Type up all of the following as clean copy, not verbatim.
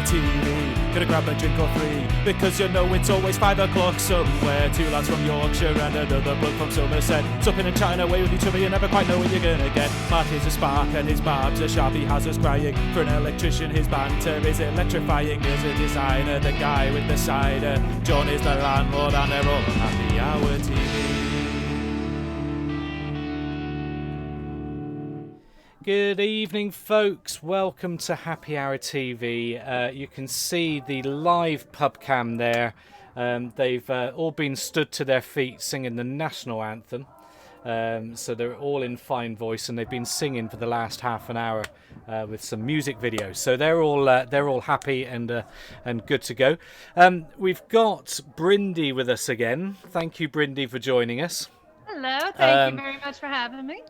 TV. Gonna grab a drink or three, because you know it's always 5 o'clock somewhere. Two lads from Yorkshire and another bloke from Somerset, supping and chatting away with each other. You never quite know what you're gonna get. Mark is a spark and his barbs are sharp. He has us crying. For an electrician, his banter is electrifying. There's a designer, the guy with the cider. John is the landlord and they're all on Happy Hour TV. Good evening, folks. Welcome to Happy Hour TV. You can see the live pub cam there. They've all been stood to their feet singing the national anthem. So they're all in fine voice, and they've been singing for the last half an hour with some music videos. So they're all happy and good to go. We've got Brindy with us again. Thank you, Brindy, for joining us. Hello, thank you very much for having me.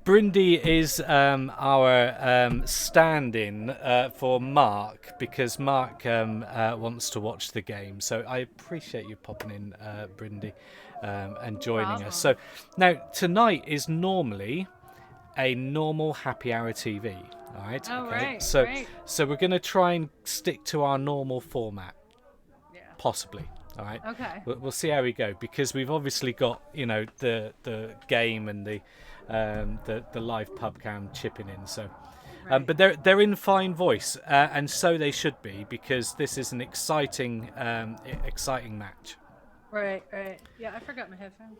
Brindy is our stand-in for Mark, because Mark wants to watch the game. So I appreciate you popping in, Brindy, and joining us. So now, tonight is normally a normal Happy Hour TV. All right. Oh, okay. right. So, right. so we're going to try and stick to our normal format. Yeah. Possibly. All right. Okay. We'll see how we go, because we've obviously got, you know, the game and the live pub cam chipping in. So, Right. but they're in fine voice, and so they should be, because this is an exciting match. Right. Yeah, I forgot my headphones.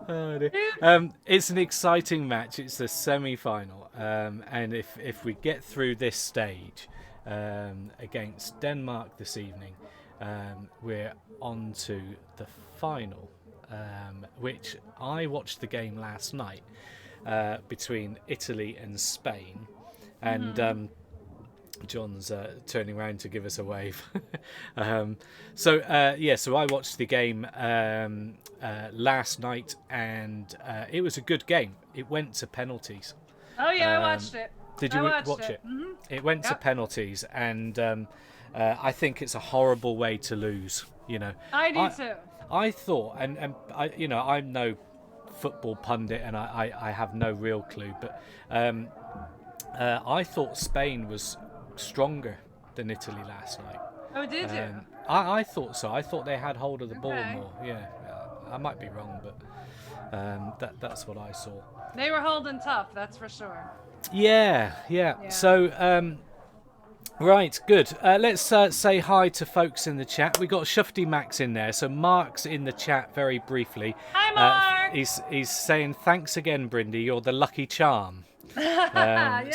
Oh, dear. It's an exciting match. It's the semi-final, and if we get through this stage against Denmark this evening, we're on to the final, which I watched the game last night between Italy and Spain, and John's turning around to give us a wave. So I watched the game last night, and it was a good game. It went to penalties. Oh yeah, I watched it. Did you watch it? Mm-hmm. It went to penalties, and I think it's a horrible way to lose. You know, I do too. I thought, and I, you know, I'm no football pundit, and I have no real clue, but I thought Spain was stronger than Italy last night. Oh, did you? I thought so. I thought they had hold of the ball Okay. more. Yeah, I might be wrong, but that's what I saw. They were holding tough, that's for sure. Yeah. So, right, good. Let's say hi to folks in the chat. We got Shufty Max in there. So Mark's in the chat very briefly. Hi, Mark. He's saying thanks again, Brindy. You're the lucky charm. So and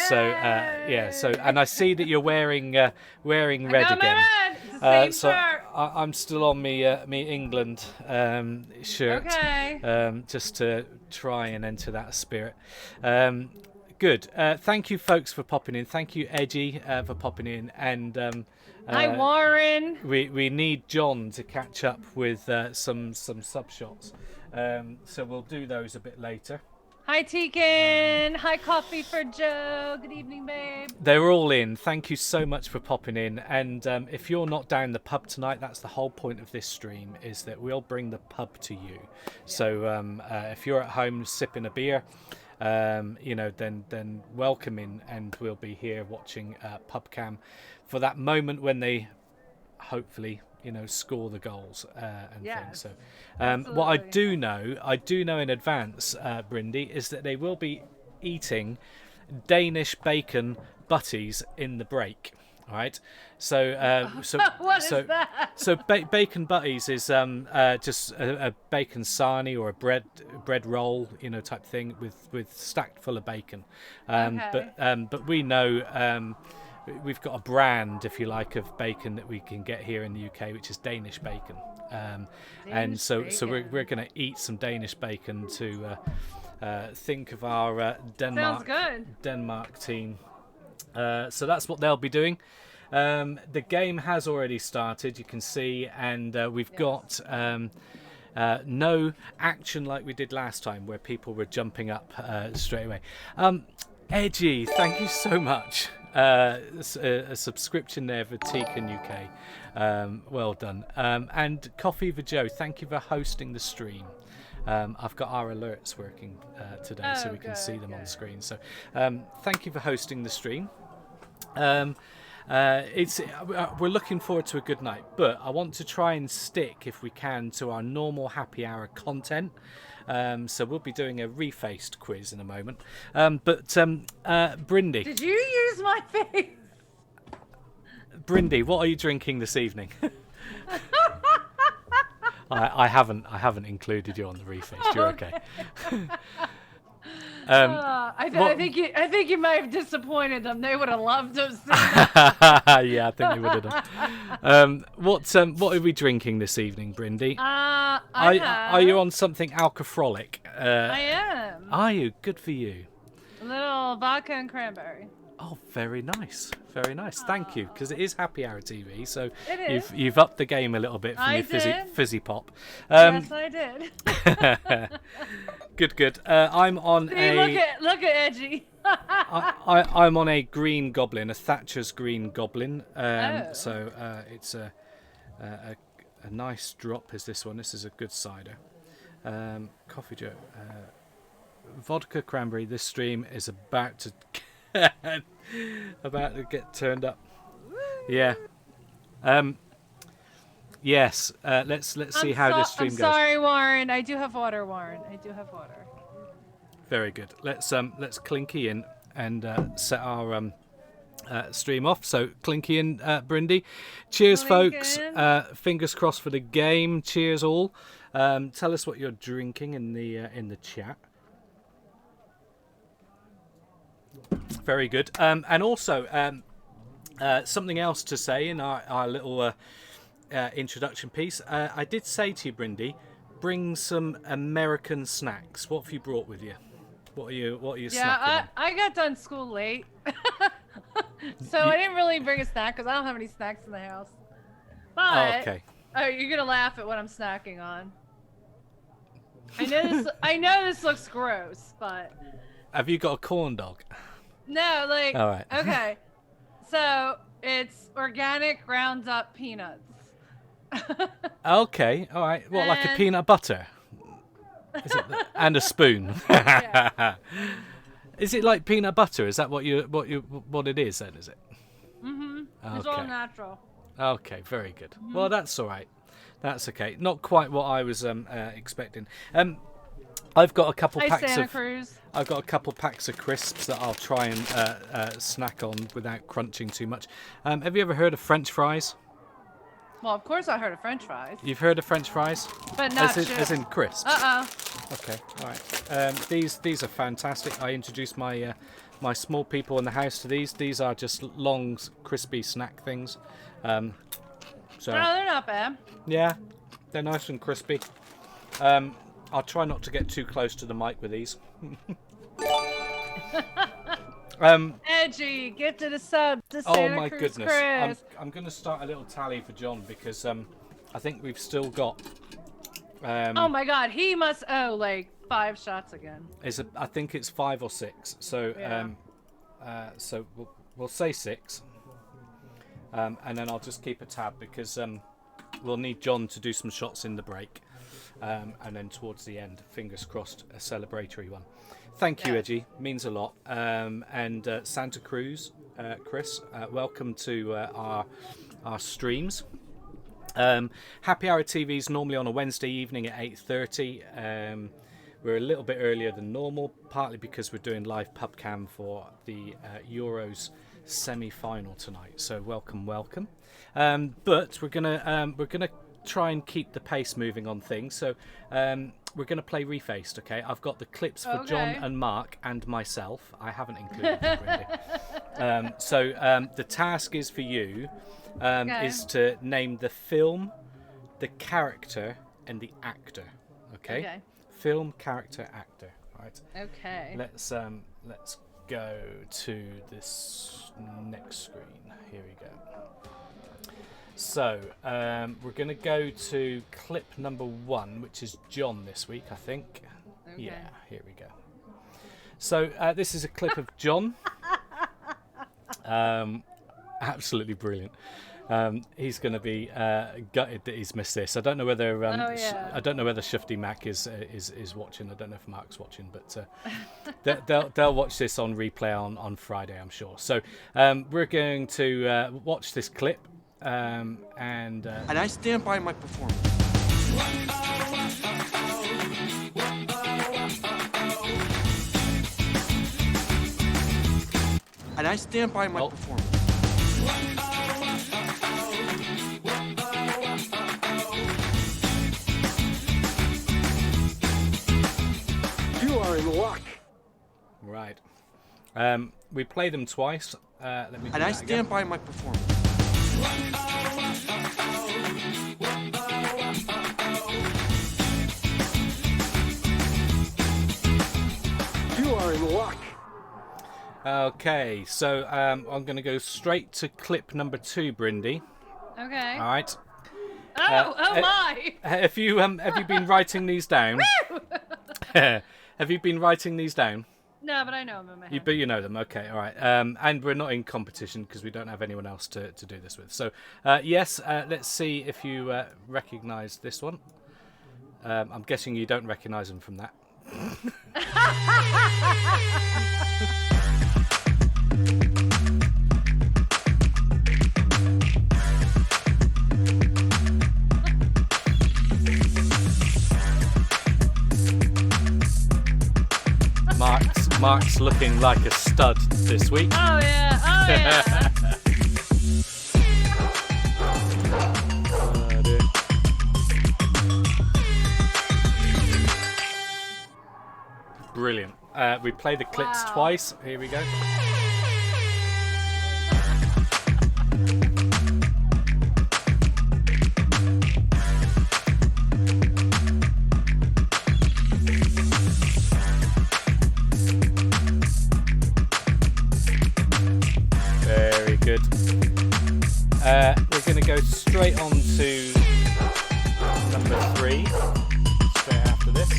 I see that you're wearing red again. Red. It's the same shirt. I'm still on me England shirt. Okay. Just to try and enter that spirit. Good. Thank you, folks, for popping in. Thank you, Edgy, for popping in. And Hi, Warren. we need John to catch up with some sub shots. So we'll do those a bit later. Hi, Tekin. Hi, Coffee for Joe. Good evening, babe. They're all in. Thank you so much for popping in. And if you're not down the pub tonight, that's the whole point of this stream, is that we'll bring the pub to you. Yeah. So if you're at home sipping a beer, then welcome in, and we'll be here watching PubCam for that moment when they hopefully score the goals and things. So what I do know in advance, Brindy, is that they will be eating Danish bacon butties in the break. All right, so what is that? So bacon butties is just a bacon sarnie or a bread roll, type thing with stacked full of bacon. But we know we've got a brand, if you like, of bacon that we can get here in the UK, which is Danish bacon. And so we're going to eat some Danish bacon to think of our Denmark team. So that's what they'll be doing. The game has already started, you can see, and we've got no action like we did last time, where people were jumping up straight away. Edgy, thank you so much. A subscription there for Tekin UK. Well done. And Coffee for Joe, thank you for hosting the stream. I've got our alerts working today, so we can see them on screen. So thank you for hosting the stream. We're looking forward to a good night, but I want to try and stick, if we can, to our normal happy hour content. So we'll be doing a refaced quiz in a moment. Brindy. Did you use my face? Brindy, what are you drinking this evening? I haven't included you on the reface. You're okay. I think you might have disappointed them. They would have loved to have seen that. Yeah, I think you would have done. What are we drinking this evening, Brindy? Are you on something alcoholic? I am. Are you? Good for you. A little vodka and cranberry. Oh, very nice, very nice. Thank you, because it is Happy Hour TV, so you've upped the game a little bit from your fizzy pop. Yes, I did. Good. I'm on Look at Edgy. I'm on a green goblin, a Thatcher's green goblin. So it's a nice drop. Is this one? This is a good cider. Coffee Joe, vodka cranberry. This stream is about to get turned up. Yeah. Yes. Let's see how this stream goes. I'm sorry, Warren. I do have water, Warren. I do have water. Very good. Let's clinky in and set our stream off. So clinky in, Brindy. Cheers, folks. Fingers crossed for the game. Cheers, all. Tell us what you're drinking in the chat. Very good. And also, something else to say in our little introduction piece. I did say to you, Brindy, bring some American snacks. What have you brought with you? What are you snacking on? I got done school late. So I didn't really bring a snack because I don't have any snacks in the house. But okay. Oh, you're gonna laugh at what I'm snacking on. I know this looks gross, but have you got a corn dog? No, like all right. Okay. So it's organic ground up peanuts. Okay, all right. What, like a peanut butter? Is it and a spoon? Yeah. Is it like peanut butter? Is that what it is then? Is it? Mhm. Okay. It's all natural. Okay, very good. Mm-hmm. Well, that's all right. That's okay. Not quite what I was expecting. I've got a couple packs Santa of. Cruz. I've got a couple packs of crisps that I'll try and snack on without crunching too much. Have you ever heard of French fries? Well, of course I heard of French fries. You've heard of French fries? But not as in crisps? Okay, all right. These are fantastic. I introduced my my small people in the house to these. These are just long, crispy snack things. So no, they're not bad. Yeah, they're nice and crispy. I'll try not to get too close to the mic with these. Edgy, get to the sub. To oh Santa my Cruz goodness! Chris. I'm going to start a little tally for John because I think we've still got. Oh my God, he must owe like 5 shots again. I think it's 5 or 6. So yeah. So we'll say 6, and then I'll just keep a tab because we'll need John to do some shots in the break, and then towards the end, fingers crossed, a celebratory one. Thank you, Edgy. Means a lot. And Santa Cruz, Chris, welcome to our streams. Happy Hour TV is normally on a Wednesday evening at 8:30. We're a little bit earlier than normal, partly because we're doing live pub cam for the Euros semi-final tonight. So welcome. But we're gonna try and keep the pace moving on things. So we're going to play Refaced, okay? I've got the clips for John and Mark and myself. I haven't included you, Brindy. So the task is for you is to name the film, the character, and the actor, okay? Film, character, actor, right? Okay. Let's go to this next screen. Here we go. So, we're going to go to clip number 1, which is John this week, I think. Okay. Yeah, here we go. So, this is a clip of John. Absolutely brilliant. He's going to be gutted that he's missed this. I don't know whether I don't know whether Shifty Mac is watching. I don't know if Mark's watching, but they'll watch this on replay on Friday, I'm sure. So we're going to watch this clip, and I stand by my performance. And I stand by my performance. You are in luck. Right. We played them twice. Let me. And I stand by my performance. You are in luck. Okay, so I'm going to go straight to clip number 2, Brindy. Okay. All right. Oh my! Have you been writing these down? Have you been writing these down? No, but I know them in my head. But you know them, okay, all right. And we're not in competition because we don't have anyone else to do this with. So, yes, let's see if you recognise this one. I'm guessing you don't recognise them from that. Mark's looking like a stud this week. Oh yeah, oh yeah. Brilliant. We play the clips twice. Here we go. Very good. We're going to go straight on to number 3. Straight after this.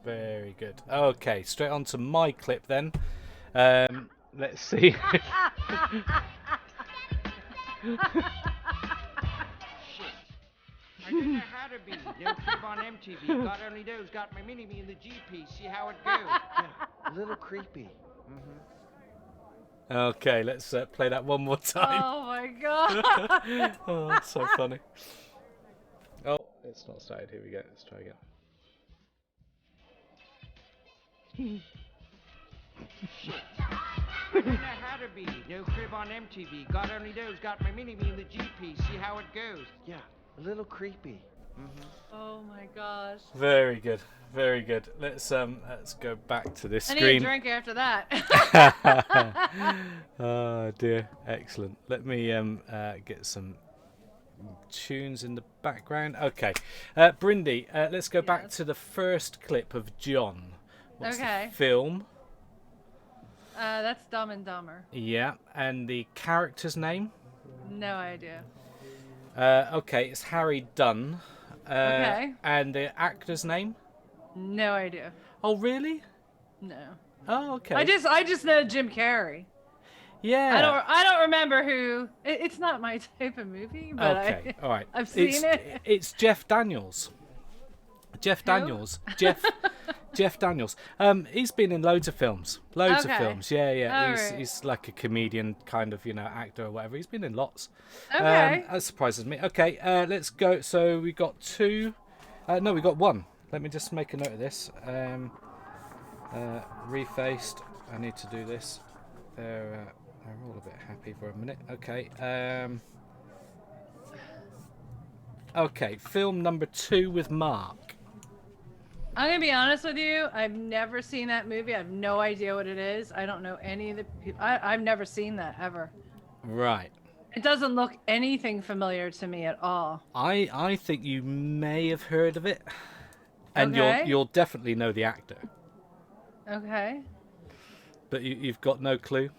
Very good. Okay, straight on to my clip then. Let's see. I don't know how to be. No crib on MTV. God only knows. Got my mini-me in the GP. See how it goes. Yeah, a little creepy. Okay, let's play that one more time. Oh my god. Oh, that's so funny. Oh, it's not started. Here we go. Let's try again. I don't know how to be. No crib on MTV. God only knows. Got my mini-me in the GP. See how it goes. Yeah, a little creepy. Oh my gosh. Very good. Very good. Let's go back to this I screen. need a drink after that. Oh dear. Excellent. Let me get some tunes in the background. Okay. Brindy, let's go back to the first clip of John. What's the film? That's Dumb and Dumber. Yeah, and the character's name? No idea. Okay, it's Harry Dunn. Okay. And the actor's name? No idea. Oh, really? No. Oh, okay. I just know Jim Carrey. Yeah. I don't remember who. It's not my type of movie, but okay. All right. I've seen it. It's Jeff Daniels. Jeff Daniels. Jeff Daniels. He's been in loads of films. Loads of films. Yeah. He's like a comedian kind of, actor or whatever. He's been in lots. Okay. That surprises me. Okay, let's go. So we got 2. No, we got 1. Let me just make a note of this. Refaced. I need to do this. They're all a bit happy for a minute. Okay. Okay, film number 2 with Mark. I'm gonna be honest with you. I've never seen that movie. I have no idea what it is. I don't know any of the people. I've never seen that ever. Right. It doesn't look anything familiar to me at all. I think you may have heard of it, and Okay. you'll definitely know the actor. Okay. But you've got no clue.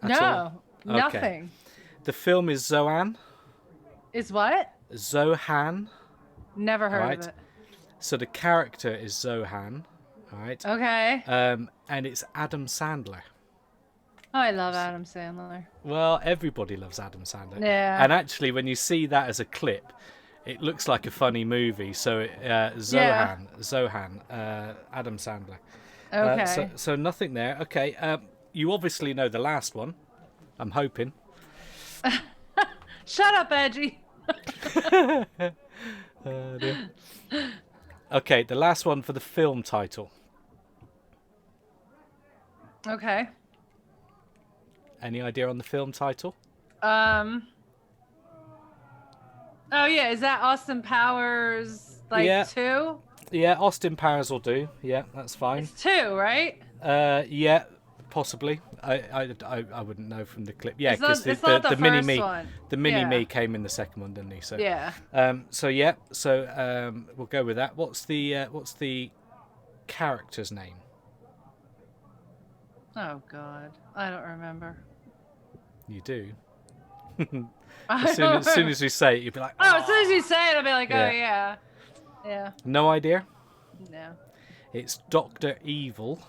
At No, all? Okay. nothing. The film is Zohan. Is what? Zohan. Never heard Right. of it. So the character is Zohan. All right. Okay. And it's Adam Sandler. Oh, I love Adam Sandler. Well, everybody loves Adam Sandler. Yeah. And actually, when you see that as a clip, it looks like a funny movie. So, Zohan, Adam Sandler. Okay. So nothing there. Okay. You obviously know the last one. I'm hoping. Shut up, Edgy. Okay, the last one for the film title. Okay. Any idea on the film title? Oh yeah, is that Austin Powers Yeah. 2? Yeah, Austin Powers will do. Yeah, that's fine. It's 2, right? Yeah, possibly. I wouldn't know from the clip. Yeah, because it's not the mini first me, one. the mini Yeah. me came in the second one, didn't he? So Yeah. So we'll go with that. What's the character's name? Oh God, I don't remember. You do. As As soon as we say it, you'll be like, Oh, as soon as you say it, I'll be like, Yeah. oh yeah. Yeah. no idea. No. It's Dr. Evil.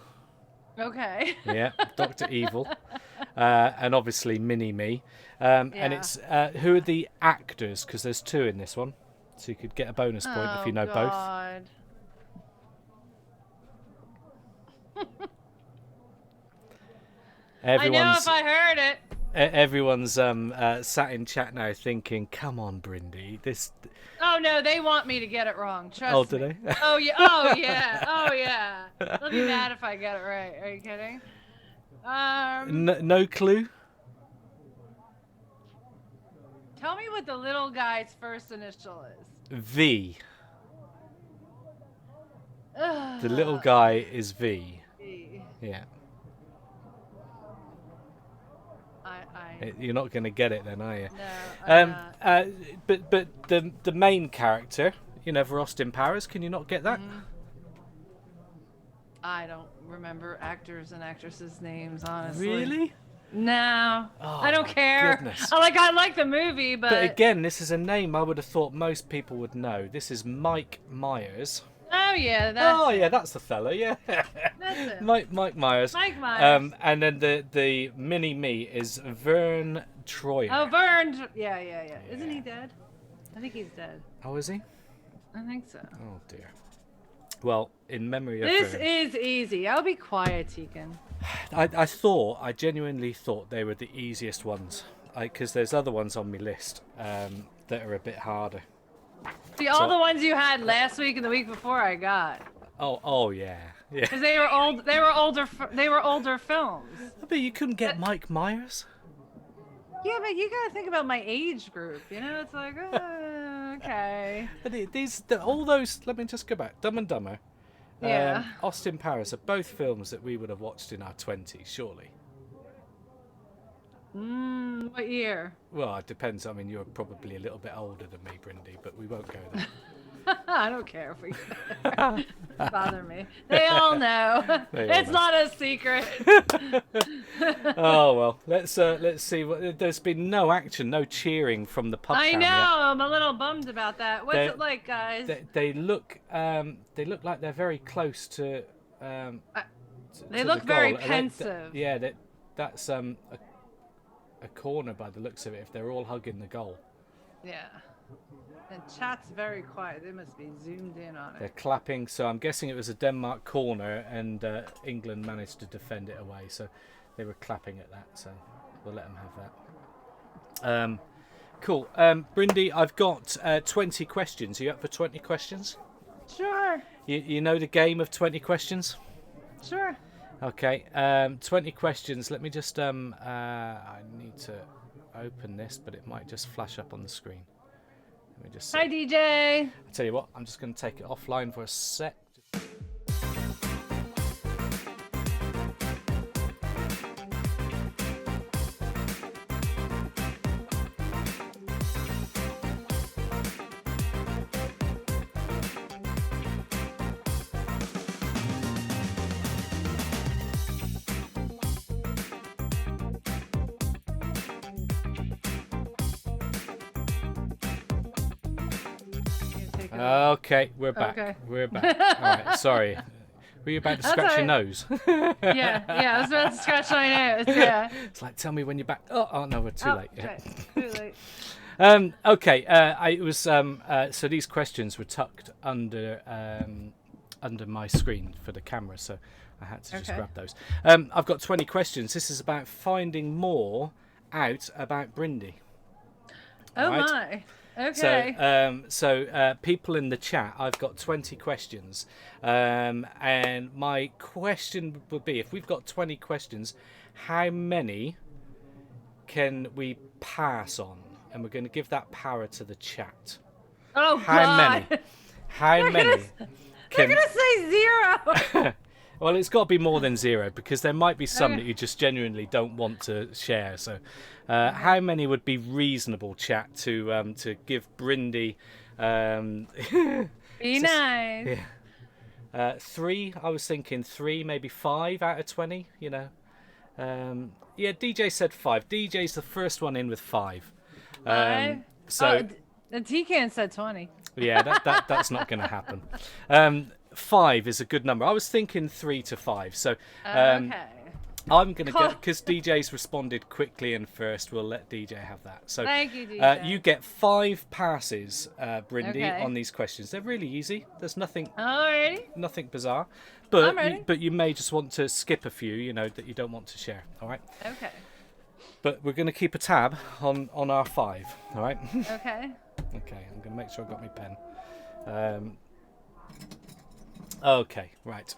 Okay. Yeah, Dr. Evil. And obviously Mini Me. And Yeah. it's who are the actors? Because there's 2 in this one, so you could get a bonus point if you know both. God. I know if I heard it. Everyone's sat in chat now thinking, "Come on, Brindy, this." Oh no, they want me to get it wrong. Trust Oh, me. do they? Oh yeah. Oh yeah. Oh yeah. They'll be mad if I get it right. Are you kidding? No clue. Tell me what the little guy's first initial is. V. Ugh. The little guy is V. V. Yeah. I You're not going to get it then, are you? no. I'm not. But the main character, for Austin Powers, can you not get that? I don't remember actors and actresses' names, honestly. Really? No, Oh, I don't my care. goodness. I like the movie, but But again, this is a name I would have thought most people would know. This is Mike Myers. oh yeah, that's That's the fella. Yeah. that's it. Mike Myers. Mike Myers. And then the mini me is Vern Troyer. Oh, Vern. Yeah. Isn't he dead? I think he's dead. Oh, is he? I think so. Oh dear. Well, in memory of This Vern, is easy. I'll be quiet, Tegan. I genuinely thought they were the easiest ones, because there's other ones on my list that are a bit harder. See, all So- the ones you had last week and the week before, I got Oh yeah. because they were old. They were older. They were older films. But you couldn't get Mike Myers. Yeah, but you gotta think about my age group. It's like, okay. All those. Let me just go back. Dumb and Dumber. Yeah. Austin Powers are both films that we would have watched in our 20s, surely. What year? Well, it depends. I mean, you're probably a little bit older than me, Brindy, but we won't go there. I don't care if we bother me. They all know. They all It's know. not a secret. Oh well, let's see. There's been no action, no cheering from the pub. I cam know. yet. I'm a little bummed about that. What's They're- it like, guys? They look like they're very close to. They to look the very goal. pensive. That's a corner by the looks of it. If they're all hugging the goal, Yeah. And chat's very quiet. They must be zoomed in on they're it. clapping. So I'm guessing it was a Denmark corner, and England managed to defend it away. So they were clapping at that. So we'll let them have that. Cool. Brindy, I've got 20 questions. Are you up for 20 questions? Sure. You know the game of 20 questions? Sure. Okay. 20 questions. Let me just I need to open this, but it might just flash up on the screen. Let me just see. Hi, DJ. I tell you what, I'm just going to take it offline for a sec. Okay, we're back. Okay. We're back. All right, sorry. Were you about to That's scratch your alright. nose? Yeah, I was about to scratch my nose. Yeah. It's like, tell me when you're back. Oh no, we're too late. Yeah. Okay. Too late. Okay. It was so these questions were tucked under my screen for the camera, so I had to just grab those. I've got 20 questions. This is about finding more out about Brindy. Oh Right? my. Okay. So people in the chat, I've got 20 questions, and my question would be: if we've got 20 questions, how many can we pass on? And we're going to give that power to the chat. Oh How God. many? How many? They're gonna say 0. Well, it's got to be more than 0 because there might be some that you just genuinely don't want to share. So, how many would be reasonable, chat, to give Brindy? Be nice. Yeah. 3. I was thinking 3, maybe 5 out of 20. You know. Yeah, DJ said 5. DJ's the first one in with 5. So the T-Can said 20. yeah, that's not going to happen. 5 is a good number. I was thinking 3 to 5. So Okay. I'm going to go because DJ's responded quickly and first. We'll let DJ have that. So Thank you, DJ. you get 5 passes, Brindy, Okay. on these questions. They're really easy. There's nothing Alrighty. bizarre, I'm ready. but you may just want to skip a few, you know, that you don't want to share. All right. Okay. But we're going to keep a tab on our 5. All right. Okay. Okay, I'm going to make sure I've got my pen. Okay, right.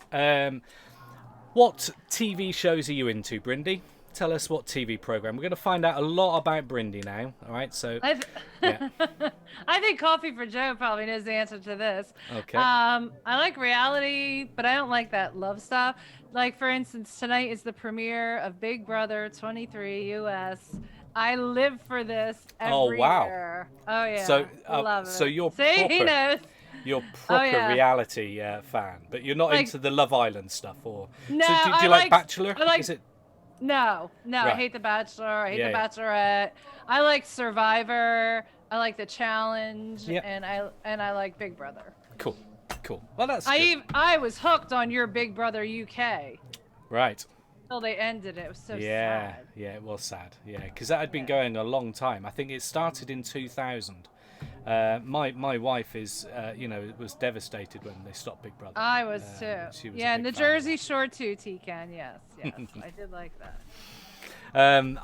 What TV shows are you into, Brindy? Tell us what TV program. We're going to find out a lot about Brindy now. All right, so yeah. I think Coffee for Joe probably knows the answer to this. Okay. I like reality, but I don't like that love stuff. Like, for instance, tonight is the premiere of Big Brother 23 US. I live for this every year. Oh yeah. So, love it. so you're See, proper, he knows. you're proper yeah. reality fan, but you're not Like- into the Love Island stuff, or No, so do I you like like- Bachelor? I like- Is it? No, I Right. hate The Bachelor. I hate Yeah, The yeah. Bachelorette. I like Survivor. I like The Challenge, Yep. and I like Big Brother. Cool. Well, that's good. I was hooked on your Big Brother UK Right. until they ended it. It was so Yeah, sad. yeah, it was sad. Yeah, because that had been going a long time. I think it started in 2000. My wife is, was devastated when they stopped Big Brother. I was too. She was a Yeah, and the big fan of Jersey Shore too, T-Can. Yes, I did like that.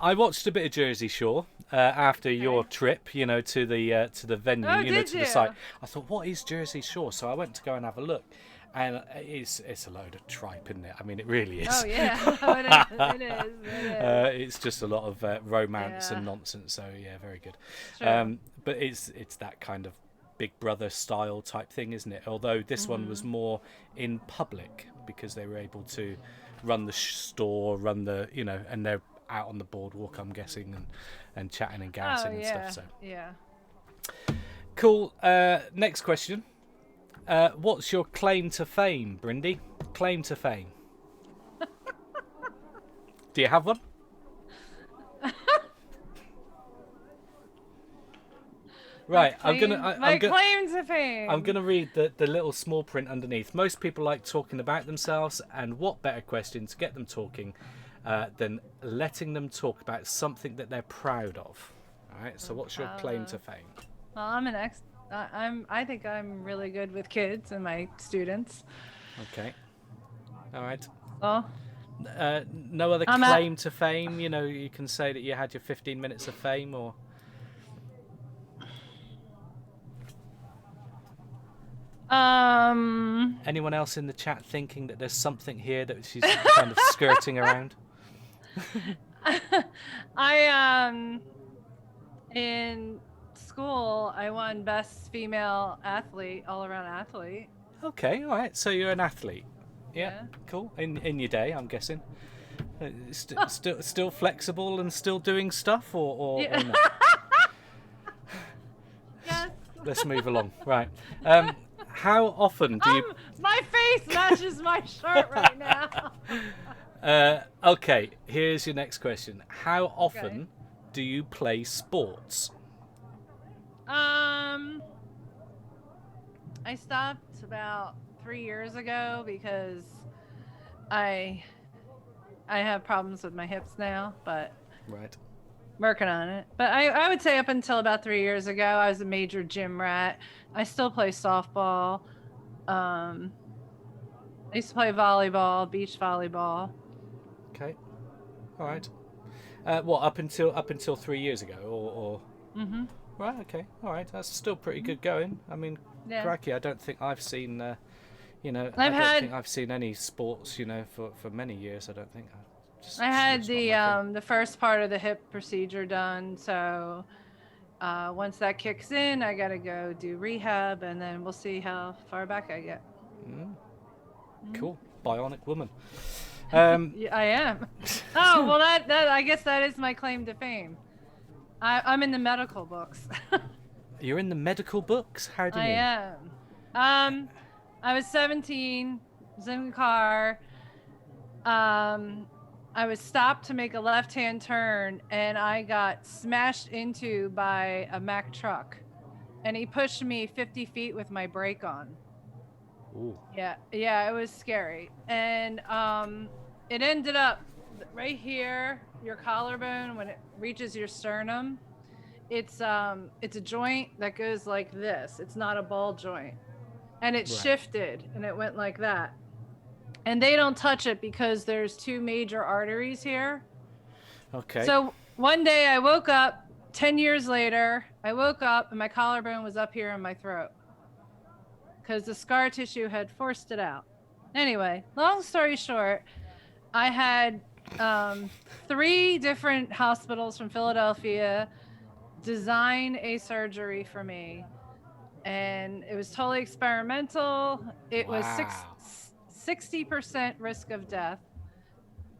I watched a bit of Jersey Shore after your trip, to the venue, Oh, to did the you? site. I thought, what is Jersey Shore? So I went to go and have a look, and it's a load of tripe, isn't it? I mean, it really is. Oh yeah, it is. It's just a lot of romance and Yeah. nonsense. So yeah, very good. True. But it's that kind of Big Brother style type thing, isn't it? Although this one was more in public because they were able to run the store, run the and they're out on the boardwalk, I'm guessing, and chatting and gassing and stuff. So yeah. cool. Next question. What's your claim to fame, Brindy? Claim to fame. Do you have one? Right, I'm claim to fame. I'm gonna read the little small print underneath. Most people like talking about themselves, and what better question to get them talking than letting them talk about something that they're proud of. All right. So, what's your claim to fame? Well, I think I'm really good with kids and my students. Okay. All right. Well, No other claim to fame. You can say that you had your 15 minutes of fame, or. Anyone else in the chat thinking that there's something here that she's kind of skirting around? In school, I won best female athlete, all-around athlete. Okay, all right. So you're an athlete. Yeah, Yeah. cool. In your day, I'm guessing. Still flexible and still doing stuff, or Yeah. no? Yes. Let's move along. Right. How often do you? My face matches my shirt right now. Okay, here's your next question. How often do you play sports? I stopped about 3 years ago because I have problems with my hips now, but Right. working on it. But I would say up until about 3 years ago, I was a major gym rat. I still play softball. I used to play volleyball, beach volleyball. Okay. All right. What up until 3 years ago, or? Mm-hmm. Right. Okay. All right. That's still pretty good going. I mean, crikey, I don't think I've seen. I don't think I've seen any sports. For many years. I don't think. I had the first part of the hip procedure done, so once that kicks in, I gotta go do rehab, and then we'll see how far back I get. Cool, bionic woman. Yeah, I am. Oh well, that I guess that is my claim to fame. I'm in the medical books. You're in the medical books? How do you mean? I am. I was 17. Was in the car. I was stopped to make a left-hand turn, and I got smashed into by a Mack truck, and he pushed me 50 feet with my brake on. Ooh. Yeah, it was scary, and it ended up right here, your collarbone, when it reaches your sternum. It's a joint that goes like this. It's not a ball joint, and it shifted, and it went like that. And they don't touch it because there's 2 major arteries here. Okay. So one day I woke up, 10 years later, I woke up and my collarbone was up here in my throat because the scar tissue had forced it out. Anyway, long story short, I had 3 different hospitals from Philadelphia design a surgery for me. And it was totally experimental. It was 60% risk of death,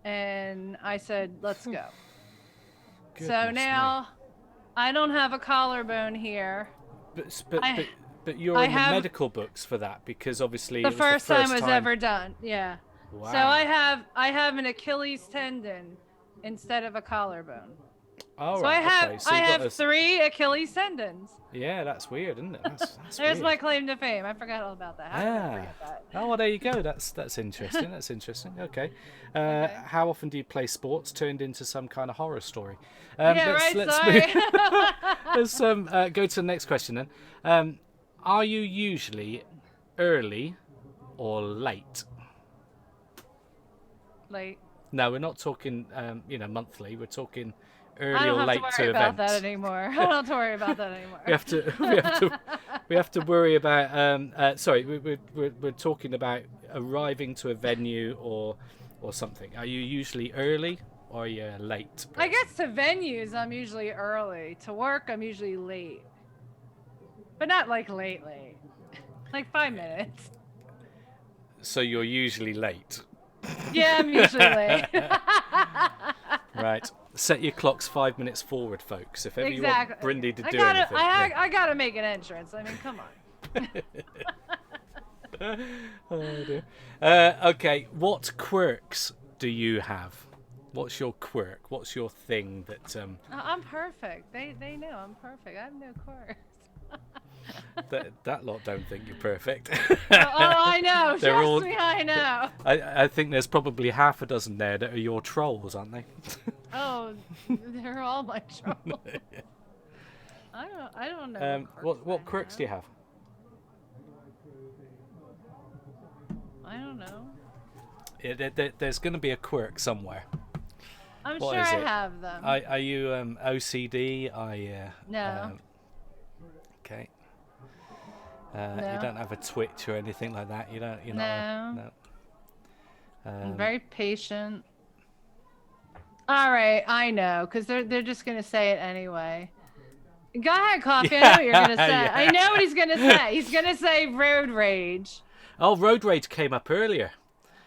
and I said, let's go. So now I don't have a collarbone here. But you're in the medical books for that, because obviously the first time was ever done. Yeah. Wow. So I have an Achilles tendon instead of a collarbone. Oh, so right. I have 3 Achilles tendons. Yeah, that's weird, isn't it? That's There's weird. my claim to fame. I forgot all about that. How could I forget that? Oh, well, there you go. That's interesting. That's interesting. Okay. How often do you play sports turned into some kind of horror story? Let's go to the next question then. Are you usually early or late? Late. No, we're not talking monthly. We're talking early or late to events. I don't have to worry about that anymore. I don't have to worry about that anymore. we have to worry about. Sorry, we're talking about arriving to a venue or something. Are you usually early or are you late person? I guess to venues I'm usually early. To work I'm usually late, but not like late. Like 5 minutes. So you're usually late. Yeah, I'm usually late. Right. Set your clocks 5 minutes forward, folks. If ever you want Brindy to do anything. I gotta make an entrance. I mean, come on. Oh dear. Okay, what quirks do you have? What's your quirk? What's your thing that? I'm perfect. They know I'm perfect. I have no quirks. that lot don't think you're perfect. I know. Trust me, I know. I think there's probably half a dozen there that are your trolls, aren't they? Oh, they're all my trolls. I don't know. What quirks do you have? I don't know. Yeah, there's going to be a quirk somewhere. I'm sure I have them. Are you OCD? No. Okay. No. You don't have a twitch or anything like that. You don't. No. I'm very patient. All right, I know, because they're just gonna say it anyway. Go ahead, Coffee. I know what you're gonna say. Yeah. I know what he's gonna say. He's gonna say road rage. Oh, road rage came up earlier.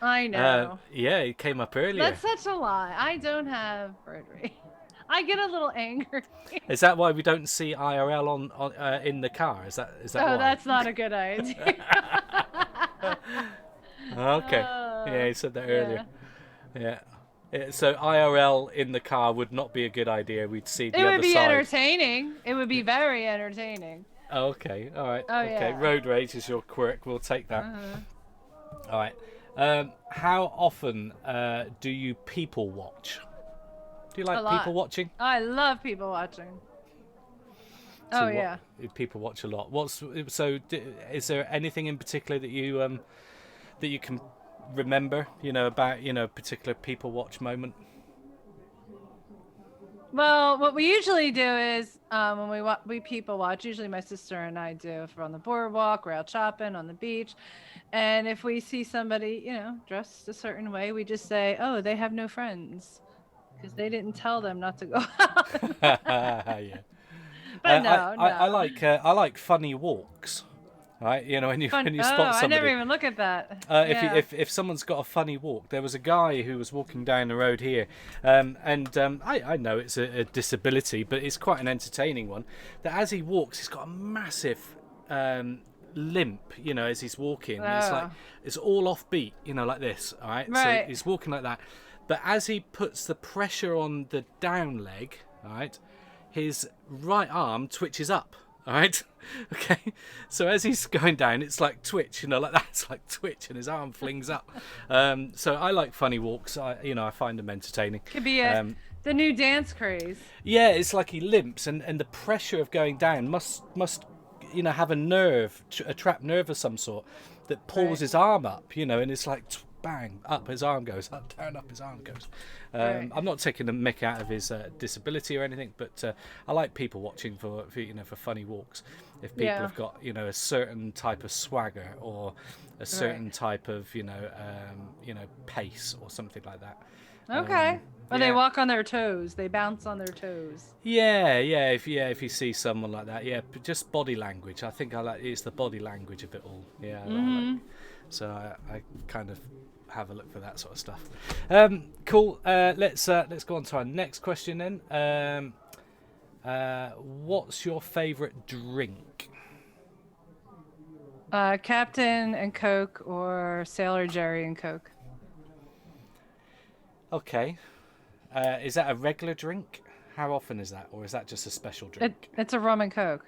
I know. Yeah, it came up earlier. That's such a lie. I don't have road rage. I get a little angry. Is that why we don't see IRL on in the car? Is that Oh, why? that's not a good idea. Okay. Yeah, he said that earlier. Yeah. So IRL in the car would not be a good idea. We'd see the other side. It would be entertaining. It would be very entertaining. Oh, okay. All right. Oh, okay. yeah. Road rage is your quirk. We'll take that. All right. How often do you people watch? Do you like people watching? I love people watching. So yeah. People watch a lot. Is there anything in particular that you can remember, about, a particular people watch moment? Well, what we usually do is when we people watch, usually my sister and I do, if we're on the boardwalk, we're out shopping on the beach, and if we see somebody, dressed a certain way, we just say, oh, they have no friends, because they didn't tell them not to go out. Yeah. But no. I like funny walks. Right, when you spot somebody. I never even look at that. If someone's got a funny walk, there was a guy who was walking down the road here, and I know it's a disability, but it's quite an entertaining one. That as he walks, he's got a massive limp, as he's walking. It's all off beat, like this. All right, right. So he's walking like that, but as he puts the pressure on the down leg, all right, his right arm twitches up. All right, okay. So as he's going down, it's like twitch, like that. It's like twitch, and his arm flings up. So I like funny walks. I find them entertaining. Could be the new dance craze. Yeah, it's like he limps, and the pressure of going down must have a trapped nerve of some sort that pulls his arm up, and it's like bang, up his arm goes, up, down, up his arm goes. I'm not taking the mick out of his disability or anything, but I like people watching for funny walks. If people have got a certain type of swagger or a certain type of pace or something like that. Okay. They walk on their toes. They bounce on their toes. Yeah. If you see someone like that, just body language. I think it's the body language of it all. Yeah. Mm-hmm. So I kind of have a look for that sort of stuff. Cool. Let's go on to our next question then. What's your favourite drink? Captain and Coke, or Sailor Jerry and Coke. Okay. Is that a regular drink? How often is that, or is that just a special drink? It's a rum and Coke.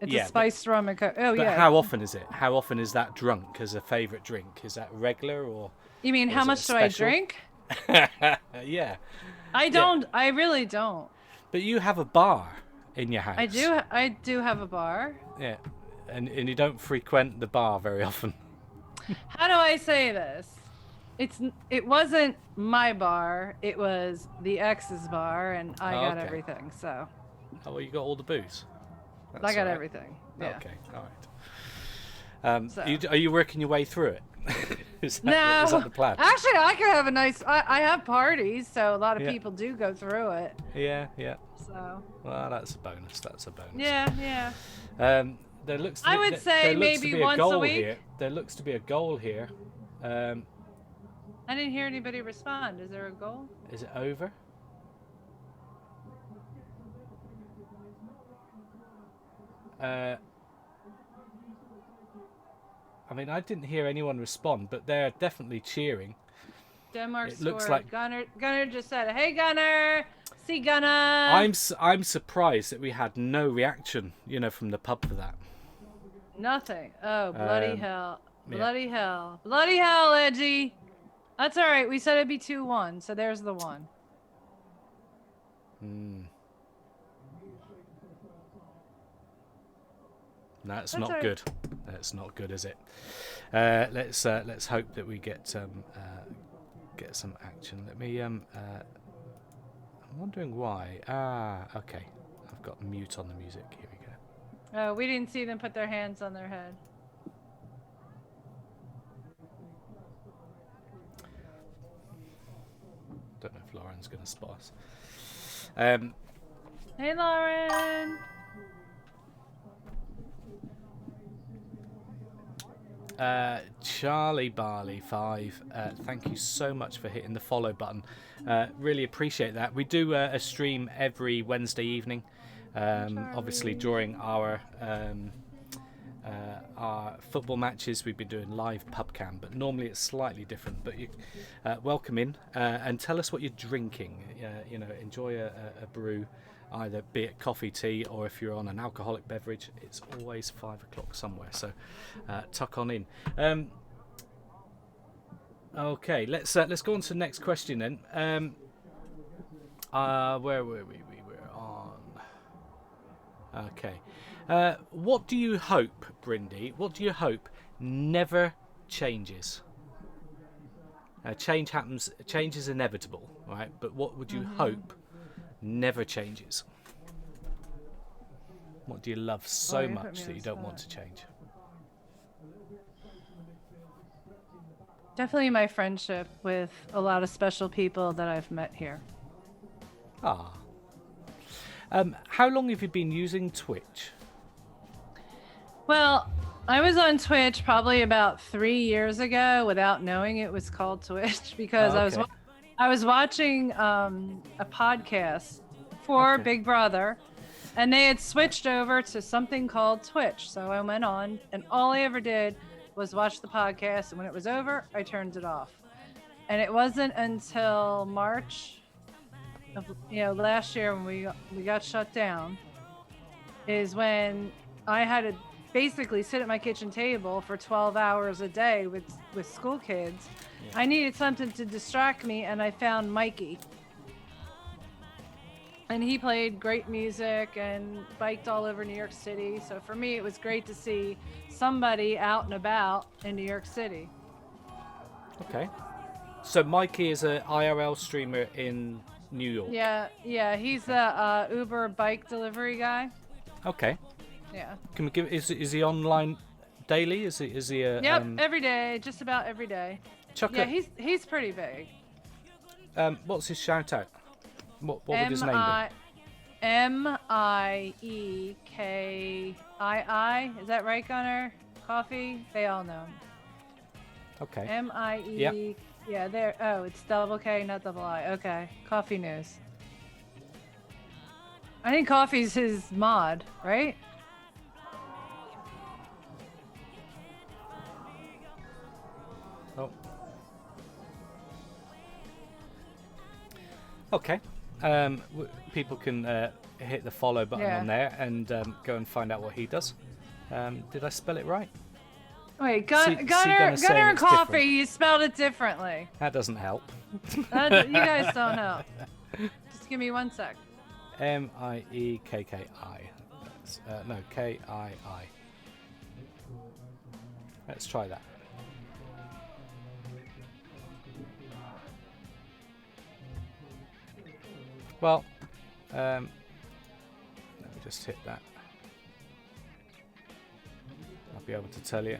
It's a spiced rum and Coke. Oh, but yeah. How often is it? How often is that drunk as a favourite drink? Is that regular, or? You mean how much do I drink? Yeah. I don't. Yeah. I really don't. But you have a bar in your house. I do have a bar. Yeah, and you don't frequent the bar very often. How do I say this? It wasn't my bar. It was the ex's bar, and I got everything. So. Oh, well, you got all the booze. That's I got everything. Yeah. Okay, all right. Are you working your way through it? Is that the plan? Actually, I could have a nice. I have parties, so a lot of people do go through it. Yeah. So. Well, that's a bonus. Yeah. There looks. I would say maybe once a week. Here. There looks to be a goal here. I didn't hear anybody respond. Is there a goal? Is it over? I didn't hear anyone respond, but they're definitely cheering. Denmark it scored. Looks like Gunnar just said, "Hey Gunnar, see Gunnar." I'm surprised that we had no reaction, from the pub for that. Nothing. Oh, bloody hell! Bloody hell! Bloody hell, Edgy. That's all right. We said it'd be 2-1, so there's the one. That's not good. That's not good, is it? Let's hope that we get some action. Let me. I'm wondering why. Okay. I've got mute on the music. Here we go. Oh, we didn't see them put their hands on their head. Don't know if Lauren's going to spot us. Hey, Lauren. Charlie Barley 5, thank you so much for hitting the follow button. Really appreciate that. We do a stream every Wednesday evening, obviously during our football matches. We've been doing live pub cam, but normally it's slightly different. But you welcome in and tell us what you're drinking. Enjoy a brew, either be it coffee, tea, or if you're on an alcoholic beverage, it's always 5 o'clock somewhere, so tuck on in. Okay, let's go on to the next question then. Where were we? We were on. Okay. What do you hope, Brindy? What do you hope never changes? Change happens. Change is inevitable, right? But what would you hope never changes? What do you love so much that you don't want to change? Definitely my friendship with a lot of special people that I've met here. Ah. How long have you been using Twitch? Well, I was on Twitch probably about 3 years ago without knowing it was called Twitch because I was watching a podcast for Big Brother, and they had switched over to something called Twitch. So I went on, and all I ever did was watch the podcast, and when it was over, I turned it off. And it wasn't until March of last year when we got shut down is when I had to basically sit at my kitchen table for 12 hours a day with school kids. Yeah. I needed something to distract me, and I found Mikey. And he played great music and biked all over New York City. So for me, it was great to see somebody out and about in New York City. Okay. So Mikey is an IRL streamer in New York. Yeah. He's the Uber bike delivery guy. Okay. Yeah. Can we give? Is he online daily? Is he a? Yep, every day, just about every day. Yeah, he's pretty big. What's his shout out? What would his name be? Miekii. Is that right, Gunnar? Coffee? They all know him. Okay. Miekii. Yep. Yeah, there. Oh, it's double K, not double I. Okay. Coffee news. I think Coffee's his mod, right? Oh. Okay. People can hit the follow button on there and go and find out what he does. Did I spell it right? Wait, Gunnar and Coffee, you spelled it differently. That doesn't help. You guys don't help. Just give me 1 sec. Miekki. No, Kii. Let's try that. Well, let me just hit that. I'll be able to tell you.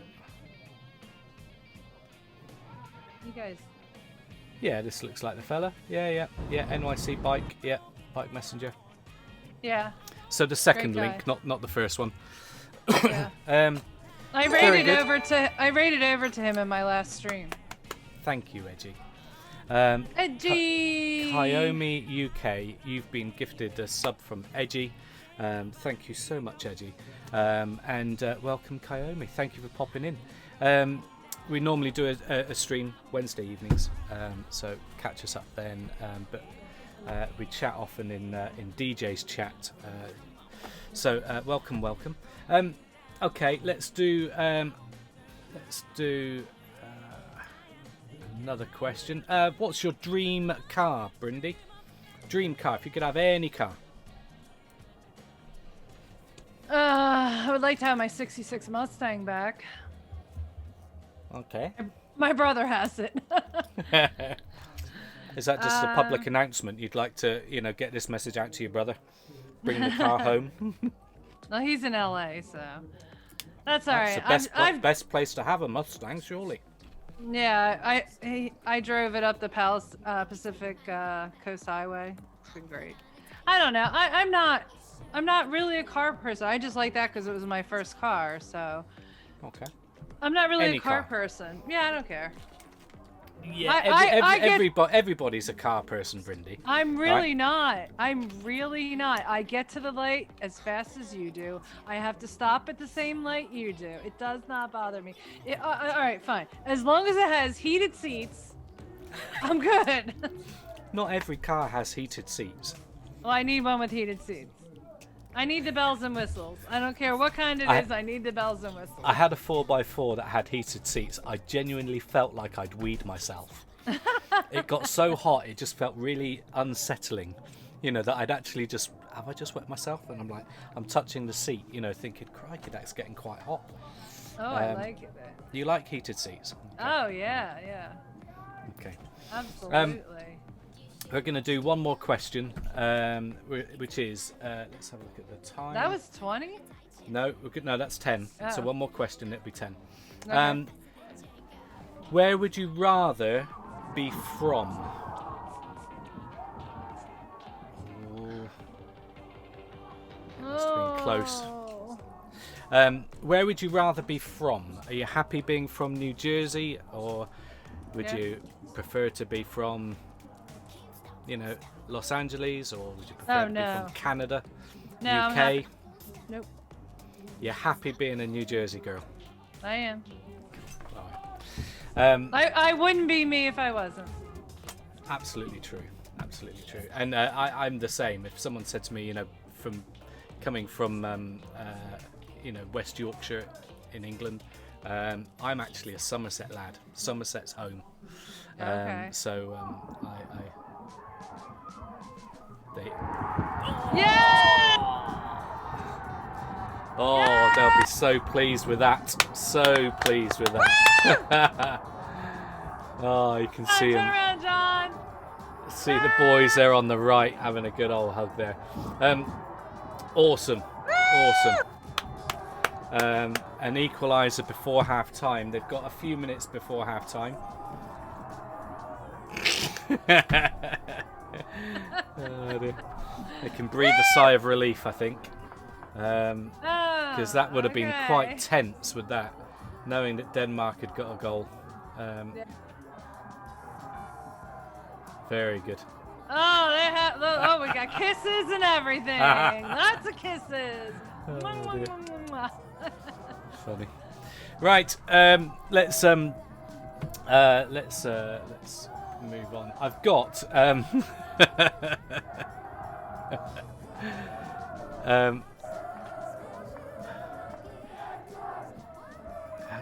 You guys. Yeah, this looks like the fella. Yeah. NYC bike. Yeah, bike messenger. Yeah. So the second link, not the first one. Yeah. I rated over to him in my last stream. Thank you, Edgy. Edgy. Kayomi UK, you've been gifted a sub from Edgy. Thank you so much, Edgy. And welcome, Kayomi. Thank you for popping in. We normally do a stream Wednesday evenings, so catch us up then. But we chat often in DJ's chat. So welcome. Okay, let's do another question. What's your dream car, Brindy? Dream car, if you could have any car. I would like to have my 66 Mustang back. Okay. My brother has it. Is that just a public announcement? You'd like to, get this message out to your brother? Bring the car home? Well, he's in LA, so that's all right. That's the best place to have a Mustang, surely. Yeah, I drove it up the Pacific Coast Highway. It's been great. I don't know. I'm not really a car person. I just like that because it was my first car. So. Okay. I'm not really a car person. Yeah, I don't care. Yeah, everybody's a car person, Brindy. I'm really not. I get to the light as fast as you do. I have to stop at the same light you do. It does not bother me. All right, fine. As long as it has heated seats, I'm good. Not every car has heated seats. Well, I need one with heated seats. I need the bells and whistles. I don't care what kind it is. I need the bells and whistles. I had a 4x4 that had heated seats. I genuinely felt like I'd weed myself. It got so hot, it just felt really unsettling. You know, that I'd actually just, have I just wet myself? And I'm like, I'm touching the seat, you know, thinking, crikey, that's getting quite hot. Oh, I like it there. You like heated seats? Okay. Oh, yeah, yeah. Okay. Absolutely. We're going to do one more question, which is, let's have a look at the time. That was 20? No, no, that's 10. Oh. So one more question, it'll be 10. Okay. Where would you rather be from? Must have been close. Where would you rather be from? Are you happy being from New Jersey, or would you prefer to be from, you know, Los Angeles, or would you prefer to be from Canada, UK? Nope. You're happy being a New Jersey girl? I am. Right. I wouldn't be me if I wasn't. Absolutely true. Absolutely true. And I'm the same. If someone said to me, you know, coming from you know, West Yorkshire in England, I'm actually a Somerset lad. Somerset's home. Okay. So Yeah! Oh, yeah! They'll be so pleased with that. So pleased with that. Oh, you can see Turn them. around, John. See the boys there on the right having a good old hug there. Awesome. Awesome. An equaliser before half time. They've got a few minutes before half time. Oh, dear. They can breathe a sigh of relief, I think. Because that would have been quite tense with that, knowing that Denmark had got a goal. Very good. Oh, we got kisses and everything. Lots of kisses. Oh, funny. Right. Let's move on. I've got I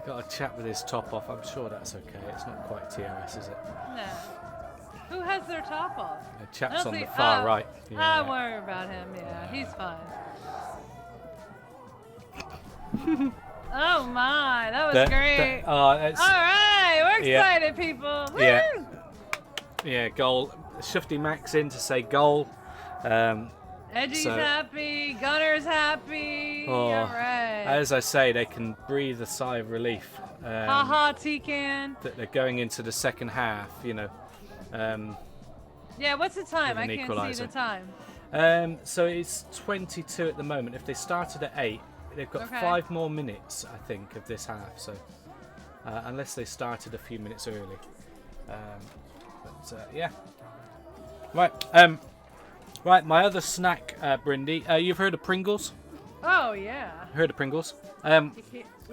got a chat with his top off. I'm sure that's okay. It's not quite TRS, is it? No. Who has their top off? The chap's on the far right. Yeah. Don't worry about him. Yeah, he's fine. Oh my, that was great. All right, we're excited, people. Woo! Yeah. Yeah, goal. Shifty Max in to say goal. Edgy's happy, Gunner's happy. All right. As I say, they can breathe a sigh of relief. Haha, T-can. That they're going into the second half, you know. Yeah, what's the time? I can't see the time. So it's 22 at the moment. If they started at 8, they've got 5 more minutes, I think, of this half. So unless they started a few minutes early. Yeah. Right. Right. My other snack, Brindy. You've heard of Pringles? Oh yeah. Heard of Pringles? You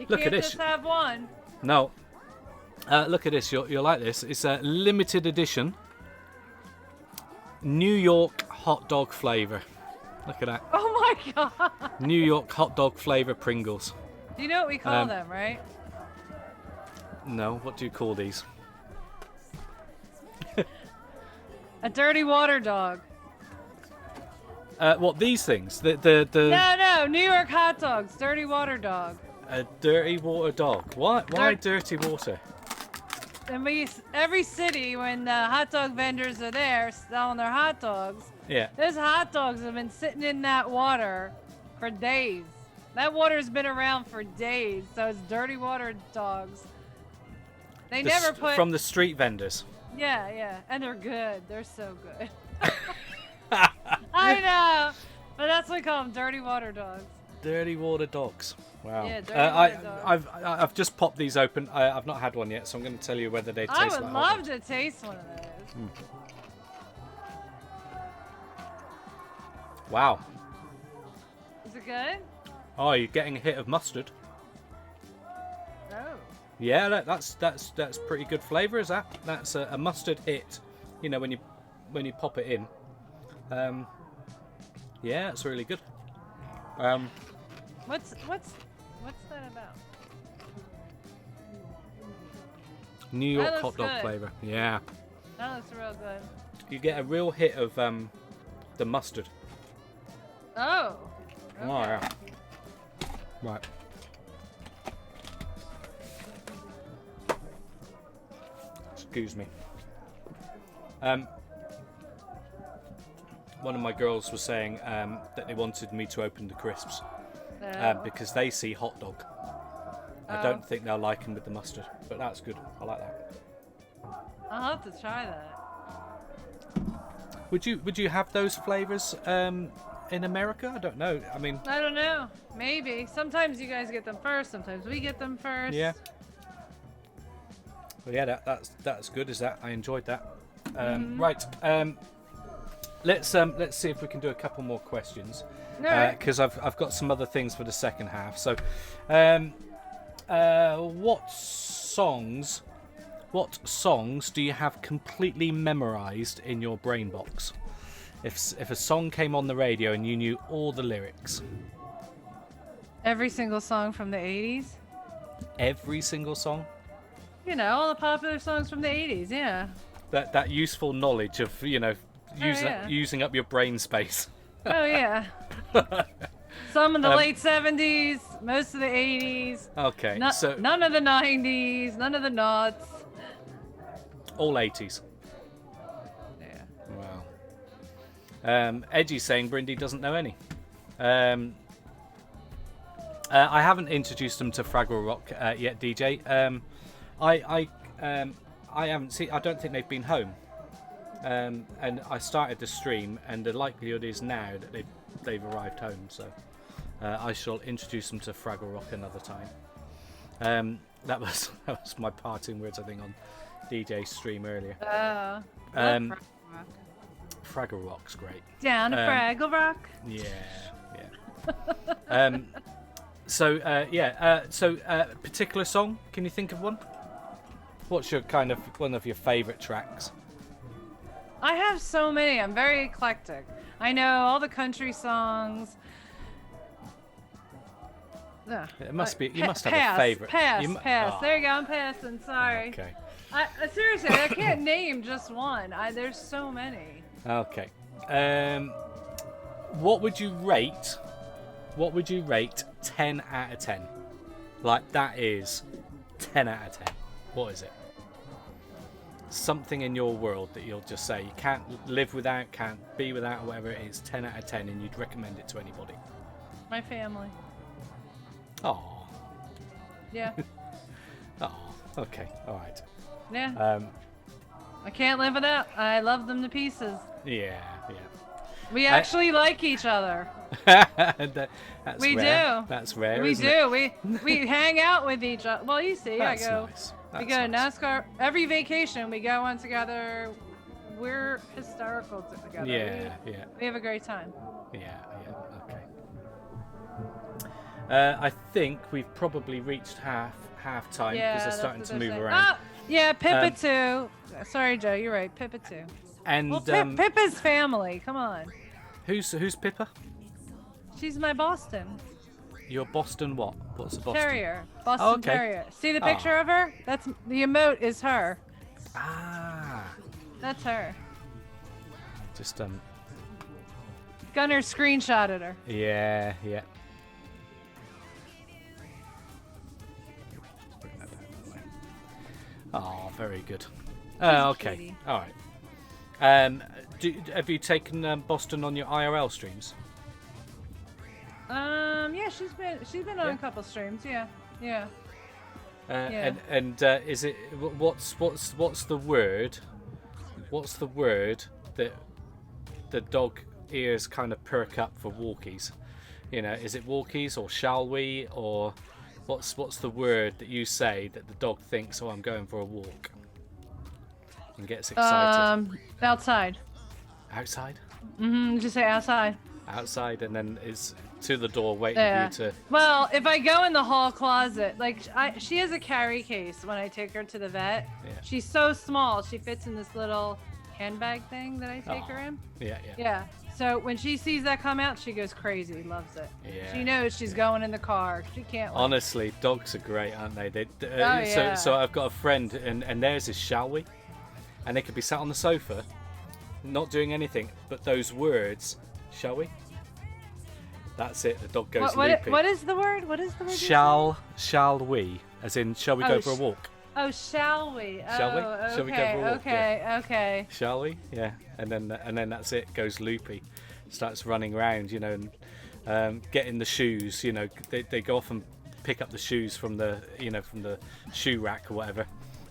look at this. Just have one. No. Look at this. You'll like this. It's a limited edition New York hot dog flavor. Look at that. Oh my god. New York hot dog flavor Pringles. Do you know what we call them, right? No. What do you call these? A dirty water dog. What, these things? The No, New York hot dogs, dirty water dog. A dirty water dog. Why dirty water? And every city, when the hot dog vendors are there selling their hot dogs, those hot dogs have been sitting in that water for days. That water's been around for days, so it's dirty water dogs. They never put from the street vendors. Yeah, and they're good. They're so good. I know, but that's what we call them, dirty water dogs. Dirty water dogs. Wow. Yeah, dirty water dogs. I've just popped these open. I've not had one yet, so I'm going to tell you whether they taste like I would love to taste one of those. Wow. Is it good? Oh, you're getting a hit of mustard. Oh. Yeah, that's pretty good flavour, is that? That's a mustard hit. You know, when you pop it in. Yeah, it's really good. What's that about? New York That hot looks dog good. flavor. Yeah. That looks real good. You get a real hit of the mustard. Oh. Okay. Oh yeah. Right. Excuse me. One of my girls was saying that they wanted me to open the crisps because they see hot dog. I don't think they'll like them with the mustard, but that's good. I like that. I'll have to try that. Would you have those flavors in America? I don't know. I mean, I don't know. Maybe. Sometimes you guys get them first. Sometimes we get them first. yeah. Well, yeah, that's good. Is that I enjoyed that. Right. Let's see if we can do a couple more questions because I've got some other things for the second half. So, what songs do you have completely memorized in your brain box? If a song came on the radio and you knew all the lyrics. Every single song from the 80s. Every single song. You know, all the popular songs from the 80s. Yeah. That useful knowledge of using up your brain space. Oh yeah. Some of the late 70s, most of the 80s. Okay. So none of the 90s, none of the noughts. all 80s. Yeah. Wow. Edgy's saying Brindy doesn't know any. I haven't introduced them to Fraggle Rock yet, DJ. I haven't seen. I don't think they've been home. And I started the stream, and the likelihood is now that they've arrived home. So I shall introduce them to Fraggle Rock another time. That was my parting words, I think, on DJ's stream earlier. Fraggle Rock's great. Down to Fraggle Rock. Yeah. So particular song? Can you think of one? What's your one of your favourite tracks? I have so many. I'm very eclectic. I know all the country songs. It must be. You must have pass, a favourite. Pass. Oh. There you go. I'm passing. Sorry. Okay. Seriously, I can't name just one. There's so many. Okay. What would you rate? 10 out of 10. Like that is 10 out of 10. What is it? Something in your world that you'll just say you can't live without, can't be without, or whatever it is. 10 out of 10, and you'd recommend it to anybody. My family. Oh. Yeah. Oh. Okay. All right. Yeah. I can't live without. I love them to pieces. Yeah. We actually like each other. That's we rare. do. That's rare. We isn't do. It? We hang out with each other. Well, you see, That's I go. Nice. We go to NASCAR every vacation. We go on together. We're hysterical together. Yeah. We have a great time. Yeah. Okay. I think we've probably reached half time because they're starting to move around. Oh, yeah, Pippa too. Sorry, Joe. You're right. Pippa too. And well, Pippa's family. Come on. Who's Pippa? She's my Boston. Your Boston what? What's a Boston? Terrier. Boston Terrier. See the picture of her? That's the emote is her. Ah. That's her. Just Gunner screenshotted her. Yeah. Oh, very good. Okay. Cutie. All right. Have you taken Boston on your IRL streams? Yeah, she's been on a couple streams. Yeah. And is it what's the word? What's the word that the dog ears kind of perk up for walkies? You know, is it walkies or shall we, or what's the word that you say that the dog thinks, oh, I'm going for a walk, and gets excited? Outside. Outside? Just say outside. Outside, and then is to the door waiting for you to. Well, if I go in the hall closet, like she has a carry case when I take her to the vet. Yeah. She's so small, she fits in this little handbag thing that I take her in. Yeah. Yeah. So when she sees that come out, she goes crazy. Loves it. Yeah. She knows she's going in the car. She can't wait. Honestly, dogs are great, aren't they? Yeah. So I've got a friend, and theirs is "shall we," and they could be sat on the sofa, not doing anything, but those words, "shall we?" That's it. The dog goes loopy. What is the word? What is the word? Shall we? As in, shall we go for a walk? Oh, shall we? Shall we? Okay, Shall we go for a walk? Okay. Shall we? Yeah. And then that's it. Goes loopy, starts running around, and getting the shoes. They go off and pick up the shoes from the shoe rack or whatever,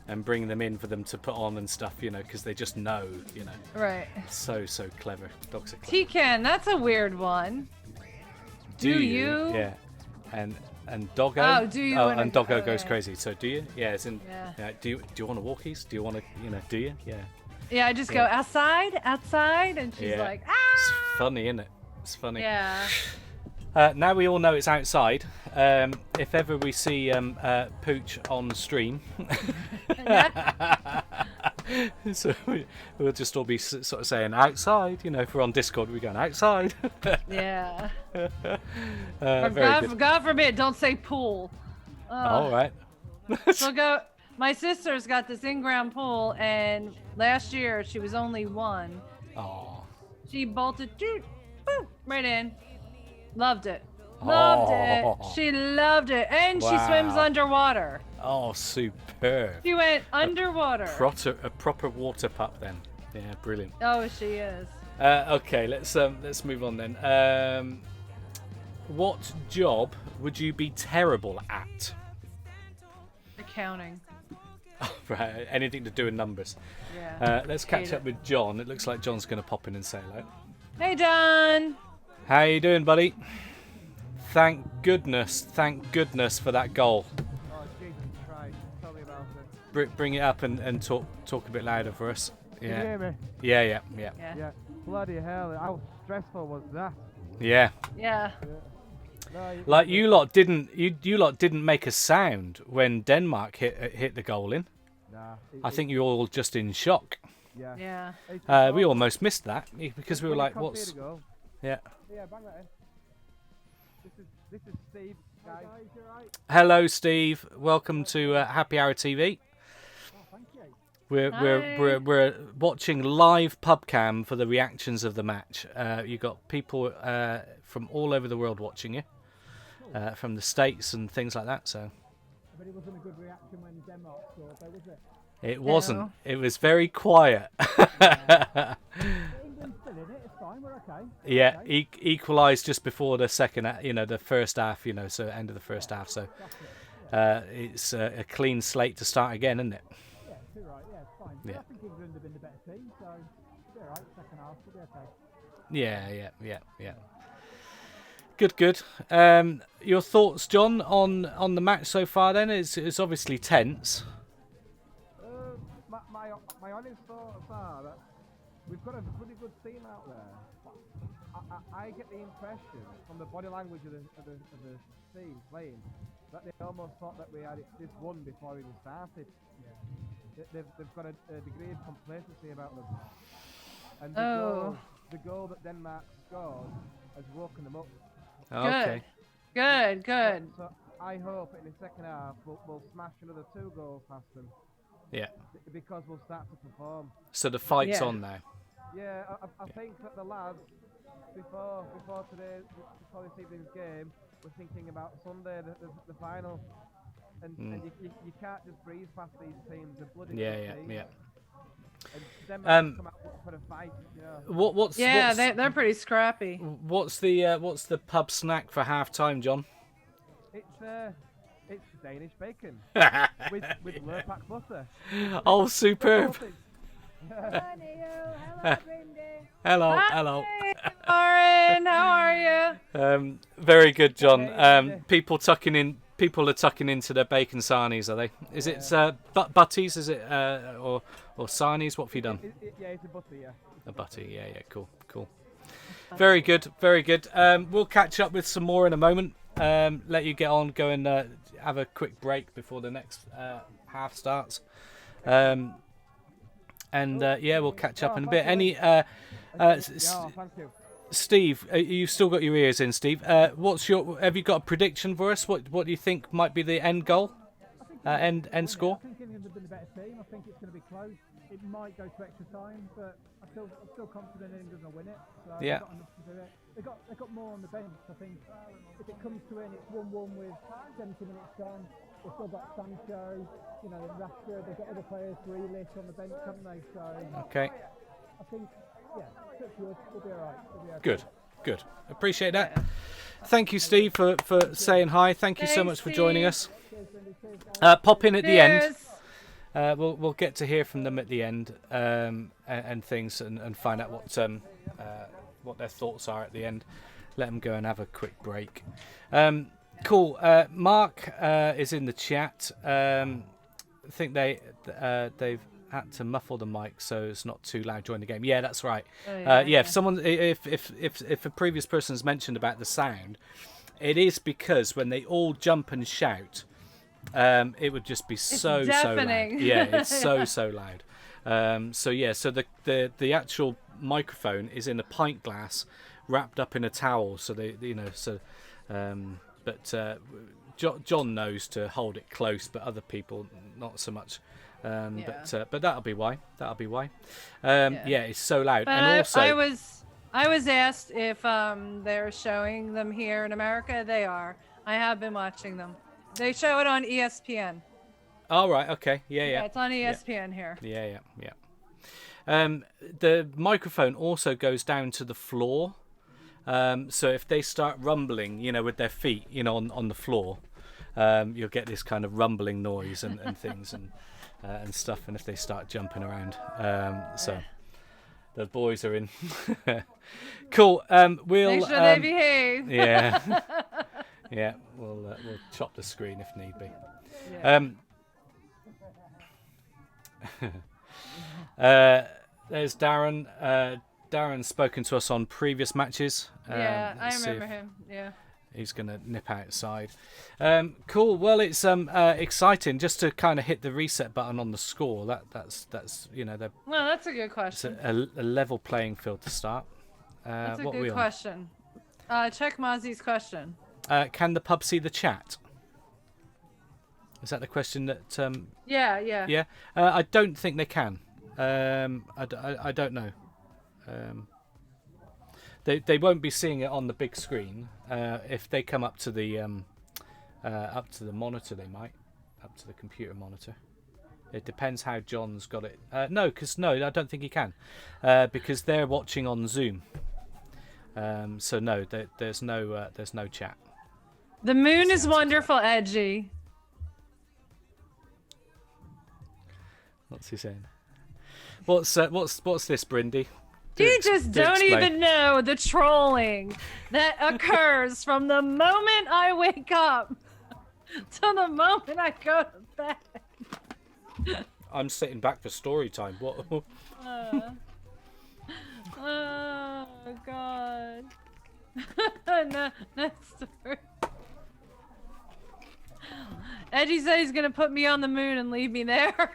and bring them in for them to put on and stuff. Because they just know. Right. So clever. Dogs are clever. T-Can, that's a weird one. Do you? Yeah. And Doggo. Oh, do you? And Doggo goes crazy. So do you? Yeah. It's in. Yeah. Yeah. Do you want to walkies? Do you want to? Do you? Yeah. Yeah. I just go outside, and she's like, ah. It's funny, isn't it? It's funny. Yeah. Now we all know it's outside. If ever we see Pooch on stream, so we'll just all be sort of saying outside. If we're on Discord, we're going outside. Yeah. Very good. God forbid, don't say pool. All right. So go. My sister's got this in-ground pool, and last year she was only one. Oh. She bolted, boom, right in. Loved it. Loved it. She loved it, and she swims underwater. Oh, superb. She went underwater. A proper water pup then. Yeah, brilliant. Oh, she is. Okay, let's move on then. What job would you be terrible at? Accounting. Right, anything to do with numbers. Yeah. Let's catch up with John. It looks like John's going to pop in and say hello. Hey, John. How you doing, buddy? Thank goodness for that goal. Oh, Jesus Christ. Tell me about it. Bring it up and talk a bit louder for us. Yeah. Can you hear me? Yeah. Yeah. Bloody hell, how stressful was that? Yeah. Yeah. No, Like you lot didn't make a sound when Denmark hit the goal in. Nah. I think you were all just in shock. Yeah. Yeah. We almost missed that because we were like, "What's?" Yeah. Yeah, bang that in. This is Steve, guys. You right? Hello, Steve. Welcome to Happy Hour TV. Oh, thank you. We're watching live pubcam for the reactions of the match. You got people from all over the world watching you, from the States and things like that. So. But it wasn't a good reaction when Denmark scored, though, was it? It wasn't. It was very quiet. England's still in it. It's fine. We're okay. Yeah, equalised just before the second, the first half. So end of the first half. So it's a clean slate to start again, isn't it? Yeah, too right. Yeah, it's fine. Yeah. I think England have been the better team, so it's all right. Second half, we'll be okay. Yeah. Good. Your thoughts, John, on the match so far? Then it's obviously tense. My honest thoughts are that we've got a pretty good team out there. I get the impression from the body language of the team playing that they almost thought that we had this won before we even started. Yeah. They've got a degree of complacency about them. And the goal that Denmark scored has woken them up. Okay. Good. So I hope in the second half we'll smash another 2 goals past them. Yeah. Because we'll start to perform. So the fight's on now. Yeah, I think that the lads before this evening's game were thinking about Sunday, the final, and you can't just breeze past these teams. They're bloody good teams. Yeah. And Denmark come out for a fight. They're pretty scrappy. What's the pub snack for half time, John? It's Danish bacon with Lurpak butter. Oh, superb! Hello. Hi, Lauren, how are you? Very good, John. People are tucking into their bacon sarnies, are they? Is it butties? Is it or sarnies? What have you done? Yeah, it's a butty. Yeah. A butty. Yeah. Cool. Very good. We'll catch up with some more in a moment. Let you get on. Go and have a quick break before the next half starts. We'll catch up in a bit. Any thank you. Steve, you've still got your ears in, Steve. Have you got a prediction for us? What do you think might be the end goal? End score? I think England have been the better team. I think it's going to be close. It might go to extra time, but I'm still confident England will win it. So Yeah. they've got enough to do it. They've got more on the bench. I think if it comes to it, and it's 1-1 with 70 minutes gone. They've still got Sancho, you know, and Rashford. They've got other players, Grealish on the bench, haven't they? So Okay. I think, yeah, touch wood, we'll be all right. We'll be okay. Good. Appreciate that. Thank you, Steve, for saying hi. Thank you so much for joining us. Pop in at the end. We'll get to hear from them at the end and things and find out what their thoughts are at the end. Let them go and have a quick break. Cool. Mark is in the chat. I think they've had to muffle the mic so it's not too loud during the game. Yeah, that's right. If a previous person has mentioned about the sound, it is because when they all jump and shout, it would just be so deafening. loud. Yeah, it's so loud. So the actual microphone is in a pint glass wrapped up in a towel. So John knows to hold it close, but other people not so much. But that'll be why. It's so loud. But And also, I was asked if they're showing them here in America. They are. I have been watching them. They show it on ESPN. oh right, okay, yeah. It's on ESPN here. Yeah. The microphone also goes down to the floor. So if they start rumbling, with their feet, on the floor, you'll get this kind of rumbling noise and things and stuff. And if they start jumping around, so the boys are in. Cool. We'll make sure they behave. Yeah. Yeah. We'll chop the screen if need be. There's Darren. Darren's spoken to us on previous matches. Yeah, I remember him. Yeah. He's going to nip outside. Cool. Well, it's exciting just to kind of hit the reset button on the score. That's Well, that's a good it's question. a level playing field to start. That's a what are we good on? question. Check Mozzie's question. Can the pub see the chat? Is that the question that? Yeah. Yeah. I don't think they can. I don't know. They won't be seeing it on the big screen. If they come up to the monitor, they might up to the computer monitor. It depends how John's got it. I don't think he can, because they're watching on Zoom. So no, there's no chat. The moon is wonderful, Edgy. What's he saying? What's this, Brindy? You just don't even know the trolling that occurs from the moment I wake up to the moment I go to bed. I'm sitting back for story time. What? Oh God. No story. Edgy said he's gonna put me on the moon and leave me there.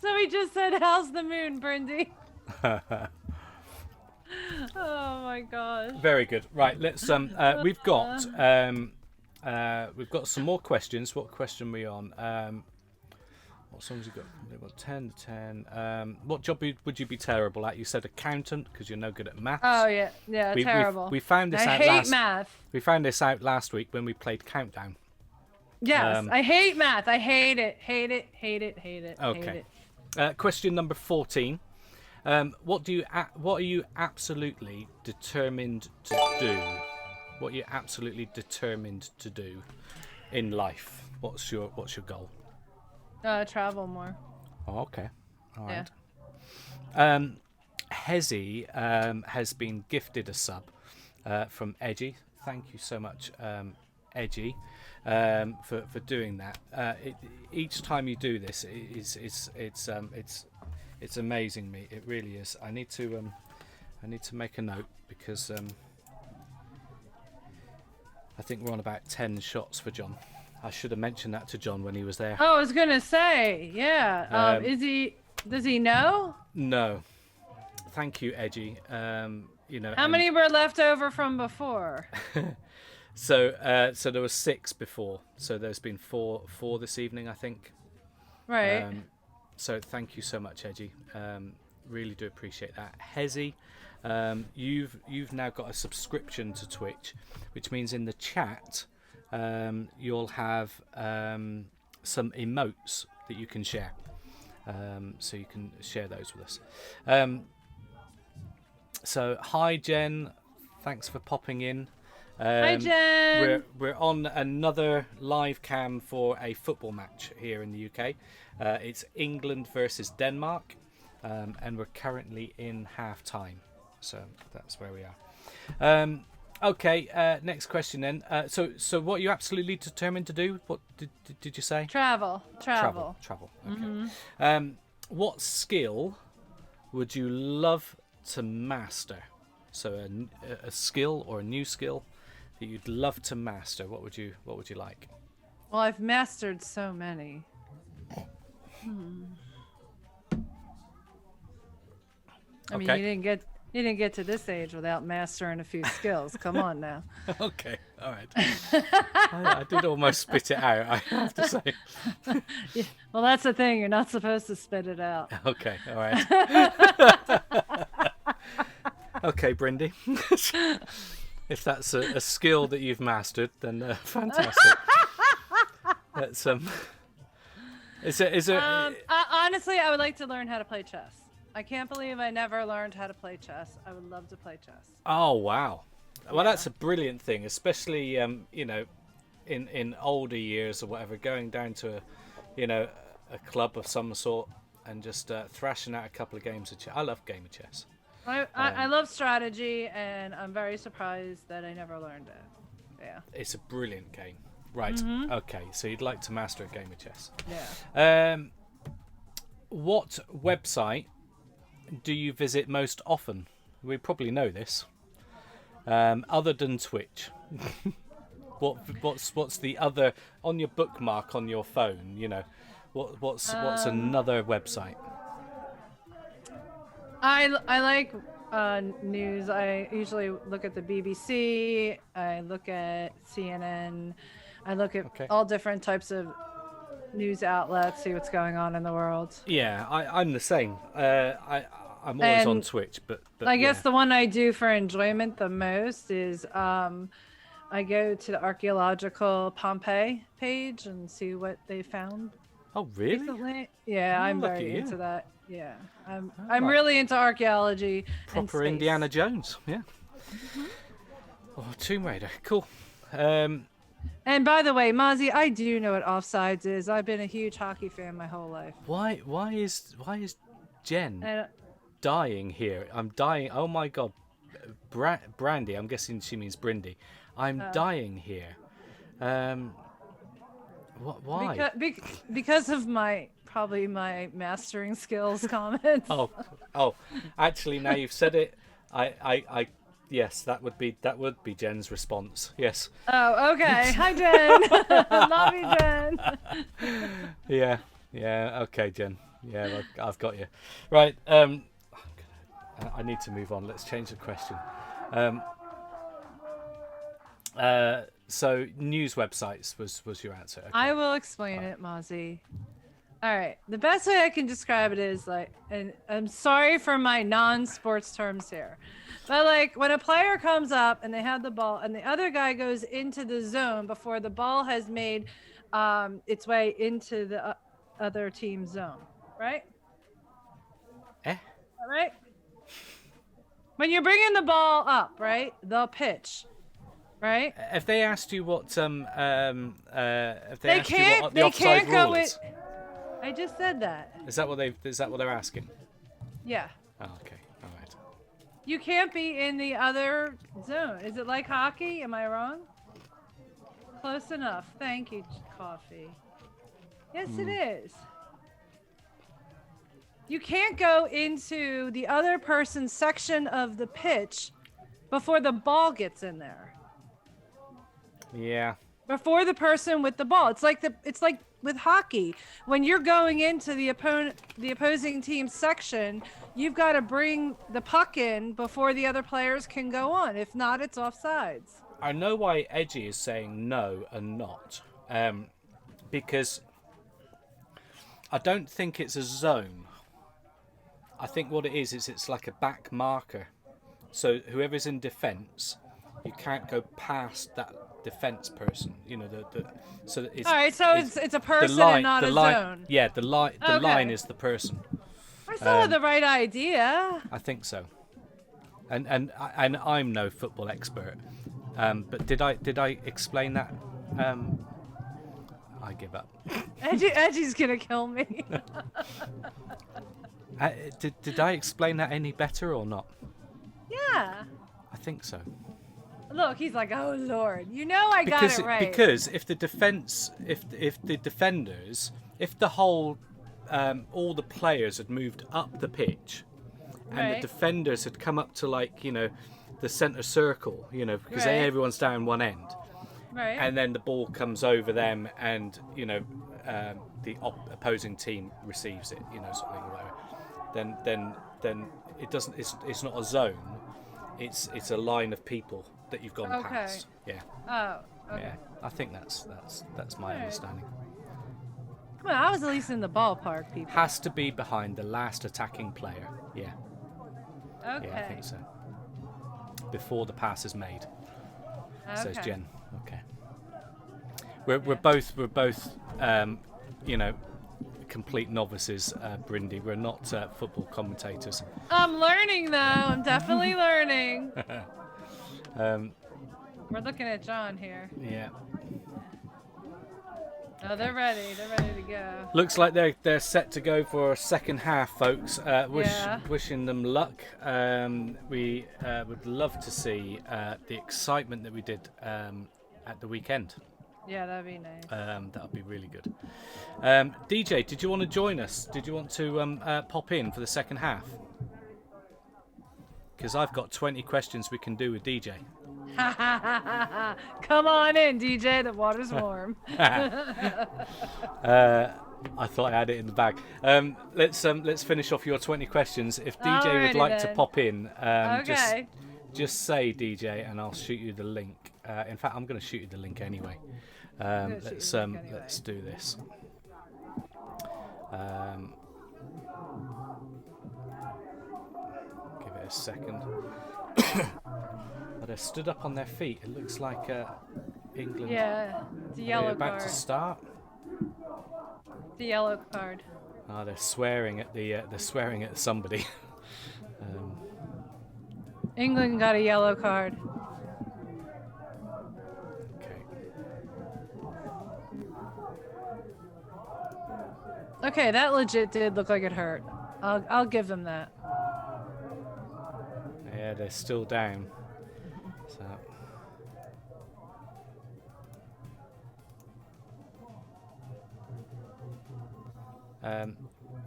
So he just said, "How's the moon, Brindy?" Oh my gosh. Very good. Right, let's we've got some more questions. What question are we on? What songs you got? We've got 10 to 10. What job would you be terrible at? You said accountant because you're no good at maths. Oh yeah, terrible. We found this I out hate math. We found this out last week when we played Countdown. Yes, I hate math. I hate it. Okay. Hate it. Question number 14. What are you absolutely determined to do? What are you absolutely determined to do in life? What's your goal? Travel more. Oh, okay. All right. Yeah. Hezzy has been gifted a sub from Edgy. Thank you so much, Edgy, for doing that. Each time you do this, it's amazing me. It really is. I need to make a note because I think we're on about 10 shots for John. I should have mentioned that to John when he was there. Oh, I was gonna say, yeah. Does he know? No. thank you, Edgy. You know, How many were left over from before? So there were 6 before. So there's been four this evening, I think. Right. So thank you so much, Edgy. Really do appreciate that. Hezzy, you've now got a subscription to Twitch, which means in the chat you'll have some emotes that you can share. So you can share those with us. So hi Jen, thanks for popping in. Hi Jen. We're on another live cam for a football match here in the UK. It's England versus Denmark, and we're currently in half time. So that's where we are. Okay, next question then. So what are you absolutely determined to do? What did you say? Travel. Okay. What skill would you love to master? So a skill or a new skill that you'd love to master. What would you like? Well, I've mastered so many. I mean, you didn't get to this age without mastering a few skills. Come on now. Okay, all right. I did almost spit it out, I have to say. Yeah, well, that's the thing. You're not supposed to spit it out. Okay, all right. Okay, Brindy. If that's a skill that you've mastered, then fantastic. That's honestly, I would like to learn how to play chess. I can't believe I never learned how to play chess. I would love to play chess. Oh wow! Well, that's a brilliant thing, especially you know, in older years or whatever, going down to a club of some sort and just thrashing out a couple of games of chess. I love game of chess. I love strategy, and I'm very surprised that I never learned it. Yeah. It's a brilliant game. Right. Mm-hmm. Okay. So you'd like to master a game of chess. Yeah. What website do you visit most often? We probably know this. Other than Twitch. What's the other on your bookmark on your phone? You know, what's another website? I like news. I usually look at the BBC. I look at CNN. I look at all different types of news outlets, see what's going on in the world. Yeah, I'm the same. I'm always on Twitch, but I guess the one I do for enjoyment the most is I go to the archaeological Pompeii page and see what they found. Oh, really? Recently. Yeah, I'm very into that. Yeah, I'm really into archaeology. Proper and Indiana Jones. Yeah. Mm-hmm. Oh, Tomb Raider. Cool. And by the way, Mozzie, I do know what offsides is. I've been a huge hockey fan my whole life. Why is Jen dying here? I'm dying. Oh my God, Brandy. I'm guessing she means Brindy. I'm dying here. Why? Because of probably my mastering skills comments. Oh, actually, now you've said it, I yes, that would be Jen's response. Yes. Oh, okay. Hi, Jen. Love you, Jen. Yeah. Okay, Jen. Yeah, well, I've got you. Right. I need to move on. Let's change the question. So news websites was your answer. Okay. I will explain it, Mozzie. All right. The best way I can describe it is and I'm sorry for my non-sports terms here, but when a player comes up and they have the ball and the other guy goes into the zone before the ball has made its way into the other team's zone, right? All right. When you're bringing the ball up, right, the pitch. Right? If they asked you what if they can't go rule is? I just said that. Is that what they're asking? Yeah. Oh, okay. All right. You can't be in the other zone. Is it like hockey? Am I wrong? Close enough. Thank you, Coffee. Yes, it is. You can't go into the other person's section of the pitch before the ball gets in there. Yeah. before the person with the ball. It's like with hockey. When you're going into the opposing team's section, you've got to bring the puck in before the other players can go on. If not, it's offsides. I know why Edgy is saying no and not, because I don't think it's a zone. I think what it is it's like a back marker. So whoever's in defence, you can't go past that defence person. You know, so it's all right. So it's a person and not a zone. Yeah, the line is the person. I still have the right idea. I think so. And I'm no football expert. But did I explain that? I give up. Edgy's gonna kill me. Did I explain that any better or not? Yeah. I think so. Look, he's like, oh Lord, I got it right. Because if the defenders, if the whole, all the players had moved up the pitch, and the defenders had come up to the centre circle, because everyone's down one end, and then the ball comes over them, and the opposing team receives it, something like that. Then it doesn't. It's not a zone. It's a line of people that you've gone past. Yeah. Oh. Okay. Yeah. I think that's my understanding. Come on, I was at least in the ballpark, people. Has to be behind the last attacking player. Yeah. Okay. Yeah, I think so. Before the pass is made. Says Jen. Okay. We're both complete novices, Brindy. We're not football commentators. I'm learning though. I'm definitely learning. We're looking at John here. Yeah. Oh, they're ready. They're ready to go. Looks like they're set to go for a second half, folks. Wishing them luck. We would love to see the excitement that we did at the weekend. Yeah, that'd be nice. That'd be really good. DJ, did you want to join us? Did you want to pop in for the second half? Because I've got 20 questions we can do with DJ. Come on in, DJ. The water's warm. I thought I had it in the bag. Let's finish off your 20 questions. If DJ would like to pop in, just say DJ, and I'll shoot you the link. In fact, I'm going to shoot you the link anyway. Let's do this. Give it a second. But they're stood up on their feet. It looks like England. Yeah, it's a yellow about card. to start. The yellow card. Oh, they're swearing at somebody. England got a yellow card. Okay, that legit did look like it hurt. I'll give them that. Yeah, they're still down. So.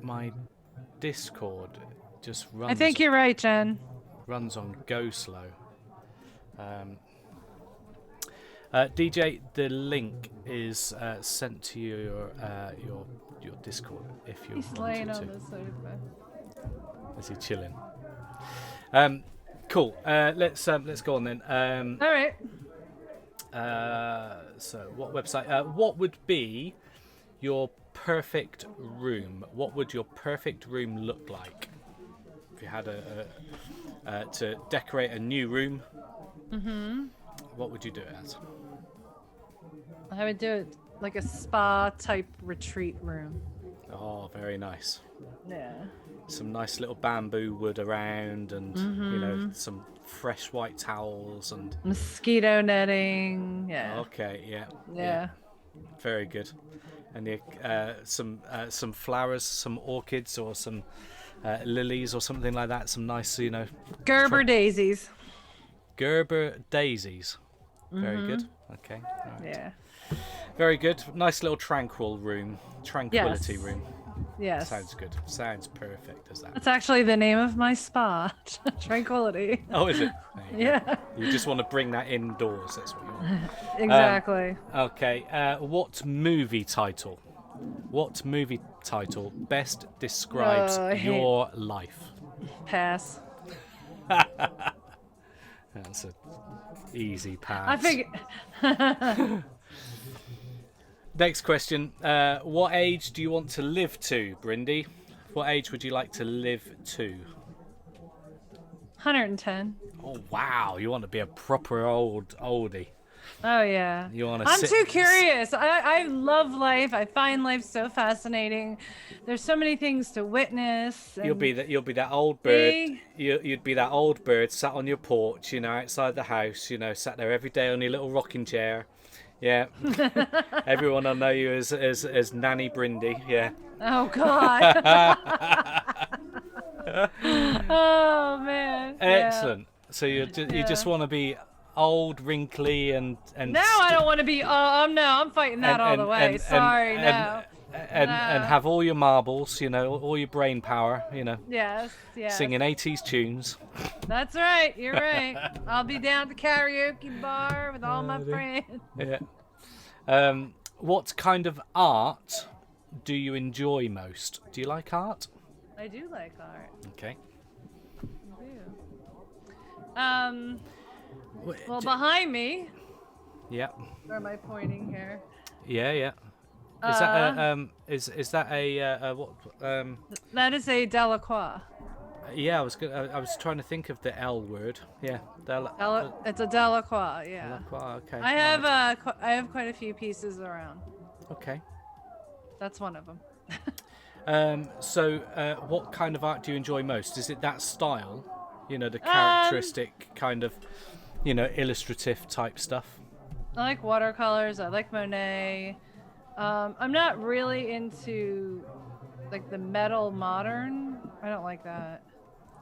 My Discord just runs. I think you're right, Jen. Runs on go slow. DJ, the link is sent to your Discord if you He's want laying to. on the sofa. Is he chilling? Cool. Let's go on then. All right. So, what website? What would be your perfect room? What would your perfect room look like if you had to decorate a new room? What would you do it as? I would do it like a spa type retreat room. Oh, very nice. Yeah. Some nice little bamboo wood around, and some fresh white towels and mosquito netting. Yeah. Okay. Yeah. Yeah. Very good. And some flowers, some orchids, or some lilies, or something like that. Some nice, Gerber daisies. Gerber daisies. Very good. Okay. All right. Yeah. Very good. Nice little tranquility room. Yes. Sounds good. Sounds perfect as that. It's actually the name of my spa, Tranquility. Oh, is it? There you Yeah. go. You just want to bring that indoors. That's what you want. Exactly. Okay. What movie title? What movie title best describes your life? Pass. That's an easy pass. I figured. Next question. What age do you want to live to, Brindy? What age would you like to live to? 110. Oh, wow. You want to be a proper oldie. Oh yeah. You want to I'm too curious. I love life. I find life so fascinating. There's so many things to witness. You'll be that old bird. You'd be that old bird sat on your porch, outside the house, sat there every day on your little rocking chair. Yeah. Everyone will know you as Nanny Brindy. Yeah. Oh God. Oh man. Excellent. Yeah. So you just want to be old, wrinkly, and no, I don't want to be. Oh no, I'm fighting that all the way. Sorry, no. And have all your marbles, all your brain power, Yes. singing 80s tunes. That's right. You're right. I'll be down at the karaoke bar with all my friends. Yeah. What kind of art do you enjoy most? Do you like art? I do like art. Okay. I do. Well, behind me. Yeah. Where am I pointing here? Yeah. Is that a is that a what That is a Delacroix. Yeah, I was trying to think of the L word. Yeah, It's a Delacroix. Yeah. Delacroix, okay. I have quite a few pieces around. Okay. That's one of them. So what kind of art do you enjoy most? Is it that style? The characteristic kind of, illustrative type stuff. I like watercolors. I like Monet. I'm not really into like the metal modern. I don't like that.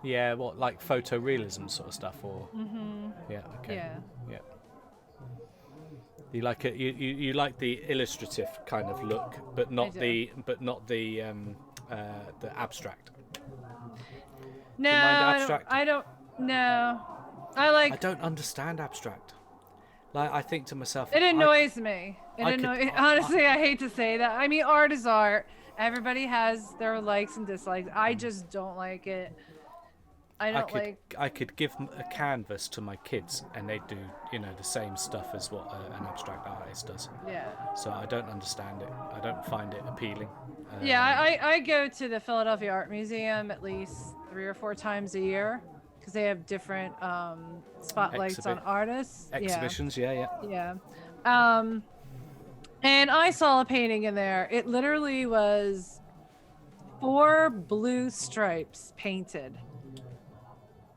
Yeah, what, like photorealism sort of stuff, or? Mm-hmm. Yeah. Okay. Yeah. You like it. You like the illustrative kind of look, but not the abstract. No, Do you mind abstract? I don't. No, I don't understand abstract. Like, I think to myself, it annoys me. Honestly, I hate to say that. I mean, art is art. Everybody has their likes and dislikes. I just don't like it. I could give a canvas to my kids and they do, the same stuff as what an abstract artist does. Yeah. So I don't understand it. I don't find it appealing. Yeah, I go to the Philadelphia Art Museum at least 3 or 4 times a year because they have different spotlights on artists. Exhibitions, yeah. And I saw a painting in there. It literally was 4 blue stripes painted.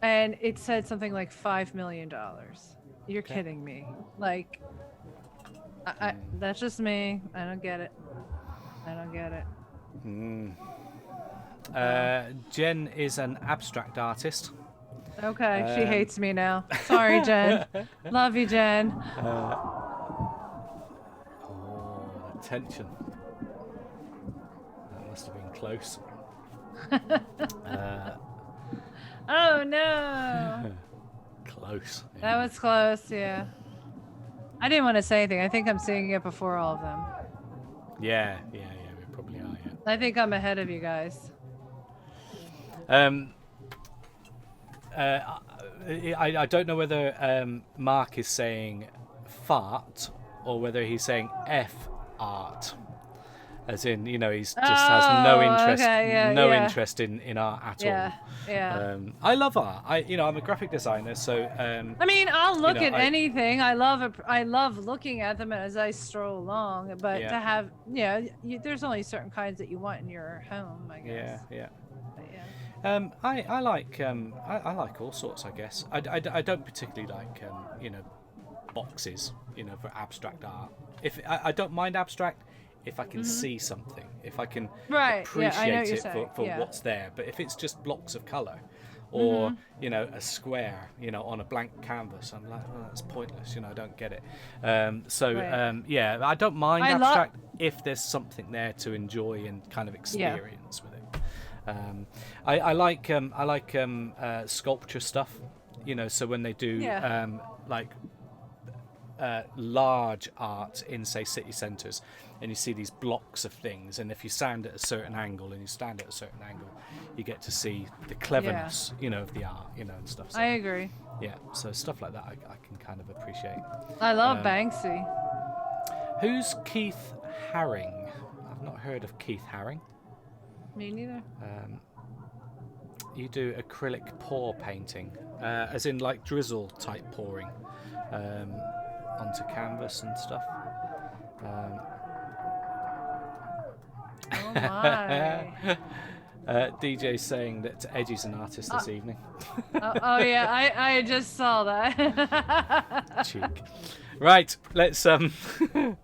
And it said something like $5 million. You're kidding me. Like, that's just me. I don't get it. Jen is an abstract artist. Okay, she hates me now. Sorry, Jen. Love you, Jen. Tension. That must have been close. Oh no. Close. Yeah. That was close, yeah. I didn't want to say anything. I think I'm seeing it before all of them. Yeah, we probably are, yeah. I think I'm ahead of you guys. I don't know whether Mark is saying fart or whether he's saying F art. As in, he's just has no interest, interest in art at all. Yeah. I love art. I'm a graphic designer, so. I mean, I'll look at anything. I love looking at them as I stroll along. But to have, there's only certain kinds that you want in your home, I guess. Yeah. But yeah. I like all sorts, I guess. I don't particularly like boxes, for abstract art. If I don't mind abstract. If I can see something, if I can appreciate it for what's there. But if it's just blocks of colour, or you know, a square, you know, on a blank canvas. I'm like, well, that's pointless, you know, I don't get it. Yeah, I don't mind abstract if there's something there to enjoy and kind of experience with it. I like sculpture stuff, you know, so when they do like large art in, say, city centres, and you see these blocks of things, and if you stand at a certain angle and you stand at a certain angle, you get to see the cleverness, you know, of the art, you know, and stuff. So, I agree. Yeah, so stuff like that I can kind of appreciate. I love Banksy. Who's Keith Haring? I've not heard of Keith Haring. Me neither. You do acrylic pour painting, as in like drizzle type pouring onto canvas and stuff. Oh my. DJ's saying that Edgy's an artist this evening. oh yeah, I just saw that. Cheek. Right, let's move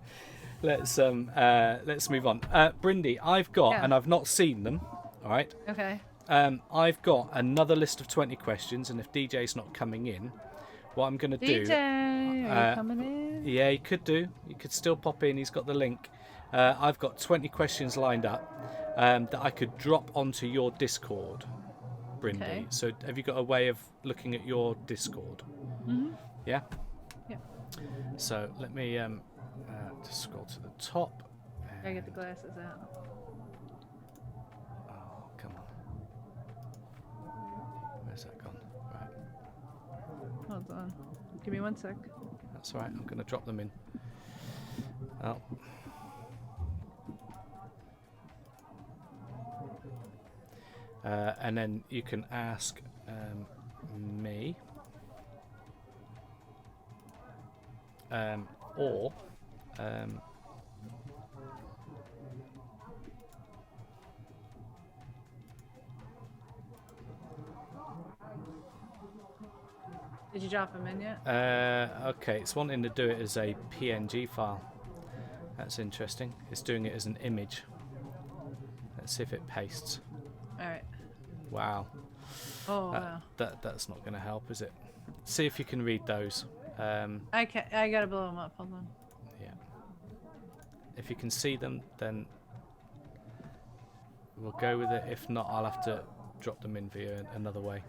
on. Brindy, I've got, and I've not seen them. All right. Okay. I've got another list of 20 questions, and if DJ's not coming in, what I'm going to do... DJ, are you coming in? Yeah, he could do. He could still pop in. He's got the link. I've got 20 questions lined up that I could drop onto your Discord, Brindy. Okay. So have you got a way of looking at your Discord? Mm-hmm. Yeah? Yeah. So let me just scroll to the top. I get the glasses out. Oh, come on. Where's that gone? Right. Hold on. Give me 1 sec. That's all right. I'm going to drop them in. Oh. And then you can ask me, or did you drop them in yet? Okay, it's wanting to do it as a PNG file. That's interesting. It's doing it as an image. Let's see if it pastes. All right. Wow. Oh wow. That's not going to help, is it? See if you can read those. I gotta blow them up. Hold on. Yeah. If you can see them, then we'll go with it. If not, I'll have to drop them in via another way.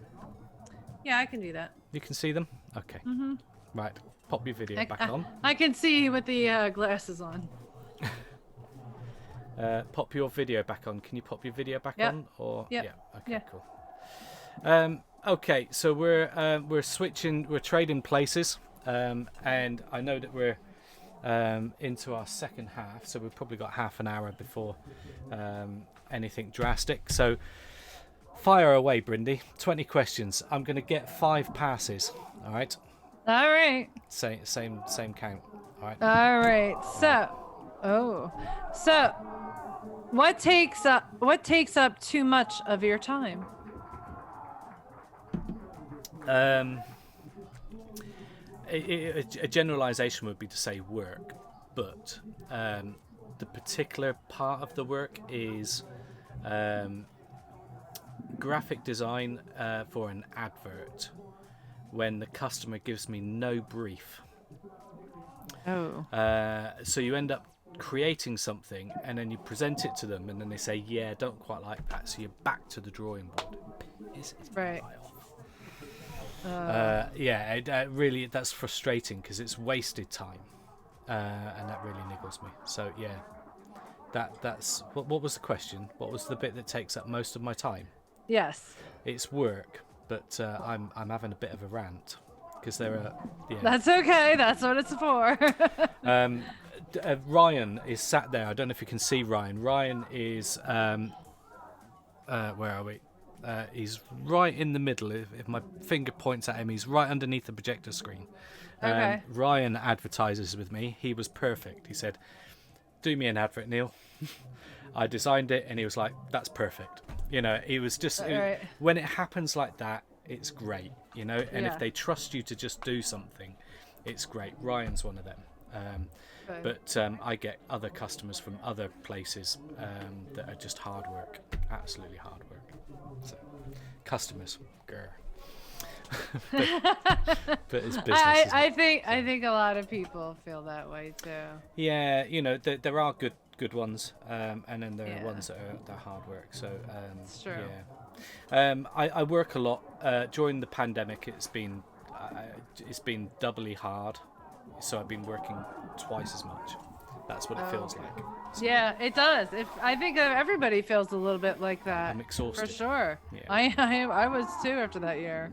Yeah, I can do that. You can see them? Okay. Mm-hmm. Right. Pop your video back on. I can see with the glasses on. Pop your video back on. Can you pop your video back on? Or yeah. Okay. Cool. Okay. So we're switching. We're trading places. And I know that we're into our second half. So we've probably got half an hour before anything drastic. So fire away, Brindy. 20 questions. I'm going to get 5 passes. All right. All right. Same count. All right. All right. So what takes up too much of your time? A generalization would be to say work, but the particular part of the work is graphic design for an advert when the customer gives me no brief. So you end up creating something and then you present it to them and then they say, yeah, don't quite like that, so you're back to the drawing board. It's right. Really, that's frustrating because it's wasted time, and that really niggles me. So yeah, that's what was the question? What was the bit that takes up most of my time? Yes, it's work, but I'm having a bit of a rant because there are. Yeah. That's okay. That's what it's for. Ryan is sat there. I don't know if you can see Ryan. Ryan is where are we? He's right in the middle. If my finger points at him, he's right underneath the projector screen. Okay. Ryan advertises with me. He was perfect. He said, "Do me an advert, Neil." I designed it, and he was like, "That's perfect." You know, he was just when it happens like that, it's great. You know, and if they trust you to just do something, it's great. Ryan's one of them. But I get other customers from other places that are just hard work. absolutely hard work. So, customers, grr. but it's business. I think a lot of people feel that way too. Yeah, you know, there are good ones, and then there are ones that are hard work. So it's true. Yeah, I work a lot during the pandemic. It's been doubly hard, so I've been working twice as much. That's what it feels like. So, yeah, it does. I think everybody feels a little bit like that. I'm exhausted. For sure. Yeah. I was too after that year.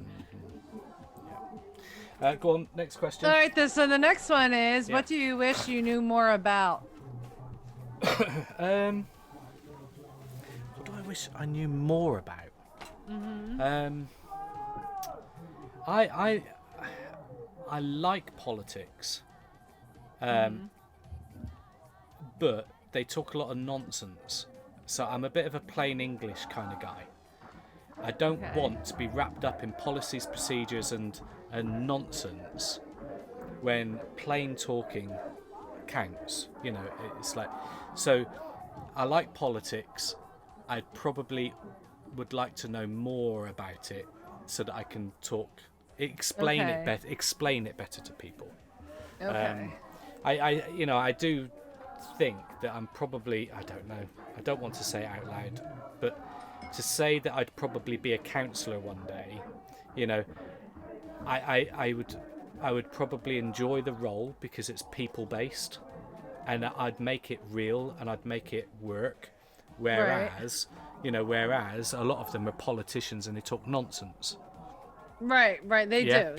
Go on, next question. All right, so the next one is, what do you wish you knew more about? What do I wish I knew more about? I like politics, but they talk a lot of nonsense. So I'm a bit of a plain English kind of guy. I don't want to be wrapped up in policies, procedures, and nonsense when plain talking counts. You know, it's like, so I like politics. I probably would like to know more about it so that I can explain it better to people. Okay. I do think that I'm probably, I don't know, I don't want to say it out loud, but to say that I'd probably be a counsellor one day, you know, I would probably enjoy the role because it's people based, and I'd make it real and I'd make it work. Whereas a lot of them are politicians and they talk nonsense. Right. They do.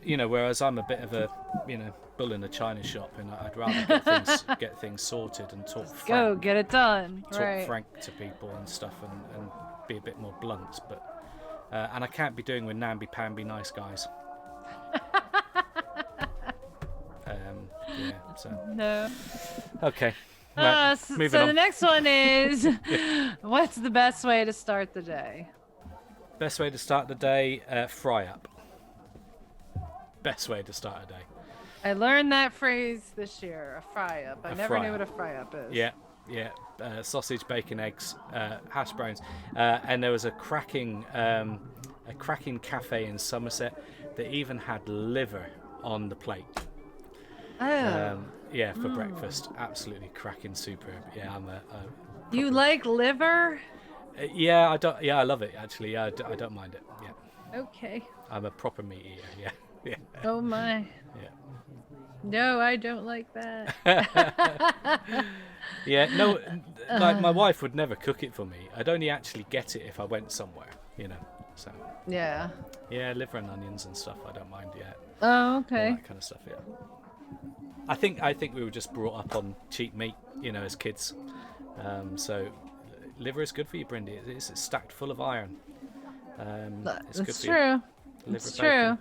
You know, whereas I'm a bit of a, you know, bull in a china shop, and I'd rather get things sorted and talk frank. Get it done. Talk frank to people and stuff, and be a bit more blunt. But and I can't be doing with namby-pamby nice guys. No. Okay. Right, so moving the next one is, what's the best way to start the day? Best way to start the day, fry up. Best way to start a day. I learned that phrase this year, a fry up. I never knew what a fry up is. Yeah. Sausage, bacon, eggs, hash browns, and there was a cracking cafe in Somerset that even had liver on the plate. For breakfast. Absolutely cracking, superb. Yeah, I'm a You like liver? I love it actually. Yeah, I don't mind it. Yeah. Okay. I'm a proper meat eater. Yeah. Oh my. Yeah. No, I don't like that. Yeah, no, like my wife would never cook it for me. I'd only actually get it if I went somewhere, you know. So. Yeah. Yeah, liver and onions and stuff. I don't mind. Yeah. Oh, okay. All that kind of stuff. Yeah. I think we were just brought up on cheap meat, you know, as kids. So liver is good for you, Brindy. It's stacked full of iron. It's good for you. It's true.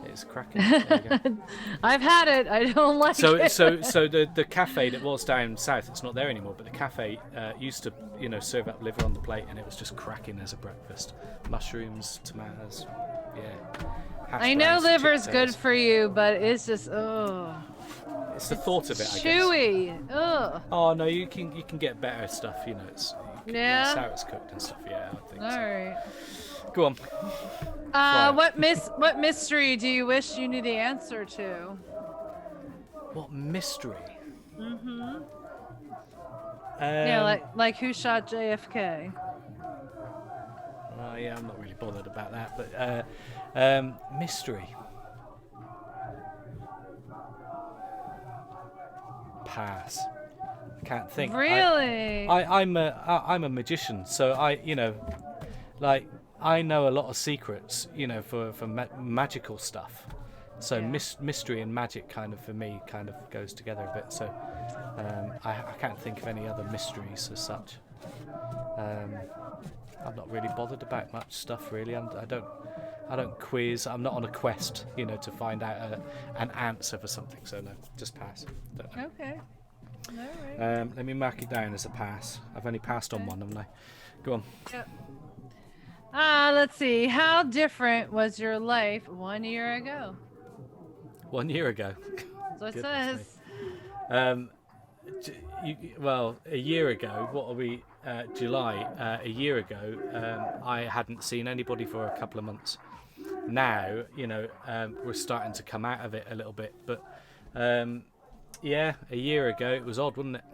It's cracking. There you go. I've had it. I don't like it. So the cafe that was down south, it's not there anymore. But the cafe used to, you know, serve up liver on the plate, and it was just cracking as a breakfast. Mushrooms, tomatoes, yeah. I know liver's good for you, but it's just It's the thought of it, I guess. Chewy. Ugh. Oh no, you can get better stuff, you know. It's how it's cooked and stuff. Yeah, I think. All so. right. Go on. What mystery do you wish you knew the answer to? What mystery? Yeah, like who shot JFK? Oh yeah, I'm not really bothered about that, but mystery. Pass. I can't think. Really? I'm a magician, so I know a lot of secrets, you know, for magical stuff. So mystery and magic kind of for me kind of goes together a bit. So I can't think of any other mysteries as such. I'm not really bothered about much stuff really. I don't quiz. I'm not on a quest, you know, to find out an answer for something. So no, just pass. Don't know. Okay. All right. Let me mark it down as a pass. I've only passed on one, haven't I? Go on. Yep. Let's see. How different was your life 1 year ago? 1 year ago. That's what it says. well, a year ago, what are we? July. A year ago, I hadn't seen anybody for a couple of months. Now, we're starting to come out of it a little bit, but yeah, a year ago it was odd, wasn't it?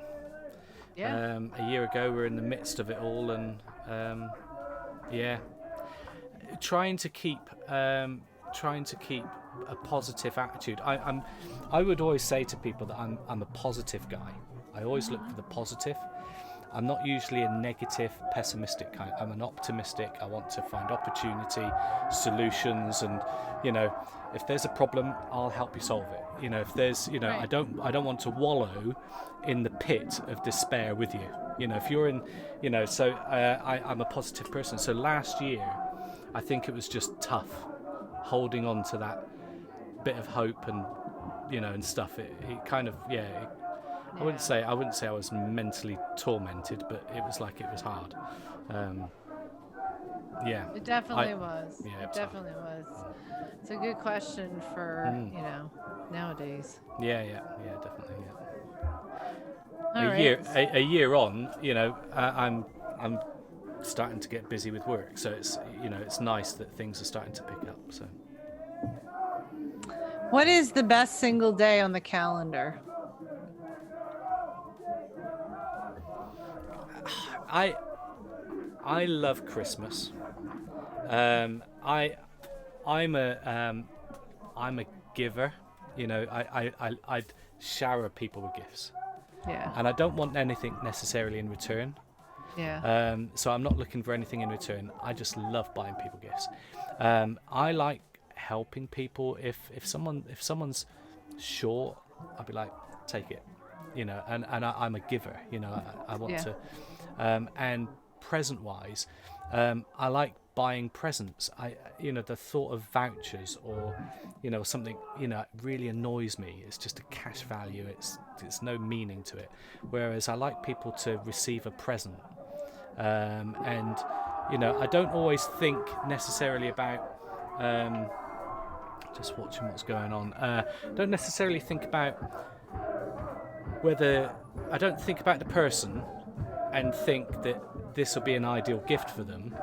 Yeah. A year ago we're in the midst of it all, and yeah, trying to keep a positive attitude. I would always say to people that I'm a positive guy. I always look for the positive. I'm not usually a negative, pessimistic kind. I'm an optimistic. I want to find opportunity, solutions, and if there's a problem, I'll help you solve it. If there's, Right. I don't want to wallow in the pit of despair with you. If you're in, so I'm a positive person. So last year, I think it was just tough, holding on to that bit of hope and and stuff. It kind of I wouldn't say I was mentally tormented, but it was like it was hard. Yeah. It definitely was. Yeah, It definitely was. It's a good question for nowadays. Yeah, definitely. Yeah. All right. A year on, I'm starting to get busy with work, so it's it's nice that things are starting to pick up. So. What is the best single day on the calendar? I love Christmas. I'm a giver. I'd shower people with gifts. Yeah. And I don't want anything necessarily in return. Yeah. So I'm not looking for anything in return. I just love buying people gifts. I like helping people. If someone's short, I'll be like, take it. And I'm a giver. I want to. And present-wise, I like buying presents. The thought of vouchers or something really annoys me. It's just a cash value. It's no meaning to it. Whereas I like people to receive a present, and I don't always think necessarily about just watching what's going on. Don't necessarily think about whether I don't think about the person and think that this will be an ideal gift for them.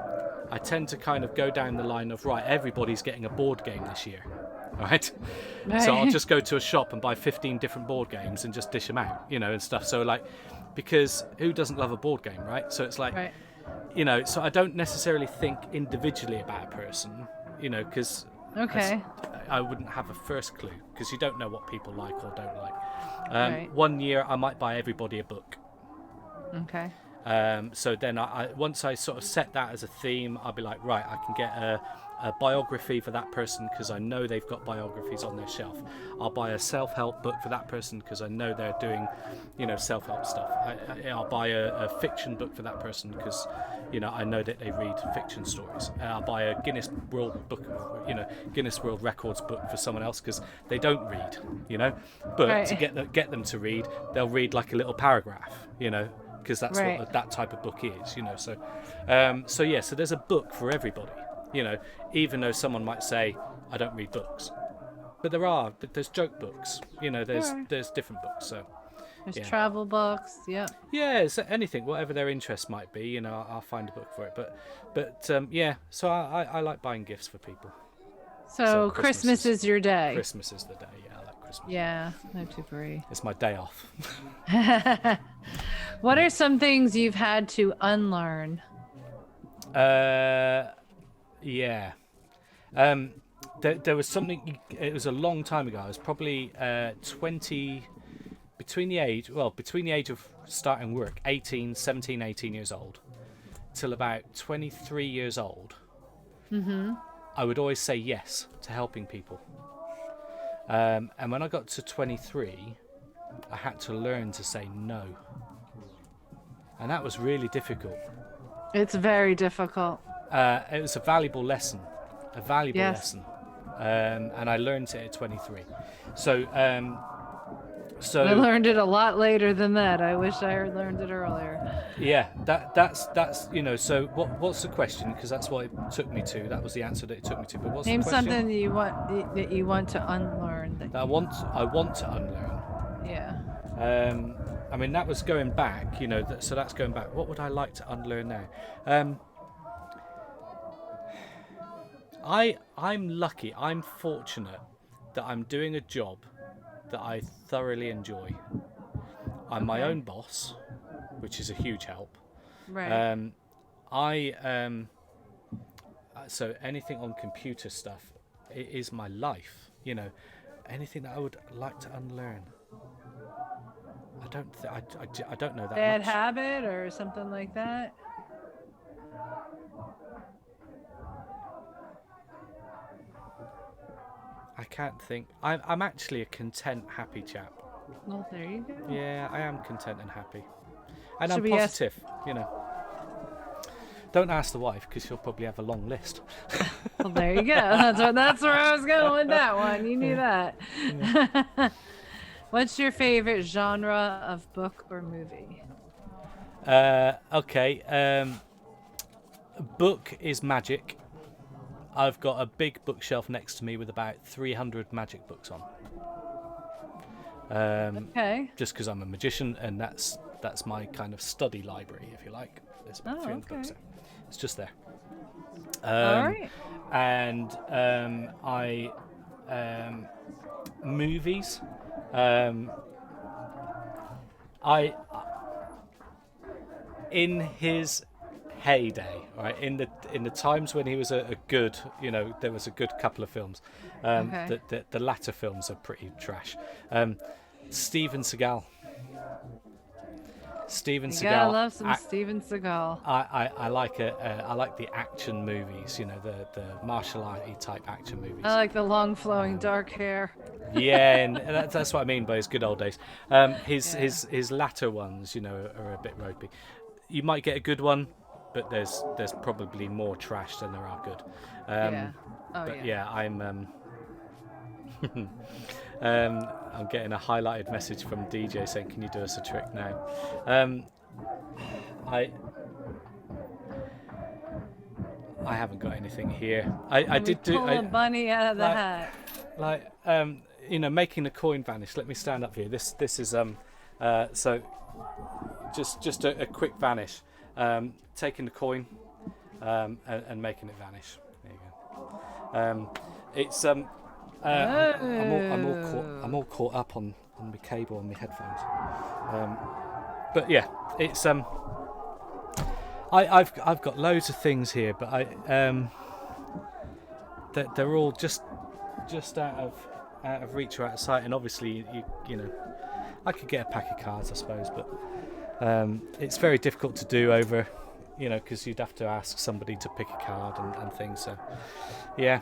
I tend to kind of go down the line of, right, everybody's getting a board game this year, right? So I'll just go to a shop and buy 15 different board games and just dish them out, and stuff. So because who doesn't love a board game, right? So it's like, Right. So I don't necessarily think individually about a person, because Okay. I wouldn't have a first clue, because you don't know what people like or don't like. Right. One year I might buy everybody a book. Okay. So then I once I sort of set that as a theme, I'll be like, right, I can get a biography for that person because I know they've got biographies on their shelf. I'll buy a self-help book for that person because I know they're doing, self-help stuff. I'll buy a fiction book for that person because, I know that they read fiction stories. I'll buy a Guinness World book, Guinness World Records book for someone else because they don't read, But Right. to get them to read, they'll read like a little paragraph, because that's Right. what that type of book is, So there's a book for everybody, even though someone might say, I don't read books. But there's joke books, there's different books, so. There's travel books. Yeah. Yeah, it's anything, whatever their interest might be, I'll find a book for it. But so I like buying gifts for people. So Christmas is your day. Christmas is the day, I like Christmas. Yeah, I do agree. It's my day off. What are some things you've had to unlearn? Yeah. There was something, it was a long time ago. I was probably 20, between the age of starting work, 17, 18 years old, till about 23 years old. Mm-hmm. I would always say yes to helping people. And when I got to 23, I had to learn to say no. And that was really difficult. It's very difficult. It was a valuable lesson. Yes. And I learned it at 23. So I learned it a lot later than that. I wish I had learned it earlier. Yeah, that's So what's the question? Because that's what it took me to. That was the answer that it took me to. But what's Name the question? something that you want to unlearn. That I want to unlearn. Yeah. I mean, that was going back, you know, so that's going back. What would I like to unlearn now? I'm lucky, I'm fortunate that I'm doing a job that I thoroughly enjoy. I'm my own boss, which is a huge help. Right. So anything on computer stuff, it is my life, you know. Anything that I would like to unlearn, I don't know that Bad much. habit or something like that. I can't think. I'm actually a content, happy chap. Well, there you go. Yeah, I am content and happy, and Should I'm we positive. You know. Don't ask the wife because she'll probably have a long list. Well, there you go. That's where I was going with that one. You knew that. Yeah. What's your favorite genre of book or movie? Okay. Book is magic. I've got a big bookshelf next to me with about 300 magic books on. Okay. Just because I'm a magician, and that's my kind of study library, if you like. There's about 300 books there. It's just there. All right. And movies. In his heyday, right, in the times when he was a good, you know, there was a good couple of films. The latter films are pretty trash. Steven Seagal. Steven Seagal. I love some Steven Seagal. I like it. I like the action movies. You know, the martial arty type action movies. I like the long flowing dark hair. Yeah, and that's what I mean by his good old days. His latter ones, you know, are a bit ropey. You might get a good one, but there's probably more trash than there are good. I'm getting a highlighted message from DJ saying, "Can you do us a trick now?" I haven't got anything here. I did do a bunny out of the hat. Like you know, making a coin vanish. Let me stand up here. This is so just a quick vanish. Taking the coin and making it vanish. There you go. It's I'm all caught up on my cable and my headphones. But yeah, it's I've got loads of things here, but they're all just out of reach or out of sight. And obviously, you know, I could get a pack of cards, I suppose, but it's very difficult to do over, you know, because you'd have to ask somebody to pick a card and things. So yeah.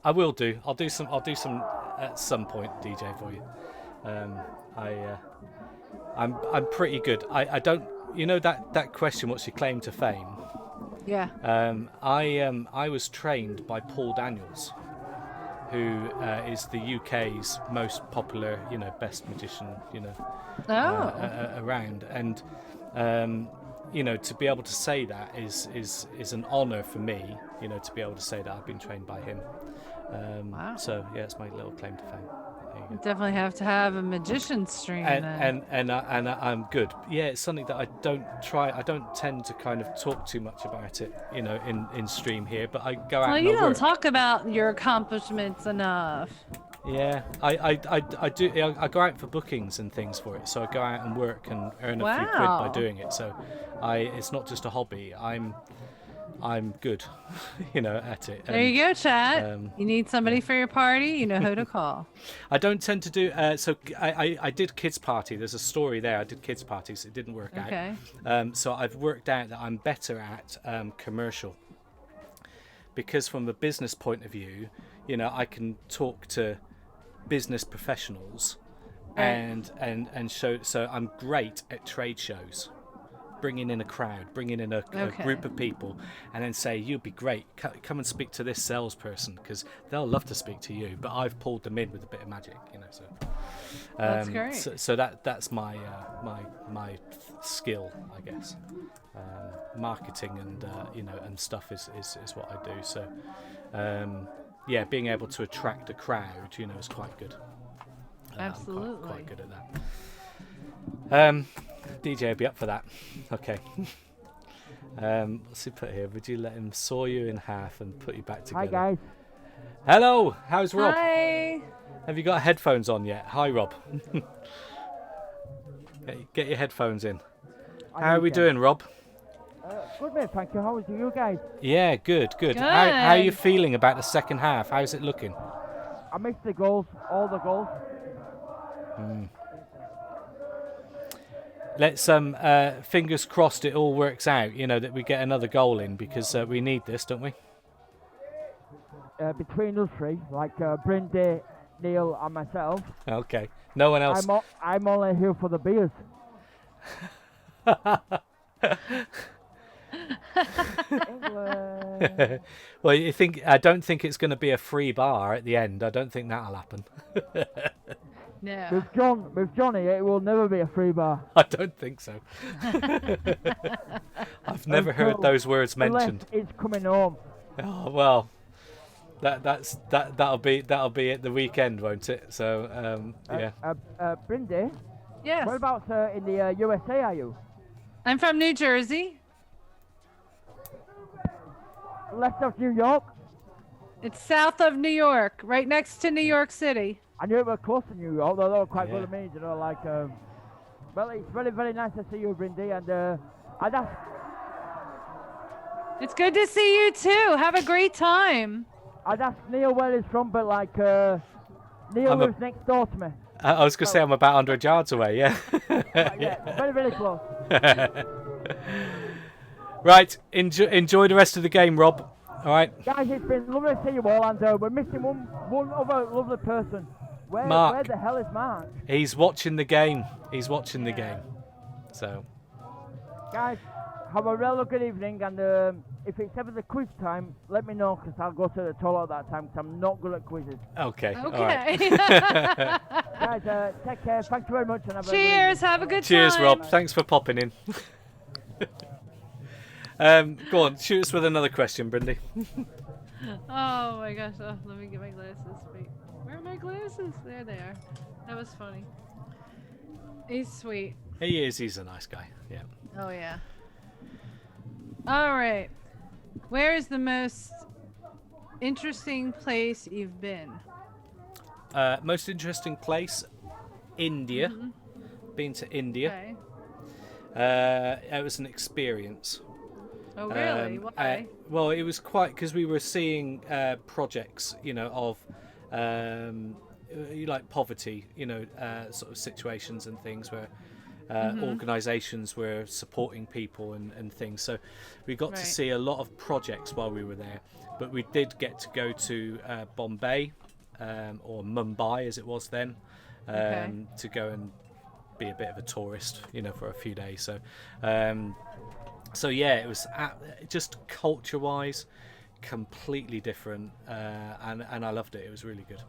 I will do. I'll do some at some point, DJ, for you. I'm pretty good. I don't. You know that question. What's your claim to fame? Yeah. I was trained by Paul Daniels, who is the UK's most popular, you know, best magician, you know, around. And you know, to be able to say that is an honour for me, you know, to be able to say that I've been trained by him. Wow. So yeah, it's my little claim to fame. There you go. Definitely have to have a magician stream. And I'm good. Yeah, it's something that I don't tend to kind of talk too much about it, you know, in stream here. But I go out. Well, you don't talk about your accomplishments enough. Yeah, I do. I go out for bookings and things for it. So I go out and work and earn a few quid by doing it. So it's not just a hobby. I'm good, you know, at it. There you go, chat. You need somebody for your party, you know who to call. I don't tend to do. So I did kids party. There's a story there. I did kids parties. It didn't work out. So I've worked out that I'm better at commercial. Because from a business point of view, you know, I can talk to business professionals and show. So I'm great at trade shows. Bringing in a crowd, bringing in a group of people, and then say, you'd be great, come and speak to this salesperson, because they'll love to speak to you, but I've pulled them in with a bit of magic, you know. So that's great. So that's my skill, I guess. Marketing and you know, and stuff is what I do. So yeah, being able to attract a crowd, you know, is quite good. Absolutely. I'm quite good at that. DJ will be up for that. Okay. What's he put here? Would you let him saw you in half and put you back together? Hi guys. Hello. How's Rob? Hi. Have you got headphones on yet? Hi, Rob. Get your headphones in. How are we doing, Rob? Good mate, thank you. How are you guys? Yeah, good. Good. How are you feeling about the second half? How's it looking? I missed the goals, all the goals. Let's fingers crossed it all works out. You know that we get another goal in because we need this, don't we? Between us three, like Brindy, Neil, and myself. Okay. No one else. I'm only here for the beers. Well, you think? I don't think it's going to be a free bar at the end. I don't think that'll happen. No. With Johnny, it will never be a free bar. I don't think so. I've never heard those words mentioned. Unless it's coming home. Oh well, that'll be at the weekend, won't it? So yeah. Brindy, Yes. whereabouts in the USA are you? I'm from New Jersey. Left of New York. It's south of New York, right next to New York City. I knew it was close to New York, though they were quite Yeah. good to me, you know, like, well, it's very, very nice to see you, Brindy, and I'd ask, It's good to see you too. Have a great time. Neil where he's from, but like, Neil I'm lives next door to me. I was going to say I'm about 100 yards away. Yeah. Yeah, very, very close. Right. Enjoy the rest of the game, Rob. All right. Guys, it's been lovely to see you all, and we're missing one other lovely person. Mark. Where the hell is Mark? He's watching the game. The game. So. Guys, have a real good evening, and if it's ever the quiz time, let me know, because I'll go to the toilet at that time, because I'm not good at quizzes. Okay. All Okay. right. Guys, take care. Thank you very much, and have a good Cheers. Have a good Cheers, time. Rob. Thanks for popping in. Go on. Shoot us with another question, Brindy. Oh my gosh. Oh, let me get my glasses. Wait. Where are my glasses? There they are. That was funny. He's sweet. He is. He's a nice guy. Yeah. Oh yeah. All right. Where is the most interesting place you've been? Most interesting place, India. Been to India. Okay. It was an experience. Oh really? Why? Well, it was quite because we were seeing projects, you know, of like poverty, you know, sort of situations and things where organisations were supporting people and things. So we got to see a lot of projects while we were there. But we did get to go to Bombay, or Mumbai as it was then, to go and be a bit of a tourist, you know, for a few days. So. So yeah, it was just culture-wise, completely different, and I loved it. It was really good.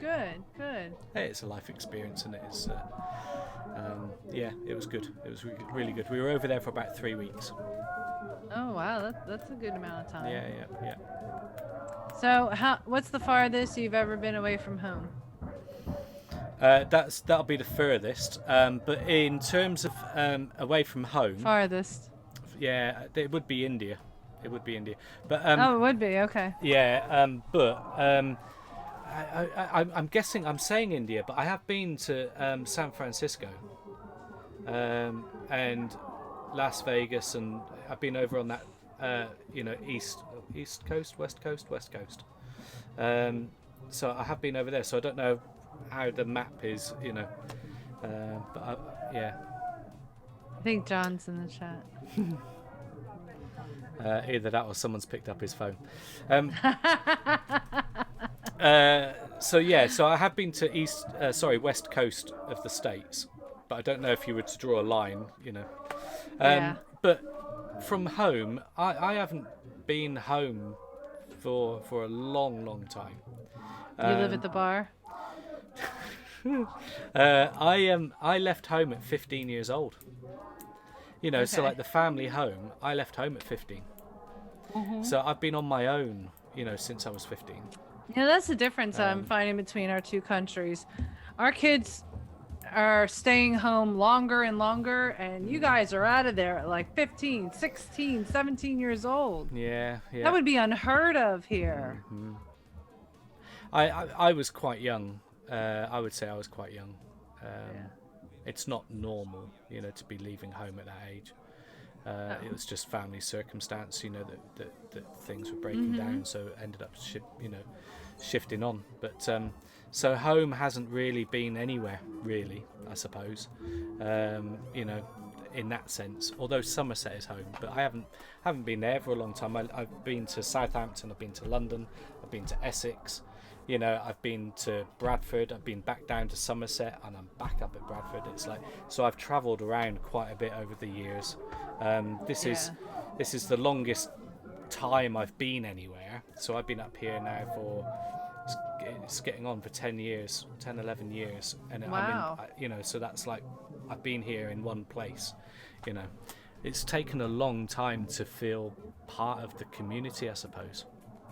Yeah. Good. Hey, it's a life experience, and it is. Yeah, it was good. It was really good. We were over there for about 3 weeks. Oh wow, that's a good amount of time. Yeah. So what's the farthest you've ever been away from home? That'll be the furthest. But in terms of away from home, Farthest. yeah, it would be India. It would be India. But Oh, it would be. Okay. yeah, but I'm guessing I'm saying India, but I have been to San Francisco, and Las Vegas, and I've been over on that, you know, east coast, west coast. So I have been over there. So I don't know how the map is, you know, but yeah. I think John's in the chat. Either that or someone's picked up his phone. So yeah, so I have been to west coast of the States, but I don't know if you were to draw a line, you know. Yeah. But from home, I haven't been home for a long time. You live at the bar? I left home at 15 years old. You know, so Okay. like the family home, I left home at 15. So I've been on my own, you know, since I was 15. Yeah, that's the difference I'm finding between our two countries. Our kids are staying home longer and longer, and you guys are out of there at like 15, 16, 17 years old. Yeah. That would be unheard of here. Mm-hmm. I was quite young. I would say I was quite young. It's not normal, to be leaving home at that age. It was just family circumstance, that things were breaking down, so it ended up shifting on. But so home hasn't really been anywhere, really, I suppose. In that sense, although Somerset is home, but I haven't been there for a long time. I've been to Southampton, I've been to London, I've been to Essex. I've been to Bradford, I've been back down to Somerset, and I'm back up at Bradford. It's like, so I've travelled around quite a bit over the years. This is the longest time I've been anywhere. So I've been up here now for, it's getting on for 10 years, 10, 11 years. And wow. So that's like, I've been here in one place, It's taken a long time to feel part of the community, I suppose.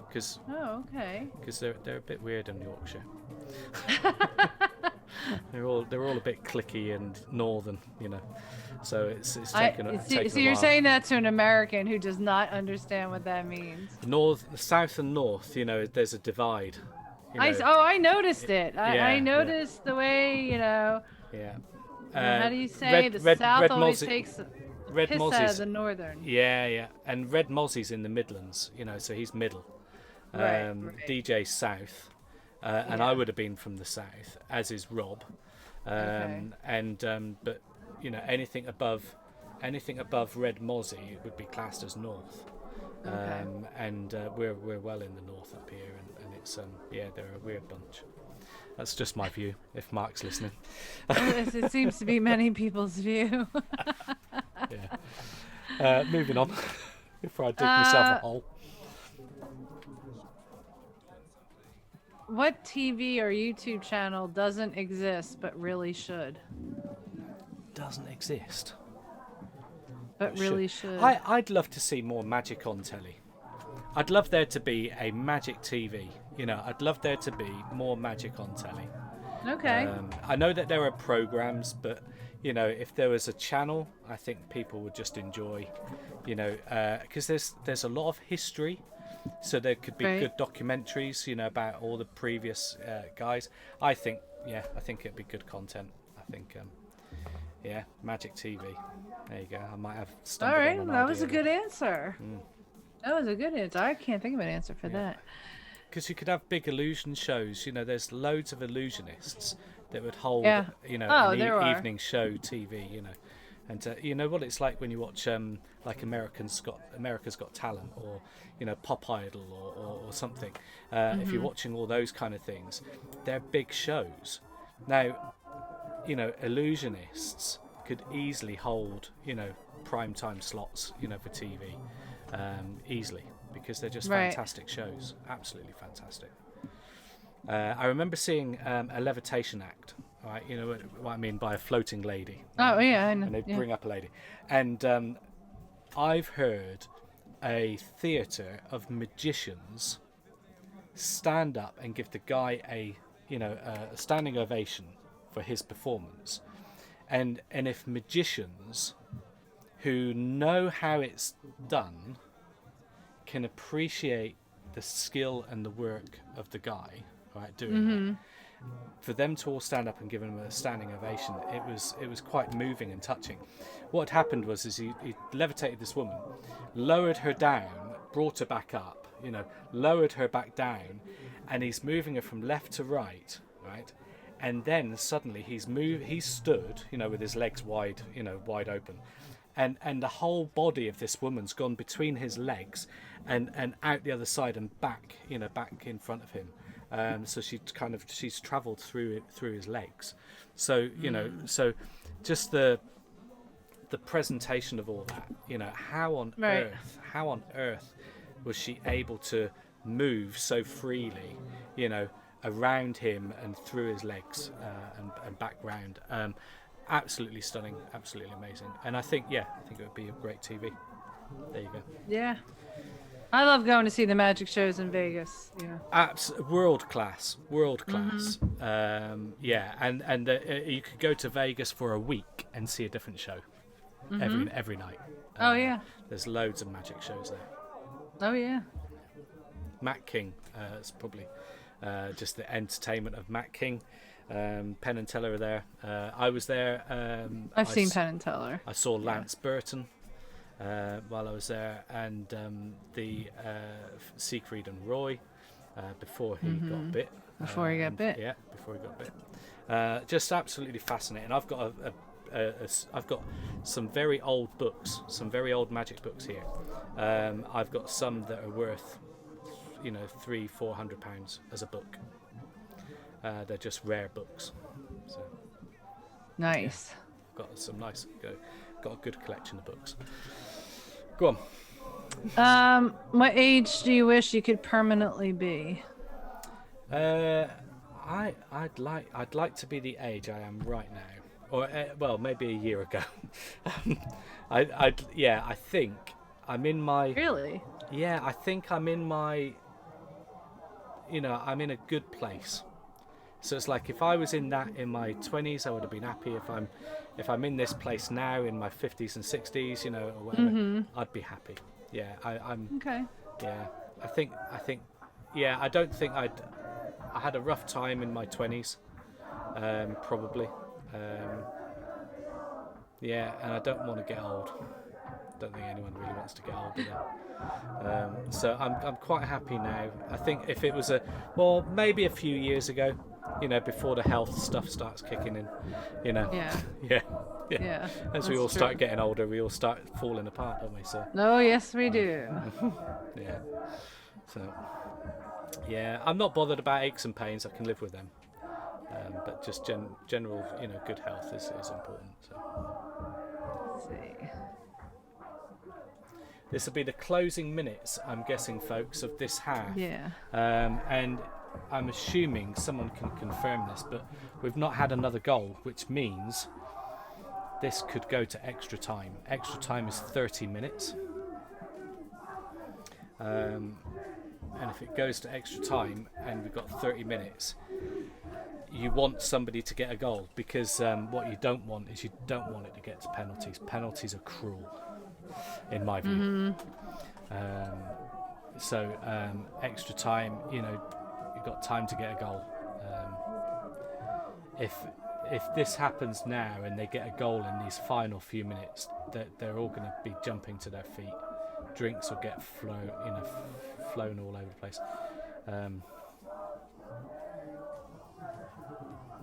Because they're a bit weird in Yorkshire. they're all a bit cliquey and northern, So it's taken a so you're while. saying that to an American who does not understand what that means. South and north, there's a divide. I noticed it. I noticed the way, Yeah. how do you say the South always takes Red piss out Mozzie's of the northern. Yeah. And Red Mozzie's in the Midlands, so he's middle. Right. DJ South, and I would have been from the south, as is Rob, but anything above Red Mozzie would be classed as north, and we're well in the north up here, and it's they're a weird bunch. That's just my view. If Mark's listening, It seems to be many people's view. Yeah. Moving on, before I dig myself a hole. What TV or YouTube channel doesn't exist but really should? Doesn't exist. But really should. I'd love to see more magic on telly. I'd love there to be a magic TV. I'd love there to be more magic on telly. Okay. I know that there are programs, but if there was a channel, I think people would just enjoy. Because there's a lot of history. So there could be good documentaries, about all the previous guys. I think it'd be good content. I think, magic TV. There you go. I might have stumbled on an that was idea a good answer. That was a good answer. I can't think of an answer for that. Because you could have big illusion shows. There's loads of illusionists that would hold, an evening show TV. And you know what it's like when you watch like America's Got Talent, or Pop Idol, or something. If you're watching all those kind of things, they're big shows. Now, illusionists could easily hold primetime slots for TV easily, because they're just fantastic shows, absolutely fantastic. I remember seeing a levitation act. Right, what I mean by a floating lady. Oh yeah, I know. And they bring up a lady, and I've heard a theatre of magicians stand up and give the guy a standing ovation for his performance, and if magicians who know how it's done can appreciate the skill and the work of the guy, right, doing it. For them to all stand up and give him a standing ovation, it was quite moving and touching. What had happened was he levitated this woman, lowered her down, brought her back up, lowered her back down, and he's moving her from left to right, and then suddenly he stood, with his legs wide open, and the whole body of this woman's gone between his legs and out the other side and back in front of him. So she's travelled through his legs. So so just the presentation of all that. How on earth was she able to move so freely? Around him and through his legs and back round. Absolutely stunning, absolutely amazing. And I think it would be a great TV. There you go. Yeah. I love going to see the magic shows in Vegas. Yeah. World class. Yeah, and you could go to Vegas for a week and see a different show every night. Oh yeah. There's loads of magic shows there. Oh yeah. Matt King is probably just the entertainment of Matt King. Penn and Teller are there. I was there. I've seen Penn and Teller. I saw Lance Burton while I was there, and the Siegfried and Roy before he got bit. Before he got bit. Yeah, before he got bit. Just absolutely fascinating. I've got I've got some very old books, some very old magic books here. I've got some that are worth, £300-400 as a book. They're just rare books. So, nice. Yeah, got some nice. Got a good collection of books. Go on. What age do you wish you could permanently be? I'd like to be the age I am right now, or well, maybe a year ago. I think I'm in my. Really? Yeah, I think I'm in my. I'm in a good place. So it's like if I was in my 20s, I would have been happy. If I'm in this place now in my 50s and 60s, or whatever, I'd be happy. Yeah, I'm. Okay. Yeah, I think. Yeah, I don't think I had a rough time in my 20s, probably. Yeah, and I don't want to get old. Don't think anyone really wants to get old, do they? So I'm quite happy now. I think if it was maybe a few years ago, before the health stuff starts kicking in, yeah. As we all start getting older, we all start falling apart, don't we? So. Oh yes, we do. Yeah. So. Yeah, I'm not bothered about aches and pains. I can live with them. But just general, good health is important. So. Let's see. This will be the closing minutes, I'm guessing, folks, of this half. Yeah. And I'm assuming someone can confirm this, but we've not had another goal, which means this could go to extra time. Extra time is 30 minutes. And if it goes to extra time and we've got 30 minutes, you want somebody to get a goal, because what you don't want is you don't want it to get to penalties. Penalties are cruel, in my view. So extra time, you've got time to get a goal. If this happens now and they get a goal in these final few minutes, they're all going to be jumping to their feet. Drinks will get flown all over the place.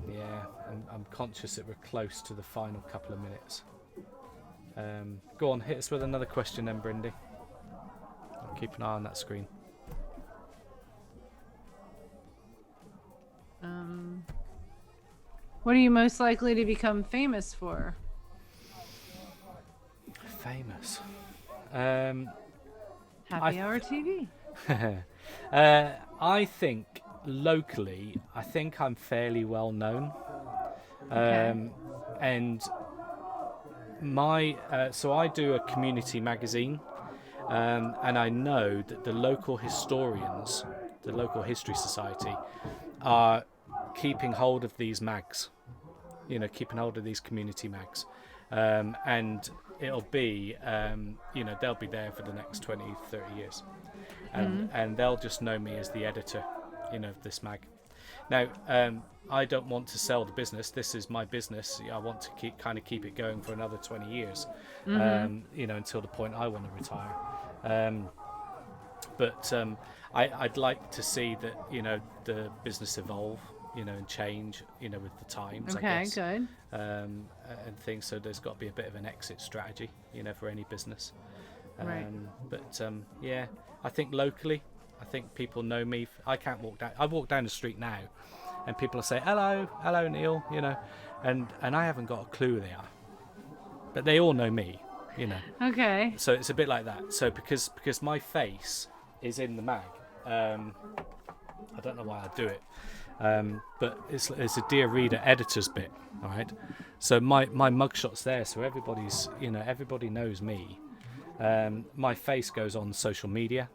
Yeah, I'm conscious that we're close to the final couple of minutes. Go on, hit us with another question then, Brindy. I'll keep an eye on that screen. What are you most likely to become famous for? Famous? Happy Hour TV. I think locally, I think I'm fairly well known. Okay. And so I do a community magazine, and I know that the local historians, the local history society, are keeping hold of these mags, keeping hold of these community mags, and it'll be, they'll be there for the next 20, 30 years, and they'll just know me as the editor, of this mag. Now, I don't want to sell the business. This is my business. I want to keep it going for another 20 years, until the point I want to retire. But I'd like to see that, the business evolve, and change, with the times. Okay, I guess. good. And things. So there's got to be a bit of an exit strategy, for any business. Right. But yeah, I think locally, I think people know me. I can't walk down. I walk down the street now, and people will say, "Hello, Neil," and I haven't got a clue who they are, but they all know me, Okay. So it's a bit like that. So because my face is in the mag, I don't know why I do it, but it's a Dear Reader editor's bit, all right. So my mugshot's there, so everybody knows me. My face goes on social media.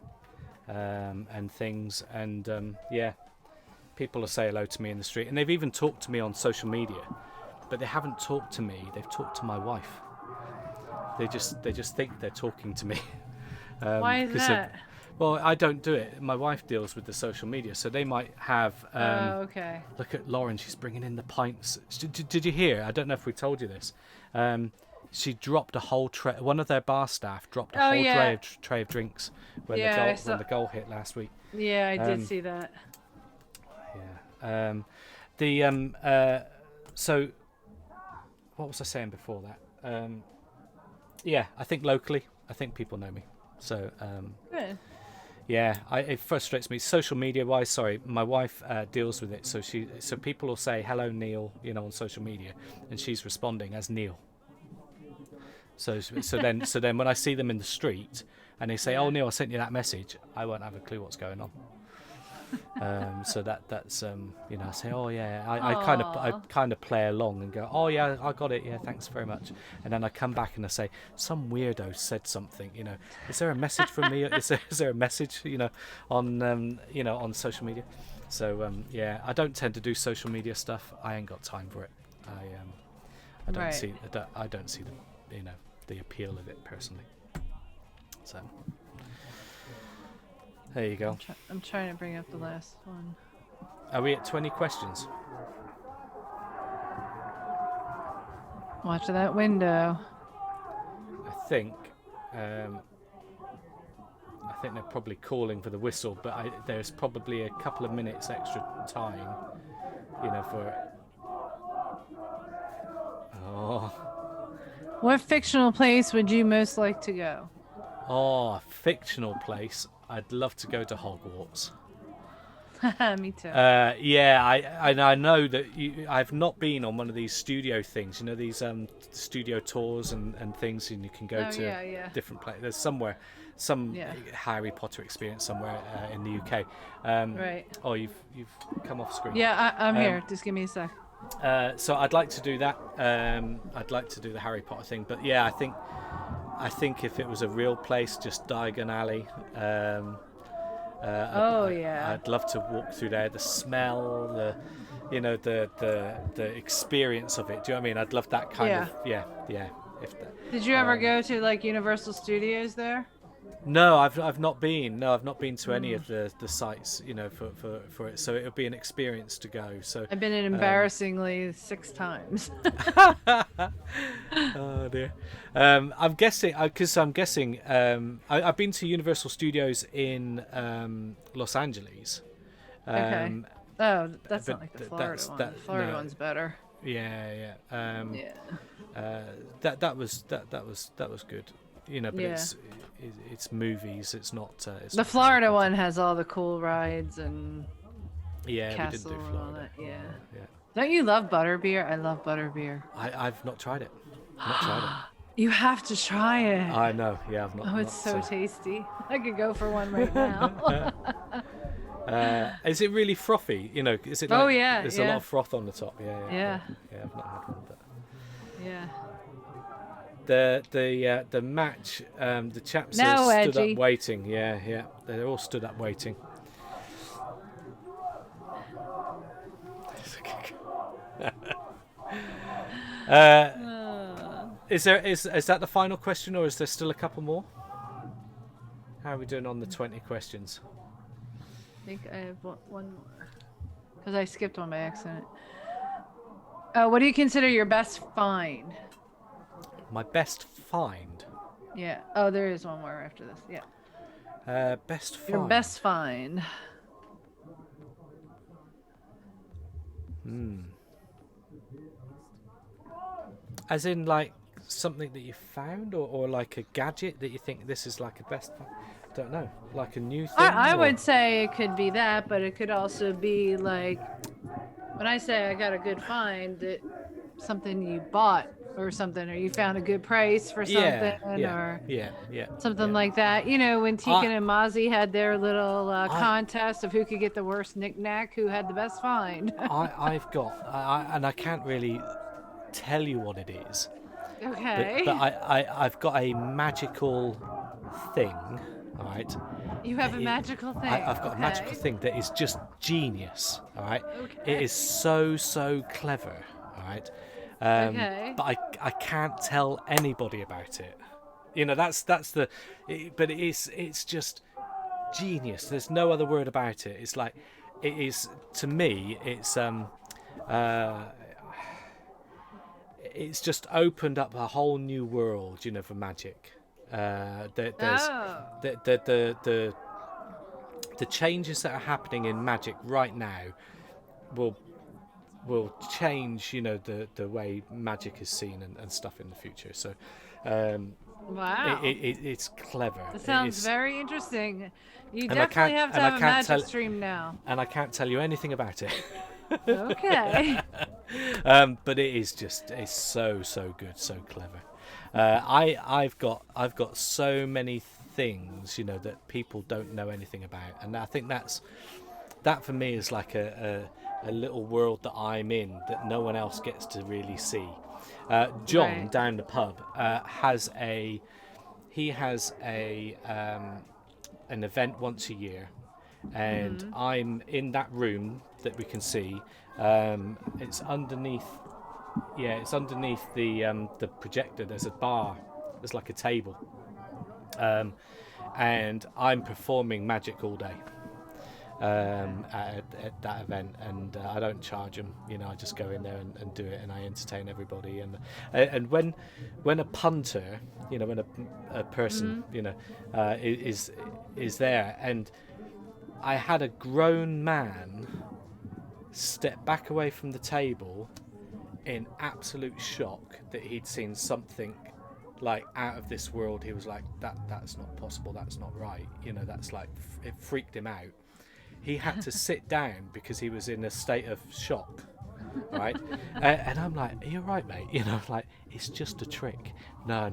and things, and people will say hello to me in the street, and they've even talked to me on social media, but they haven't talked to me. They've talked to my wife. They just think they're talking to me. Why is that? Well, I don't do it. My wife deals with the social media, so they might have. Okay. Look at Lauren; she's bringing in the pints. Did you hear? I don't know if we told you this. She dropped a whole tray. One of their bar staff dropped a whole tray of drinks when the goal hit last week. Yeah, I did see that. Yeah. So, what was I saying before that? Yeah, I think locally, I think people know me. So. Good. Yeah, it frustrates me. Social media wise, sorry, my wife deals with it. So people will say hello Neil, on social media, and she's responding as Neil. So then when I see them in the street and they say, "Oh Neil, I sent you that message," I won't have a clue what's going on. So that's I say, "Oh yeah," I kind of play along and go, "Oh yeah, I got it. Yeah, thanks very much." And then I come back and I say, "Some weirdo said something. Is there a message from me? Is there a message? On social media." So I don't tend to do social media stuff. I ain't got time for it. I don't see the appeal of it personally. So. There you go. I'm trying to bring up the last one. Are we at 20 questions? Watch that window. I think they're probably calling for the whistle, but there's probably a couple of minutes extra time, for. Oh. What fictional place would you most like to go? Oh, a fictional place. I'd love to go to Hogwarts. Me too. I know that I've not been on one of these studio things. These studio tours and things, and you can go to different places. There's some Harry Potter experience somewhere in the UK. Right. Oh, you've come off screen. Yeah, I'm here. Just give me a sec. So I'd like to do that. I'd like to do the Harry Potter thing, but yeah, I think if it was a real place, just Diagon Alley. I'd love to walk through there. The smell, the experience of it. Do you know what I mean? I'd love that kind of. Yeah. Did you ever go to like Universal Studios there? No, I've not been. No, I've not been to any of the sites. For it. So it would be an experience to go. So I've been in embarrassingly 6 times. Oh dear. I'm guessing I've been to Universal Studios in Los Angeles. Okay. Oh, that's not like the Florida one. The Florida one's better. Yeah. That was good. But it's movies. It's not. The Florida one has all the cool rides and castle we didn't do and all Florida. that. Yeah. Don't you love butterbeer? I love butterbeer. I've not tried it. Not tried it. You have to try it. I know. Yeah, I've not. Oh, it's so tasty. I could go for one right now. Is it really frothy? Is it? Like, oh yeah. There's a lot of froth on the top. Yeah. I've not had one, but. Yeah. The match, the chaps stood up waiting. Yeah, they're all stood up waiting. Is that the final question, or is there still a couple more? How are we doing on the 20 questions? I think I have one more because I skipped one by accident. What do you consider your best find? My best find? Yeah. Oh, there is one more after this. Yeah. Best find. Your best find. As in, like, something that you found, or like a gadget that you think this is like a best find? I don't know. Like a new thing? I would say it could be that, but it could also be like, when I say I got a good find, something you bought or something, or you found a good price for something, or something like that. When Tegan and Mozzie had their little contest of who could get the worst knick-knack, who had the best find. I've got, and I can't really tell you what it is. Okay. But I've got a magical thing. All right. You have a magical thing. I've got a magical thing that is just genius. All right. Okay. It is so clever. All right. But I can't tell anybody about it. You know, that's the. But it's just genius. There's no other word about it. It's like, it is, to me. It's just opened up a whole new world, you know, for magic. There's the changes that are happening in magic right now will change, you know, the way magic is seen and stuff in the future. So, wow, it's clever. It sounds very interesting. You definitely have to have a magic stream now. And I can't tell you anything about it. Okay. But it's so good, so clever. I've got so many things, you know, that people don't know anything about, and I think that for me is like a little world that I'm in that no one else gets to really see. John down the pub has an event once a year, and I'm in that room that we can see. It's underneath the projector. There's a bar, there's like a table, and I'm performing magic all day at that event, and I don't charge them, you know. I just go in there and do it, and I entertain everybody. And when a punter, you know, when a person, you know, is there, and I had a grown man step back away from the table in absolute shock that he'd seen something like out of this world. He was like, that's not possible, that's not right, you know. That's like, it freaked him out. He had to sit down because he was in a state of shock, right? And I'm like, are you right, mate? You know, like, it's just a trick. No,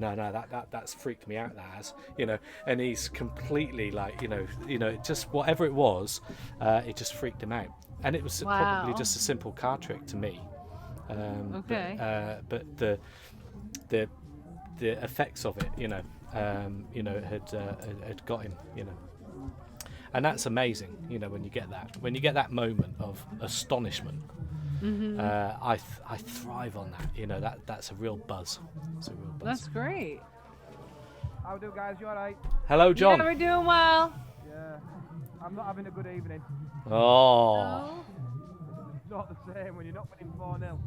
that's freaked me out, that has, you know. And he's completely like, you know, just whatever it was, it just freaked him out. And it was probably just a simple card trick to me. But the effects of it, you know, had got him, you know. And that's amazing, you know, when you get that moment of astonishment. I thrive on that, you know. That's a real buzz. It's a real buzz. That's great. How do, guys? You alright? Hello, John. Yeah, we're doing well. Yeah, I'm not having a good evening. Oh. It's not the same when you're not winning 4-0.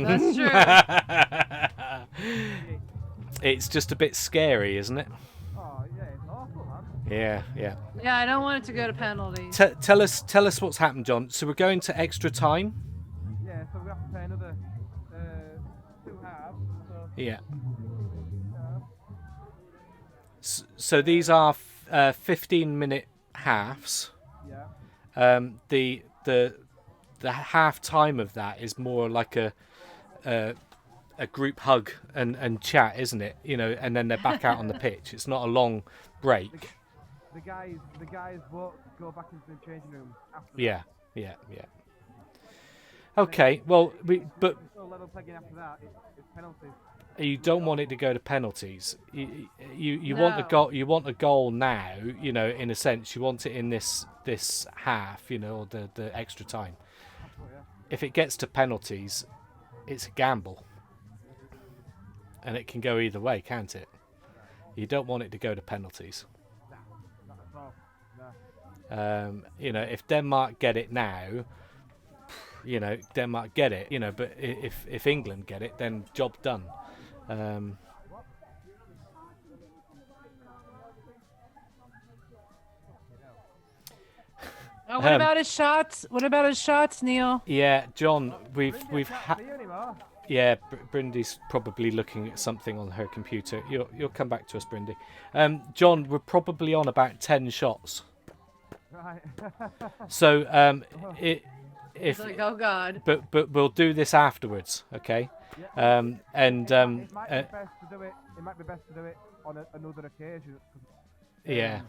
That's true. It's just a bit scary, isn't it? Oh yeah, it's awful, man. Yeah. Yeah, I don't want it to go to penalties. Tell us what's happened, John. So we're going to extra time. Yeah, so we have to play another 2 halves. So, yeah. So these are 15-minute halves. Yeah. The half time of that is more like a group hug and chat, isn't it? You know, and then they're back out on the pitch. It's not a long break. The guys won't go back into the changing room after. Yeah. Okay, well, but level pegging after that, it's penalties. You don't want it to go to penalties. You No. want a goal. You want a goal now. You know, in a sense, you want it in this half. You know, or the extra time. Oh, yeah. If it gets to penalties, it's a gamble, and it can go either way, can't it? You don't want it to go to penalties. Nah, not at all. Nah. You know, if Denmark get it now, you know, Denmark get it. You know, but if England get it, then job done. Oh, what about his shots? What about his shots, Neil? Yeah, John, we've had. See you anymore. Yeah, Brindy's probably looking at something on her computer. You'll come back to us, Brindy. John, we're probably on about 10 shots. Right. So It's like, oh God. But we'll do this afterwards, okay? Yeah. And it might be best to do it. It might be best to do it on another occasion. yeah.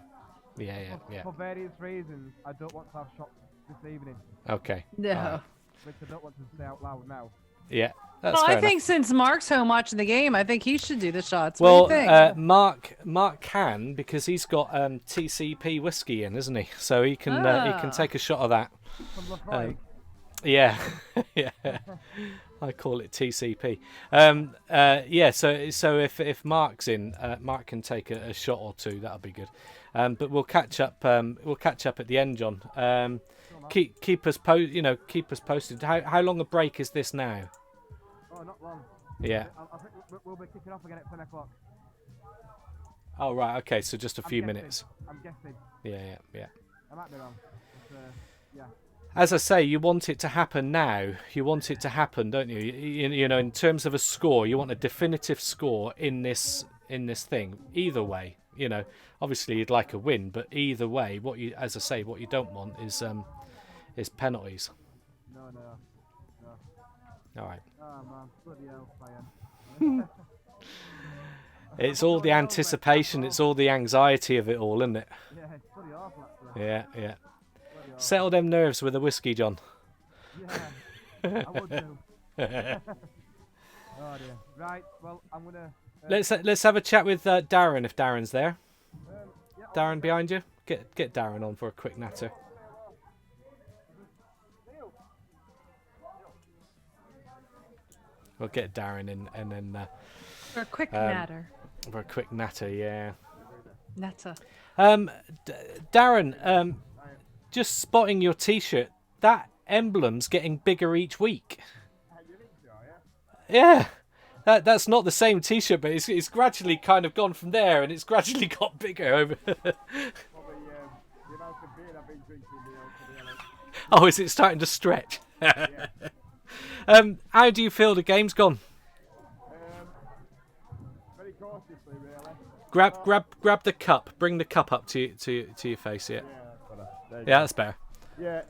For various reasons, I don't want to have shots this evening. Okay. No. All right. Which I don't want to say out loud now. Yeah. That's Well, fair I think enough. since Mark's home watching the game, I think he should do the shots. Well, What do you think? Mark can, because he's got TCP whiskey in, isn't he? So he can take a shot of that. From Lafroy. Yeah, yeah. I call it TCP. Yeah. So if Mark's in, Mark can take a shot or two. That'll be good. But we'll catch up. We'll catch up at the end, John. Keep us posted. How long a break is this now? Oh, not long. Yeah. I think we'll be kicking off again at 10 o'clock. Oh right. Okay. So just a few guessing. minutes. I'm guessing. Yeah. I might be wrong. But, yeah. As I say, you want it to happen now. You want it to happen, don't you? You know, in terms of a score, you want a definitive score in this thing. Either way, you know, obviously you'd like a win, but either way, what you don't want is penalties. No. All right. Oh man, bloody hell, It's all the anticipation. It's all the anxiety of it all, isn't it? Yeah, it's bloody awful actually. Yeah. Settle them nerves with a whiskey, John. Yeah, I would do. Oh dear. Right, well, I'm gonna. Let's have a chat with Darren if Darren's there. Yeah, Darren behind you. Get Darren on for a quick natter. We'll get Darren in and then For a quick natter. for a quick natter. Yeah. Natter. Darren, just spotting your T-shirt. That emblem's getting bigger each week. Yeah. That's not the same T-shirt, but it's gradually kind of gone from there, and it's gradually got bigger over. Oh, is it starting to stretch? How do you feel the game's gone? very cautiously, really. Grab the cup. Bring the cup up to your face. Yeah. Yeah, that's better. Yeah,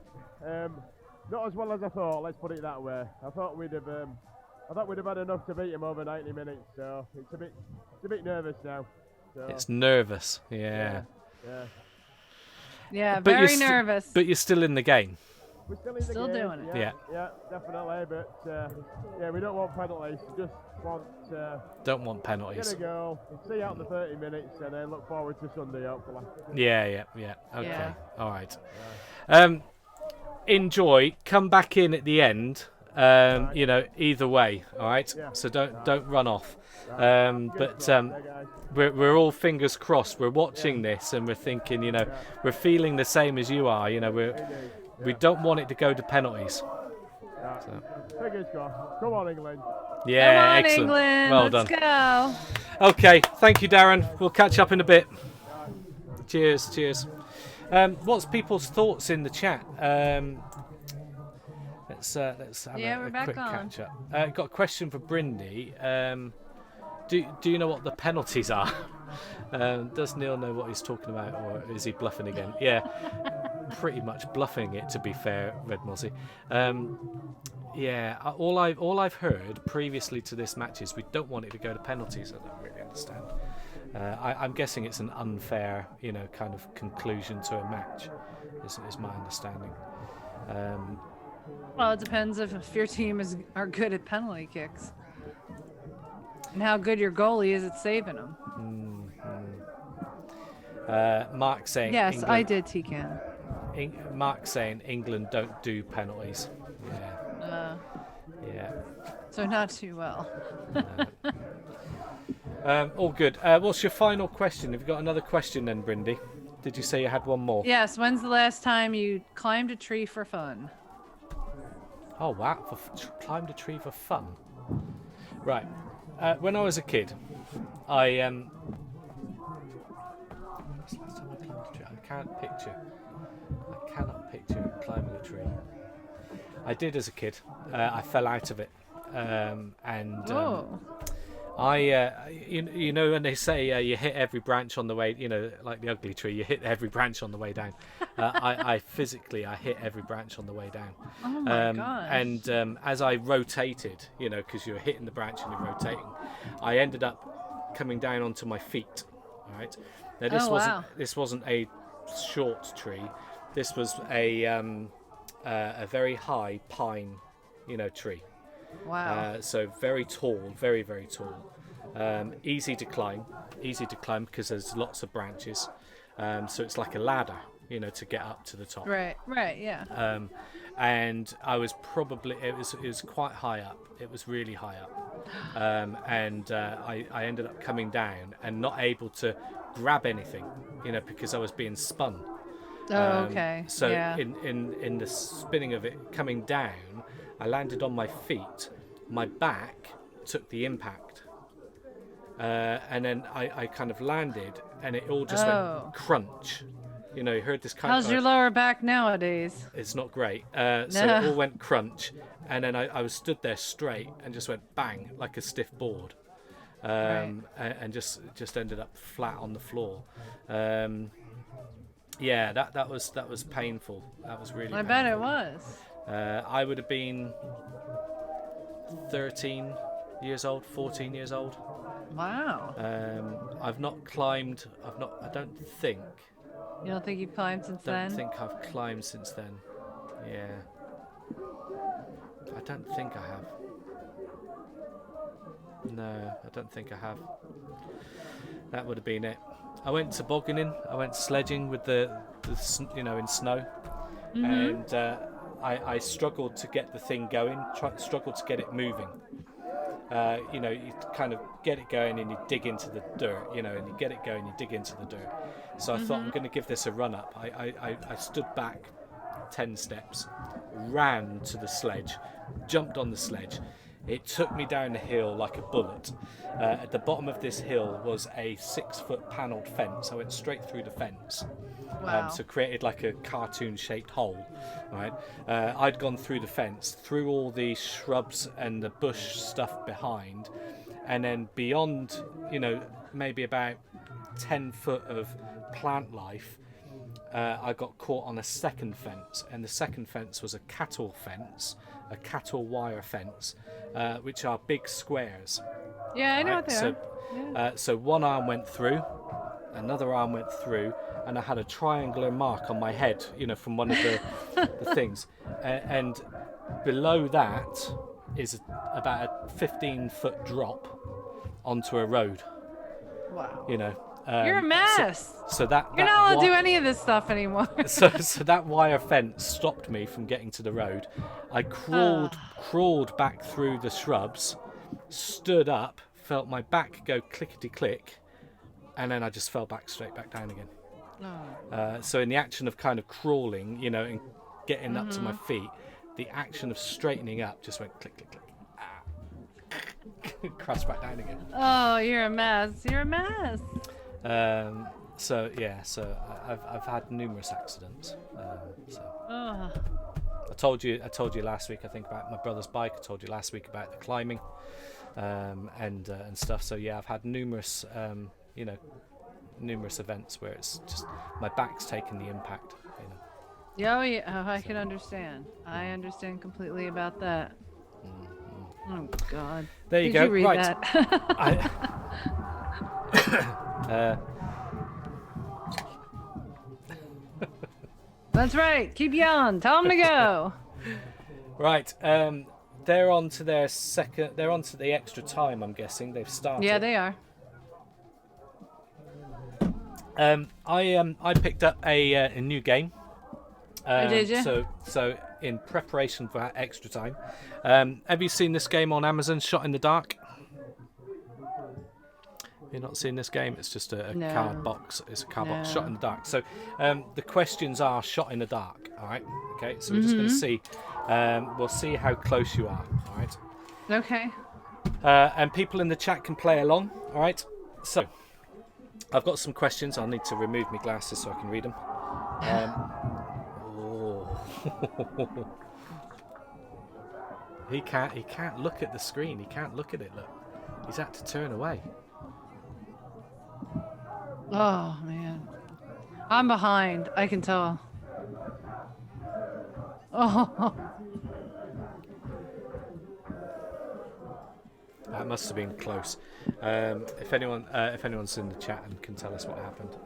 not as well as I thought. Let's put it that way. I thought we'd have had enough to beat him over 90 minutes. So it's a bit nervous now. So, It's nervous. Yeah. Yeah, But very nervous. But you're still in the game. we're still in the Still game. doing it. Yeah, definitely. But yeah, we don't want penalties. We just want Don't want get penalties. a goal, see out the 30 minutes, and then look forward to Sunday, hopefully. Yeah. Okay. Yeah. All right. Enjoy. Come back in at the end. You know, either way. All right. Yeah. So don't run off. But we're all fingers crossed. We're watching this and we're thinking, you know, we're feeling the same as you are. You know, we don't want it to go to penalties. Fingers crossed. Come on, England. Yeah, Come on, excellent. England. Well Let's done. go. Okay, thank you, Darren. We'll catch up in a bit. Cheers. What's people's thoughts in the chat? Let's have we're a back quick on. catch up. Got a question for Brindy. Do you know what the penalties are? Does Neil know what he's talking about, or is he bluffing again? Yeah, pretty much bluffing it, to be fair, Red Mozzie. Yeah, all I've heard previously to this match is we don't want it to go to penalties. I don't really understand. I'm guessing it's an unfair, you know, kind of conclusion to a match. Is my understanding. Well, it depends if your team are good at penalty kicks. And how good your goalie is at saving them. Mark saying Yes, England, I did, T-Can. Mark saying England don't do penalties. Yeah. So not too well. All good. What's your final question? Have you got another question then, Brindy? Did you say you had one more? Yes, when's the last time you climbed a tree for fun? Oh wow! Climbed a tree for fun. Right. When I was a kid, I when's the last time I climbed a tree? I cannot picture climbing a tree. I did as a kid. I fell out of it, you know when they say you hit every branch on the way, you know, like the ugly tree, you hit every branch on the way down. I physically hit every branch on the way down. Oh my gosh. And as I rotated, you know, because you're hitting the branch and you're rotating, I ended up coming down onto my feet. All right. Now this wasn't a short tree. This was a very high pine, you know, tree. Wow. So very tall, very, very tall. Easy to climb because there's lots of branches. So it's like a ladder, you know, to get up to the top. Right, yeah. And I was probably, it was quite high up. It was really high up. And I ended up coming down and not able to grab anything, you know, because I was being spun. Oh, okay. So yeah. in the spinning of it coming down, I landed on my feet. My back took the impact. And then I kind of landed and it all just went crunch. You know, you heard this kind of... How's your lower back nowadays? It's not great. So it all went crunch. And then I was stood there straight and just went bang, like a stiff board. And just ended up flat on the floor. Yeah, that was painful. That was really painful. I bet it was. I would have been 13 years old, 14 years old. Wow. I've not climbed. I don't think. You don't think you've climbed since then? Don't think I've climbed since then. Yeah. I don't think I have. No, I don't think I have. That would have been it. I went tobogganing. I went sledging with the you know, in snow, and I struggled to get the thing going. Struggled to get it moving. You know, you kind of get it going and you dig into the dirt, you know, and you get it going, you dig into the dirt. So I thought, I'm going to give this a run up. I stood back 10 steps, ran to the sledge, jumped on the sledge. It took me down the hill like a bullet. At the bottom of this hill was a 6-foot panelled fence. I went straight through the fence. Wow. So created like a cartoon-shaped hole. Right? I'd gone through the fence, through all the shrubs and the bush stuff behind, and then beyond, you know, maybe about 10 foot of plant life, I got caught on a second fence, and the second fence was a cattle fence, a cattle wire fence, which are big squares. Yeah, I know what they so, are. So one arm went through, another arm went through, and I had a triangular mark on my head, you know, from one of the things. And below that is about a 15-foot drop onto a road. Wow. You know. You're a mess. So that you're not allowed to do any of this stuff anymore. so that wire fence stopped me from getting to the road. I crawled back through the shrubs, stood up, felt my back go clickety click, and then I just fell straight back down again. So in the action of kind of crawling, you know, and getting up to my feet, the action of straightening up just went click click click. Crashed back down again. Oh, you're a mess. You're a mess. So I've had numerous accidents. I told you last week, I think, about my brother's bike. I told you last week about the climbing, and stuff. So yeah, I've had numerous, you know, numerous events where it's just my back's taken the impact. You know. Oh yeah, I can understand. I understand completely about that. Oh God. There you Did go. You read right. That? That's right. Keep yelling. Tell them to go. Right. They're on to their second. They're on to the extra time. I'm guessing they've started. Yeah, they are. I picked up a new game. Did you? So in preparation for extra time, have you seen this game on Amazon? Shot in the Dark. You've not seen this game? It's just a No. card box. It's a card box. Shot in the Dark. So the questions are shot in the dark. All right. Okay. So we're just going to see. We'll see how close you are. All right. Okay. And people in the chat can play along. All right. So I've got some questions. I'll need to remove my glasses so I can read them. He can't look at the screen. He can't look at it. Look, he's had to turn away. Oh man, I'm behind. I can tell. Oh. That must have been close. If anyone's in the chat and can tell us what happened.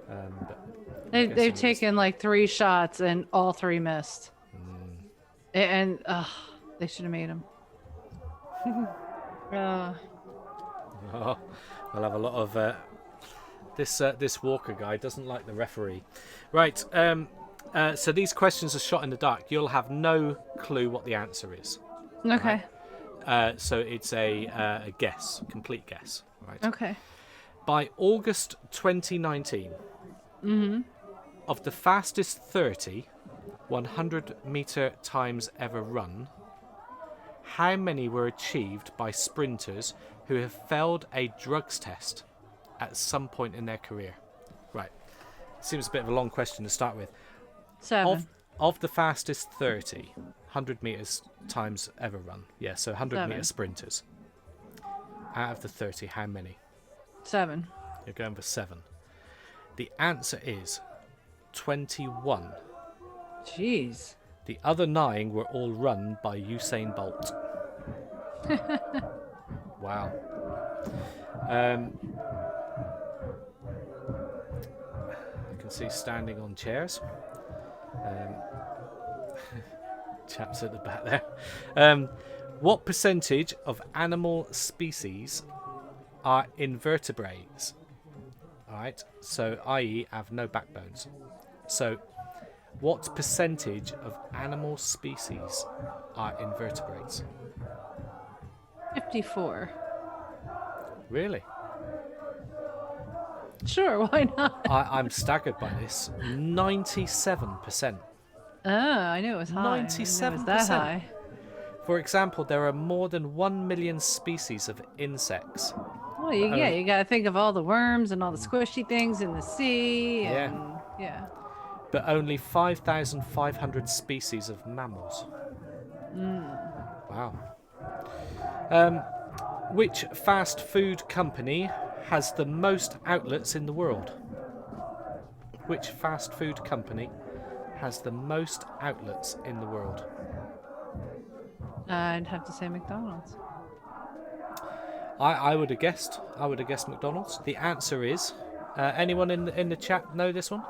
But They've taken like 3 shots and all 3 missed. And they should have made them. Oh, we'll have a lot of this Walker guy doesn't like the referee. Right. So these questions are shot in the dark. You'll have no clue what the answer is. Okay. Right? So it's a guess, complete guess. Right. Okay. By August 2019, of the fastest 30 100-meter times ever run, how many were achieved by sprinters who have failed a drugs test at some point in their career? Right. Seems a bit of a long question to start with. 7. Of the fastest 30 100 meters times ever run. Yeah, so 100-meter sprinters. Out of the 30, how many? 7. You're going for 7. The answer is 21. Jeez. The other 9 were all run by Usain Bolt. Wow. I can see standing on chairs. Chaps at the back there. What percentage of animal species are invertebrates? Alright, so i.e. have no backbones. So, what percentage of animal species are invertebrates? 54. Really? Sure, why not? I'm staggered by this. 97%. Oh, I knew it was high. 97%. I knew it was that high. For example, there are more than 1 million species of insects. Well, you got to think of all the worms and all the squishy things in the sea. And, yeah. But only 5,500 species of mammals. Wow. Which fast food company has the most outlets in the world? Which fast food company has the most outlets in the world? I'd have to say McDonald's. I would have guessed. I would have guessed McDonald's. The answer is, anyone in the chat know this one?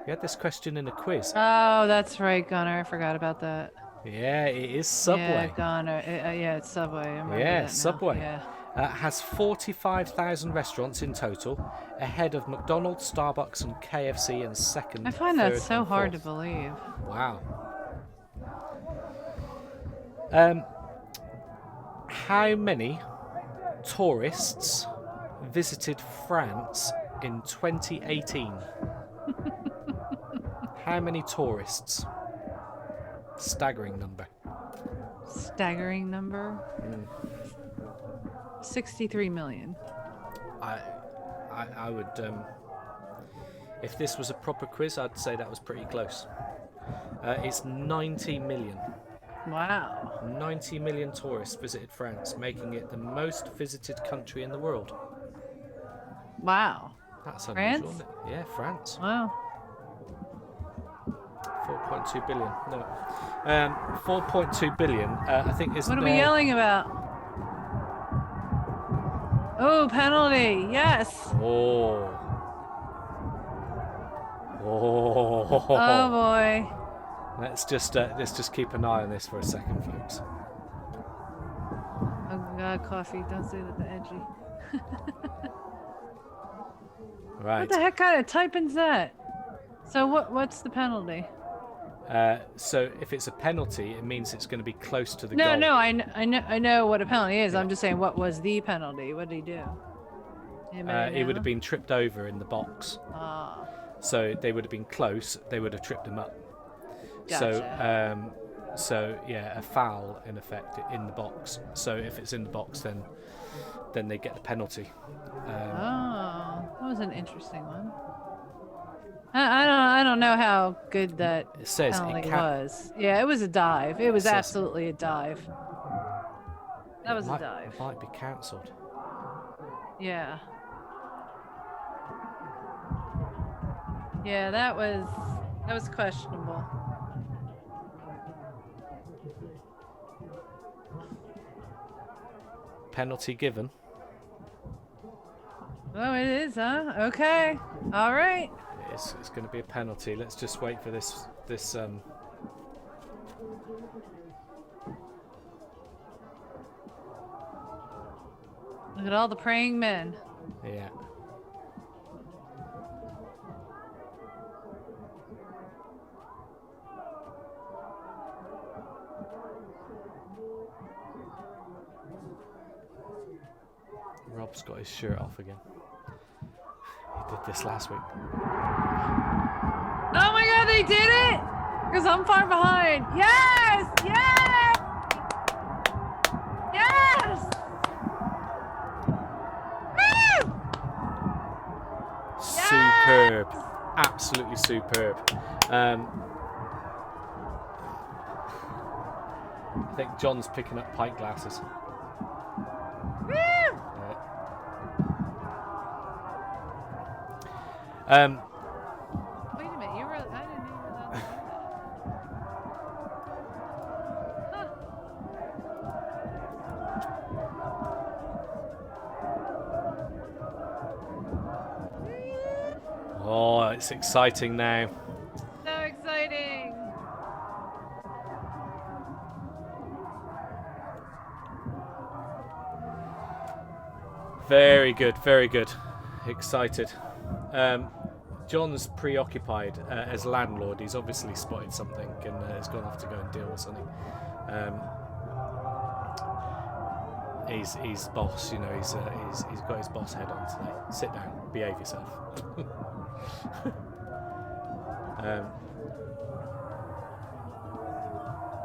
We had this question in a quiz. Oh, that's right, Gunnar. I forgot about that. Yeah, it is Subway. Yeah, Gunnar. Yeah, it's Subway. I remember Yeah, that now. Subway. Yeah. Has 45,000 restaurants in total, ahead of McDonald's, Starbucks, and KFC, and second. I find that third, so and hard to fourth. believe. Wow. How many tourists visited France in 2018? How many tourists? Staggering number. Staggering number. 63 million. I would, if this was a proper quiz, I'd say that was pretty close. It's 90 million. Wow. 90 million tourists visited France, making it the most visited country in the world. Wow. That's France? unusual, isn't it? Yeah, France. Wow. 4.2 billion. No. 4.2 billion, I think is... What are we yelling about? Oh, penalty. Yes. Oh. Oh, boy. Let's just keep an eye on this for a second, folks. Oh, God, coffee. Don't say that the edgy. Right. What the heck kind of typing's that? So what's the penalty? So if it's a penalty, it means it's going to be close to the No, goal. no, I know what a penalty is. I'm just saying, what was the penalty? What did he do? He would have been tripped over in the box. Ah. So they would have been close. They would have tripped him up. Gotcha. So yeah, a foul in effect in the box. So if it's in the box, then they get the penalty. That was an interesting one. I don't know how good that It says penalty was. Yeah, it was a dive. It was says- absolutely a dive. That was a dive. It might be cancelled. Yeah. Yeah, that was questionable. Penalty given. Oh, it is, huh? Okay. All right. It's going to be a penalty. Let's just wait for this. Look at all the praying men. Yeah. Rob's got his shirt off again. He did this last week. Oh my god, they did it! Because I'm far behind. Yes! Yes! Yes! Woo! Superb. Absolutely superb. I think John's picking up pint glasses. Woo! Wait a minute, you really? I didn't even know that. Oh, it's exciting now. So exciting! Very good, very good. Excited. John's preoccupied as landlord. He's obviously spotted something and has gone off to go and deal with something. He's boss, you know. He's got his boss head on today. Sit down, behave yourself.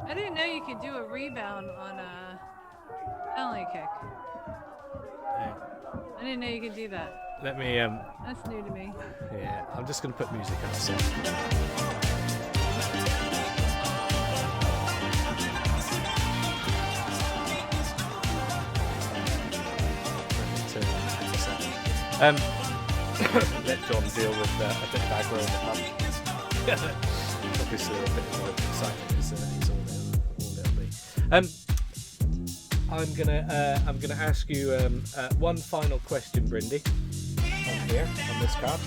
I didn't know you could do a rebound on a penalty kick. Yeah. I didn't know you could do that. Let me. That's new to me. Yeah, I'm just going to put music up. So. Let John deal with a bit of aggro in the pub. Obviously, a bit more excitement is all it'll be. I'm gonna ask you one final question, Brindy. On here, on this card.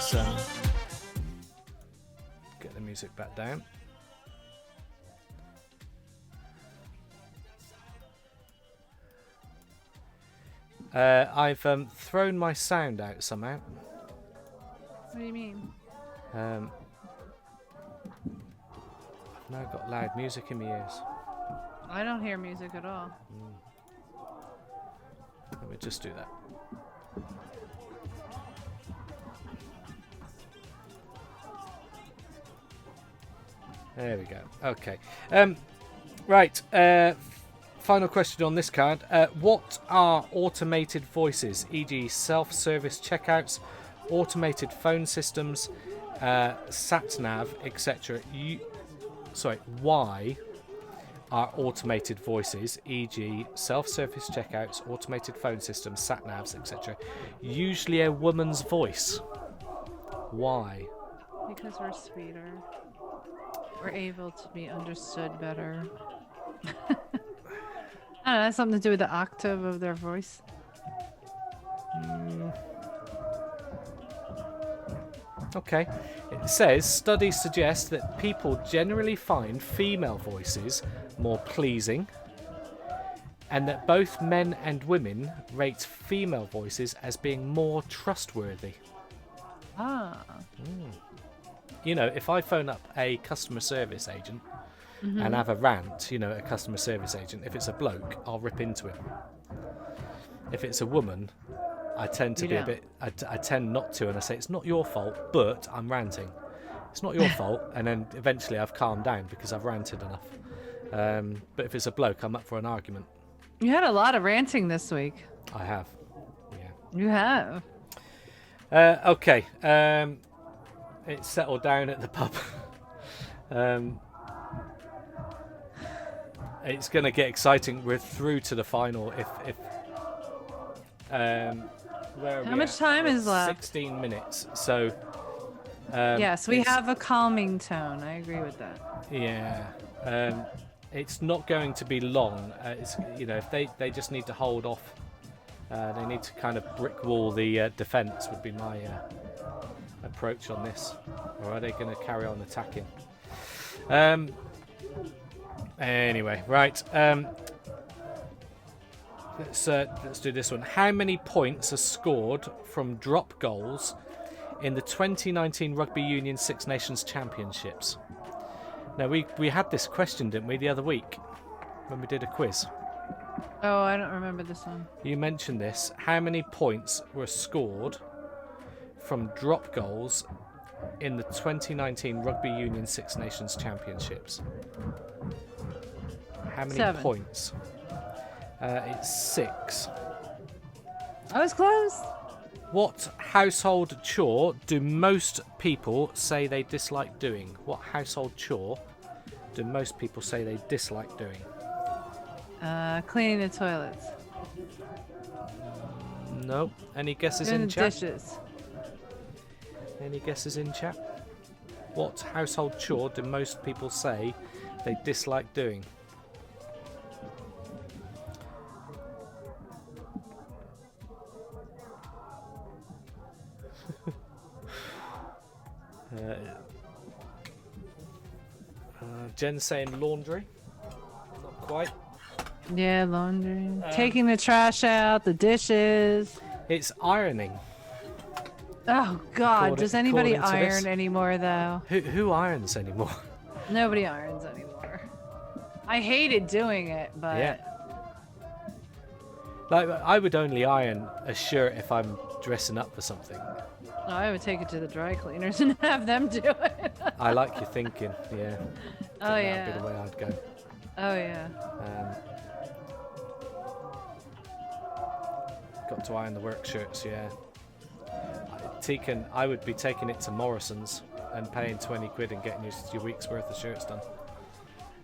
So, get the music back down. I've thrown my sound out somehow. What do you mean? I've now got loud music in my ears. I don't hear music at all. Let me just do that. There we go. Okay. Right. Final question on this card. What are automated voices, e.g. self-service checkouts, automated phone systems, sat-nav, etc.? Why are automated voices, e.g. self-service checkouts, automated phone systems, sat-navs, etc., usually a woman's voice? Why? Because we're sweeter. We're able to be understood better. I don't know, that's something to do with the octave of their voice. Okay. It says, studies suggest that people generally find female voices more pleasing, and that both men and women rate female voices as being more trustworthy. Ah. You know, if I phone up a customer service agent and have a rant, you know, a customer service agent, if it's a bloke, I'll rip into him. If it's a woman, I tend to I tend not to, and I say, it's not your fault, but I'm ranting. It's not your fault, and then eventually I've calmed down because I've ranted enough. But if it's a bloke, I'm up for an argument. You had a lot of ranting this week. I have. Yeah. You have. Okay. It's settled down at the pub. It's going to get exciting. We're through to the final. How much time is left? 16 minutes. So. Yes, we have a calming tone. I agree with that. Yeah. It's not going to be long. It's, you know, if they just need to hold off. They need to kind of brick wall the defence would be my approach on this. Or are they going to carry on attacking? Anyway, right. Let's do this one. How many points are scored from drop goals in the 2019 Rugby Union Six Nations Championships? Now we had this question, didn't we, the other week when we did a quiz? Oh, I don't remember this one. You mentioned this. How many points were scored from drop goals in the 2019 Rugby Union Six Nations Championships? How many 7. points? It's 6. I was close. What household chore do most people say they dislike doing? What household chore do most people say they dislike doing? Cleaning the toilets. No. Any guesses Doing in the chat? dishes. Any guesses in chat? What household chore do most people say they dislike doing? Jen saying laundry. Not quite. Yeah, laundry. Taking the trash out, the dishes. It's ironing. Oh God, does anybody according to this. iron anymore though? Who irons anymore? Nobody irons anymore. I hated doing it, but Yeah. Like, I would only iron a shirt if I'm dressing up for something. no, I would take it to the dry cleaners and have them do it. I like your thinking, yeah. Oh That'd yeah. be the way I'd go. Oh yeah. Got to iron the work shirts, yeah. I would be taking it to Morrison's and paying 20 quid and getting your week's worth of shirts done.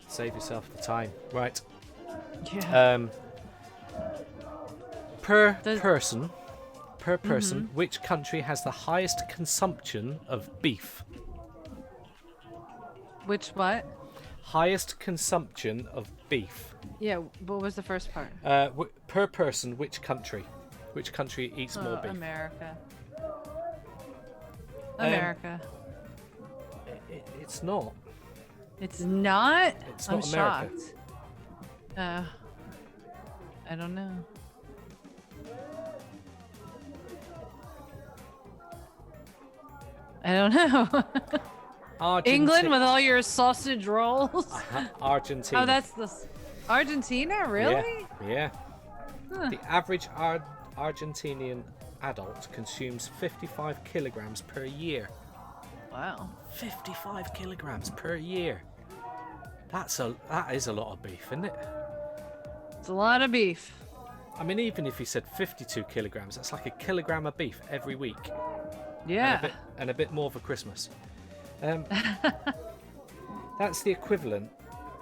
Save yourself the time. Right. Yeah. Per person, which country has the highest consumption of beef? Which what? Highest consumption of beef. Yeah. What was the first part? Per person, which country? Which country eats more beef? America. America. It's not. It's not. It's I'm not America. shocked. I don't know. I don't know. England with all your sausage rolls. Argentina. Oh, that's the Argentina, really? Yeah. Huh. The average Argentinian adult consumes 55 kilograms per year. Wow. 55 kilograms per year. That is a lot of beef, isn't it? It's a lot of beef. I mean, even if you said 52 kilograms, that's like a kilogram of beef every week. Yeah. And a bit more for Christmas. That's the equivalent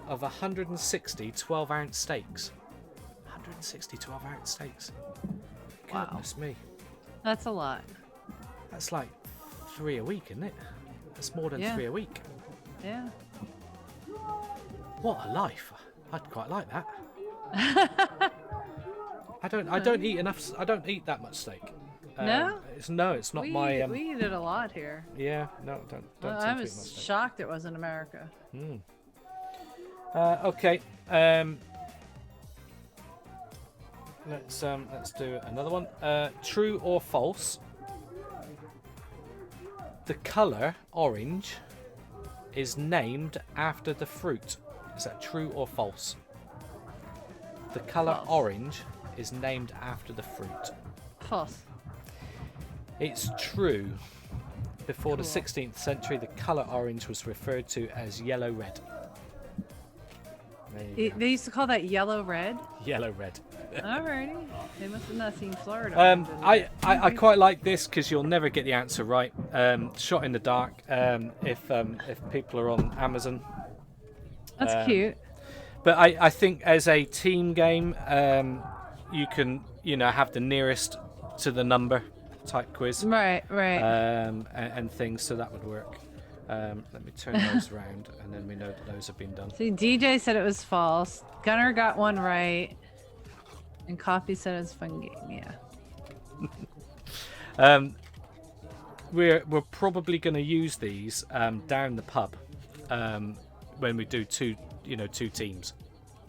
of 160 12-ounce steaks. 160 12-ounce steaks. Wow. Goodness me. That's a lot. That's like 3 a week, isn't it? That's more than 3 a week. Yeah. What a life. I'd quite like that. I don't eat enough. I don't eat that much steak. No? It's not my. We eat it a lot here. Yeah, no, don't. Well, tend I to eat was much steak. shocked it wasn't America. Okay. Let's do another one. True or false? The colour orange is named after the fruit. Is that true or false? The colour False. orange is named after the fruit. False. It's true. Before the Cool. 16th century, the colour orange was referred to as yellow-red. There you go. They used to call that yellow red. Yellow-red. Alrighty. They must have not seen Florida. I quite like this because you'll never get the answer right. Shot in the dark. If people are on Amazon. That's cute. But I think as a team game, you can have the nearest to the number type quiz. Right. And things, so that would work. Let me turn those around, and then we know that those have been done. See, DJ said it was false. Gunner got one right. And Coffee said it was a fun game, yeah. We're probably going to use these down the pub when we do two two teams.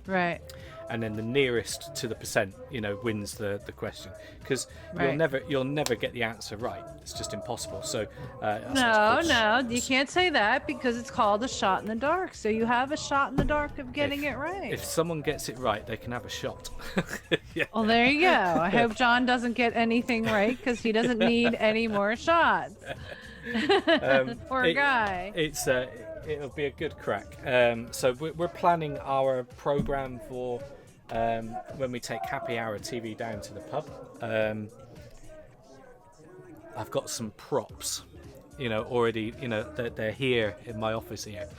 Right. And then the nearest to the percent, wins the question, because Right. you'll never get the answer right. It's just impossible. So No, you can't say that because it's called a shot in the dark. So you have a shot in the dark of getting it right. If someone gets it right, they can have a shot. Yeah. Well, there you go. I hope John doesn't get anything right because he doesn't need any more shots. Poor guy. It'll be a good crack. So we're planning our program for when we take Happy Hour TV down to the pub. I've got some props, already. They're here in my office here,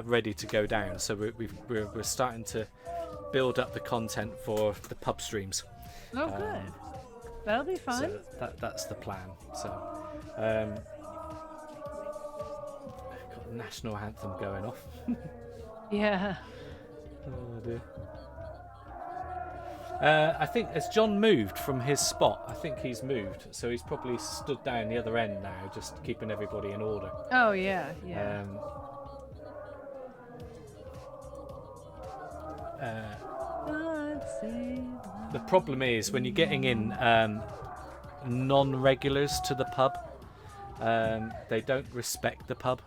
ready to go down. So we're starting to build up the content for the pub streams. Oh, good. That'll be fun. So that's the plan. So. National anthem going off. Yeah. Oh dear. I think as John moved from his spot, I think he's moved, so he's probably stood down the other end now, just keeping everybody in order. Oh yeah. The problem is when you're getting in non-regulars to the pub, they don't respect the pub.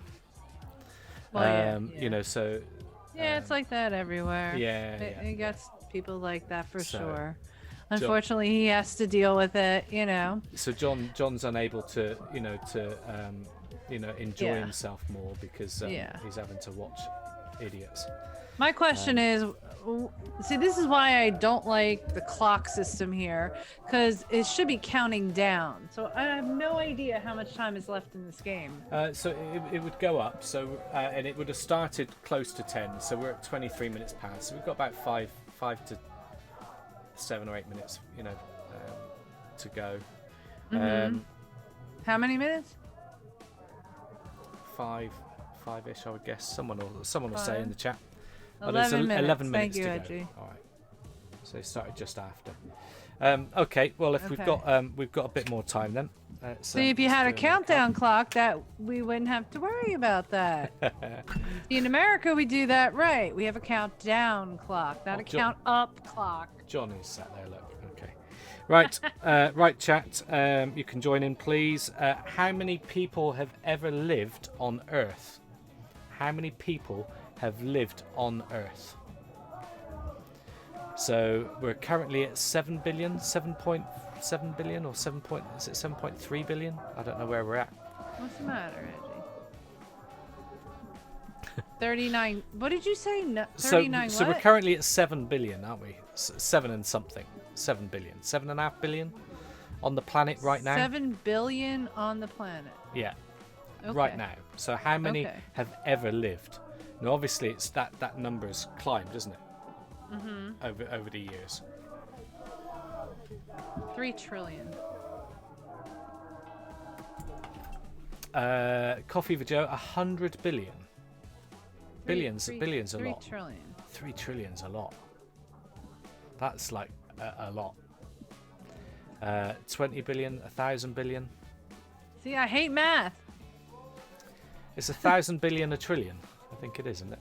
Well, so it's like that everywhere. You got people like that for sure. Unfortunately, he has to deal with it. So John's unable to enjoy himself more because he's having to watch idiots. My question is, see, this is why I don't like the clock system here, because it should be counting down. So I have no idea how much time is left in this game. So it would go up, and it would have started close to 10, so we're at 23 minutes past. So we've got about 5 to 7 or 8 minutes, to go. How many minutes? 5-ish, I would guess. Someone will say in the chat. 11 minutes. 11 minutes Thank you, to Reggie. go. All right. So it started just after. Okay. Well, if we've got a bit more time then. See, if you had a countdown clock, that we wouldn't have to worry about that. See, in America, we do that right. We have a countdown clock, not a count up clock. John is sat there. Look. Okay. Right. Right, chat. You can join in, please. How many people have ever lived on Earth? How many people have lived on Earth? So we're currently at 7 billion, 7.7 billion, or is it 7.3 billion? I don't know where we're at. What's the matter, Reggie? 39. What did you say? 39 so we're currently at 7 billion, aren't we? 7 and something. 7 billion. 7.5 billion on the planet right now? 7 billion on the planet. Yeah. Okay. Right now. So how many have ever lived? Now, obviously, it's that number's climbed, isn't it? Over the years. 3 trillion. Coffee for Joe, 100 billion. Billions a lot. 3 trillion. 3 trillion's a lot. That's like a lot. 20 billion, 1,000 billion. See, I hate math. It's 1,000 billion a trillion. I think it is, isn't it?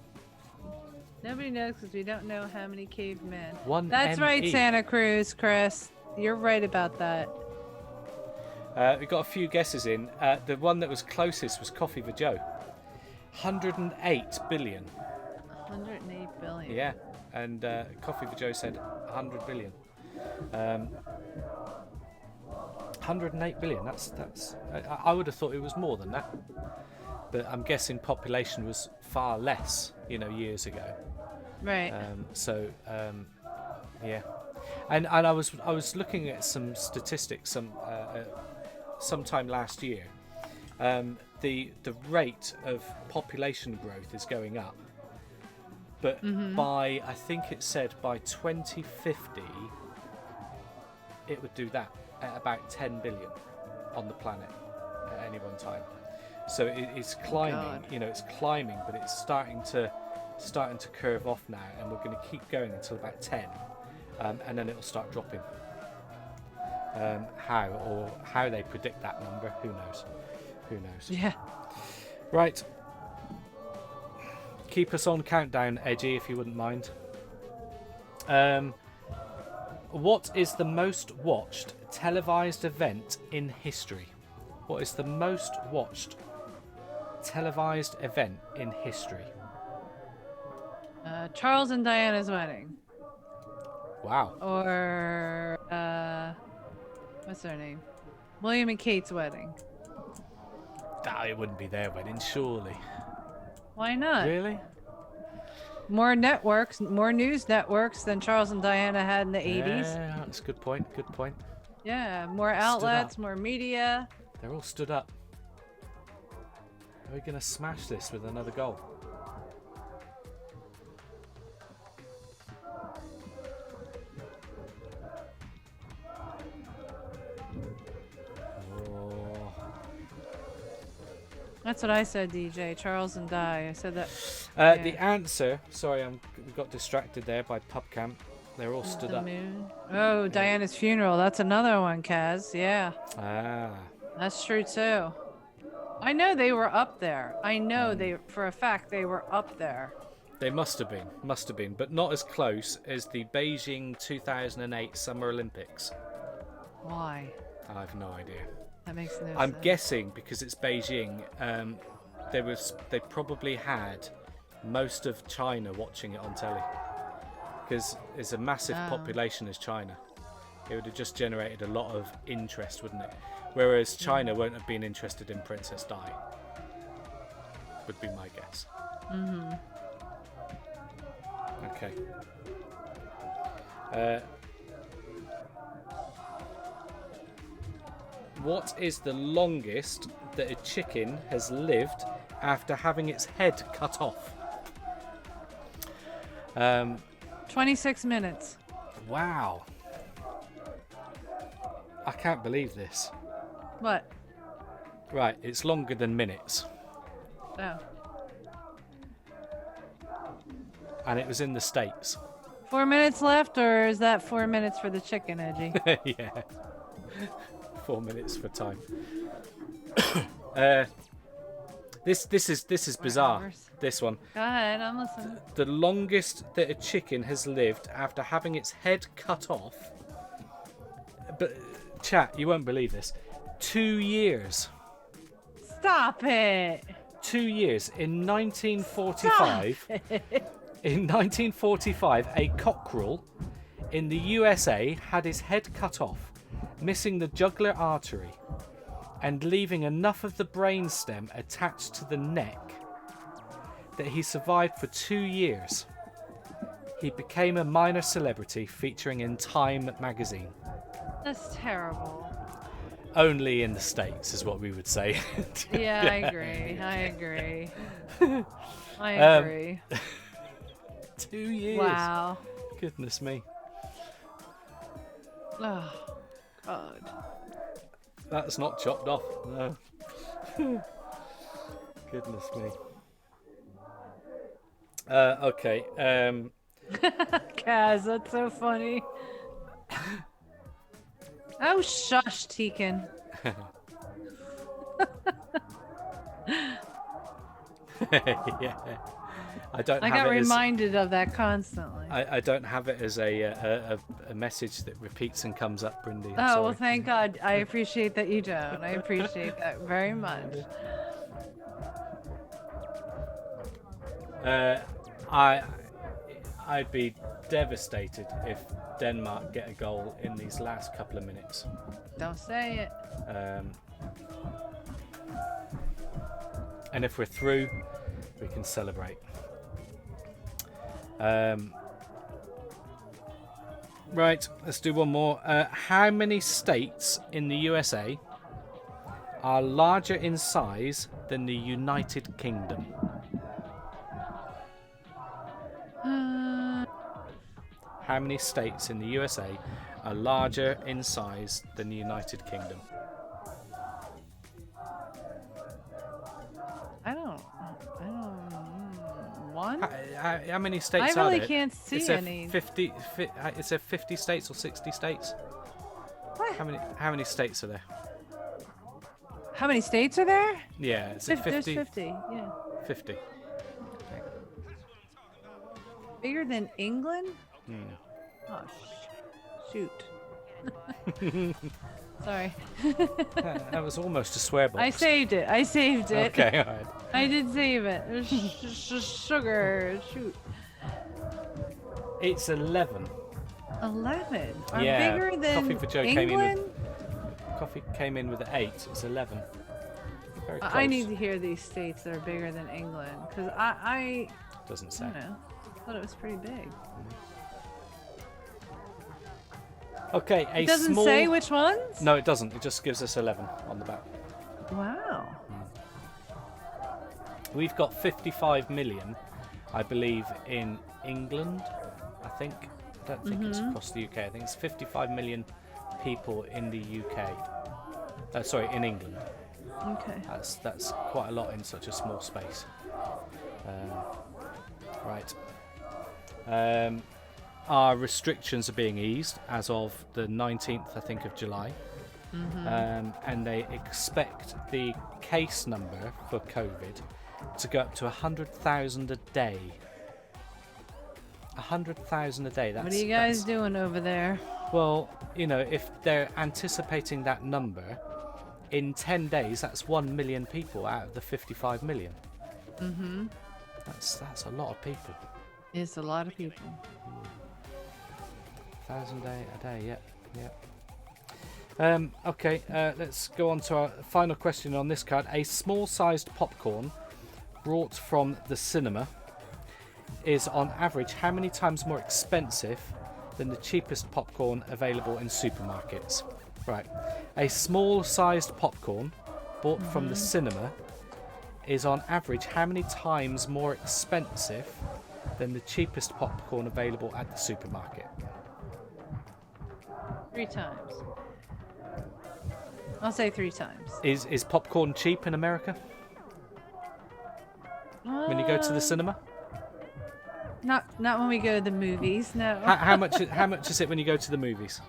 Nobody knows because we don't know how many cavemen. That's right, Santa Cruz, Chris. You're right about that. We got a few guesses in. The one that was closest was Coffee for Joe. 108 billion. 108 billion. Yeah, and Coffee for Joe said 100 billion. 108 billion. That's. I would have thought it was more than that, but I'm guessing population was far less, years ago. Right. Yeah, and I was looking at some statistics sometime last year. The rate of population growth is going up, but by, I think it said by 2050 it would do that at about 10 billion on the planet at any one time. So it's climbing, it's climbing, but it's starting to curve off now, and we're going to keep going until about 10, and then it'll start dropping. How they predict that number, who knows? Yeah. Right. keep us on countdown, Edgy, if you wouldn't mind. What is the most watched televised event in history? What is the most watched televised event in history? Charles and Diana's wedding. Wow. Or what's their name? William and Kate's wedding. It wouldn't be their wedding, surely. Why not? Really? More networks, more news networks than Charles and Diana had in the 80s. Yeah, that's a good point. Good point. Yeah, more outlets, more media. They're all stood up. Are we going to smash this with another goal? Oh. That's what I said, DJ. Charles and Di. I said that. The answer. Sorry, we got distracted there by PubCamp. They're all stood up. Moon. Oh, Diana's funeral. That's another one, Kaz. Yeah. Ah. That's true too. I know they were up there. I know for a fact they were up there. They must have been, but not as close as the Beijing 2008 Summer Olympics. Why? I have no idea. That makes no sense. I'm guessing because it's Beijing. They probably had most of China watching it on telly because it's a massive population as China. It would have just generated a lot of interest, wouldn't it? Whereas China won't have been interested in Princess Di. Would be my guess. Mm-hmm. Okay. What is the longest that a chicken has lived after having its head cut off? 26 minutes. Wow. I can't believe this. What? Right, it's longer than minutes. Oh. And it was in the States. 4 minutes left, or is that 4 minutes for the chicken, Edgy? Yeah. 4 minutes for time. This is bizarre. Hours. This one. Go ahead, I'm listening. The longest that a chicken has lived after having its head cut off. But chat, you won't believe this. 2 years. Stop it. 2 years. In 1945. In 1945, a cockerel in the USA had his head cut off, missing the jugular artery and leaving enough of the brainstem attached to the neck that he survived for 2 years. He became a minor celebrity featuring in Time magazine. That's terrible. Only in the States is what we would say. Yeah, I agree. I agree. 2 years. Wow. Goodness me. Oh, God. That's not chopped off. No. Goodness me. Okay. Kaz, that's so funny. Oh, shush, Tekin. Yeah. I got reminded of that constantly. I don't have it as a message that repeats and comes up, Brindy. I'm Oh, sorry. well, thank God. I appreciate that you don't. I appreciate that very much. I'd be devastated if Denmark get a goal in these last couple of minutes. Don't say it. And if we're through, we can celebrate. Right, let's do one more. How many states in the USA are larger in size than the United Kingdom? How many states in the USA are larger in size than the United Kingdom? I don't. One? How many states I are really there? can't see It's any. 50. It's a 50 states or 60 states. What? How many states are there? How many states are there? Yeah, it's a 50. There's 50. Yeah. 50. Bigger than England? Oh, shoot. Sorry. That was almost a swear box. I saved it. Okay, all right. I did save it. There's sugar. Shoot. It's 11. 11. Are Yeah, bigger than Coffee for Joe England? Coffee came in with an 8. It's 11. Very close. I need to hear these states that are bigger than England, because I Doesn't say. don't know. I thought it was pretty big. Okay, It doesn't say which ones? No, it doesn't. It just gives us 11 on the back. Wow. We've got 55 million, I believe, in England. I think. I don't think it's across the UK. I think it's 55 million people in the UK. Sorry, in England. Okay. That's quite a lot in such a small space. Right. Our restrictions are being eased as of the 19th, I think, of July. And they expect the case number for COVID to go up to 100,000 a day. 100,000 a day. What are you guys doing over there? Well, you know, if they're anticipating that number, in 10 days, that's 1 million people out of the 55 million. That's a lot of people. It's a lot of people. 1,000 a day, yep. Okay, let's go on to our final question on this card. A small-sized popcorn brought from the cinema is on average how many times more expensive than the cheapest popcorn available in supermarkets? Right. A small-sized popcorn bought from the cinema is on average how many times more expensive than the cheapest popcorn available at the supermarket? 3 times. I'll say 3 times. Is popcorn cheap in America when you go to the cinema? Not when we go to the movies. No. How much is it when you go to the movies?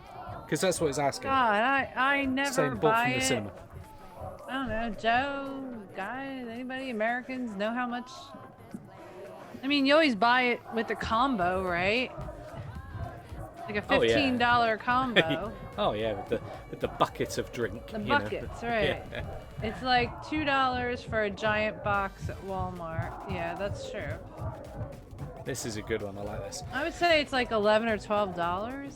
Because that's what it's asking. God, I never Saying bought buy from the it. cinema. I don't know, Joe, guys, anybody, Americans know how much? I mean, you always buy it with the combo, right? Like a $15 combo. Oh yeah, with the bucket of drink. The you buckets, know. right? Yeah. It's like $2 for a giant box at Walmart. Yeah, that's true. This is a good one. I like this. I would say it's like $11 or $12.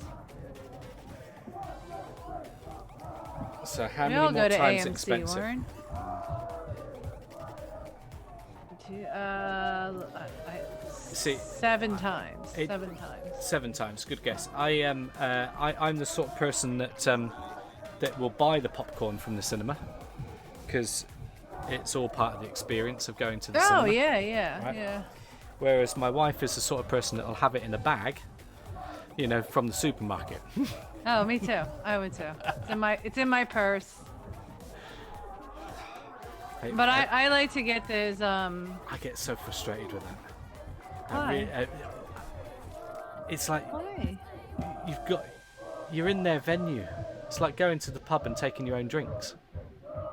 So how We many all more go to times AMC, expensive? Warren. See, 7 times. it- 7 times. 7 times. Good guess. I'm the sort of person that will buy the popcorn from the cinema because it's all part of the experience of going to the cinema. Oh yeah, Right. yeah. Whereas my wife is the sort of person that'll have it in a bag, you know, from the supermarket. Oh, me too. I would too. It's in my purse. But I like to get those. I get so frustrated with that. Why? It's like Why? you're in their venue. It's like going to the pub and taking your own drinks.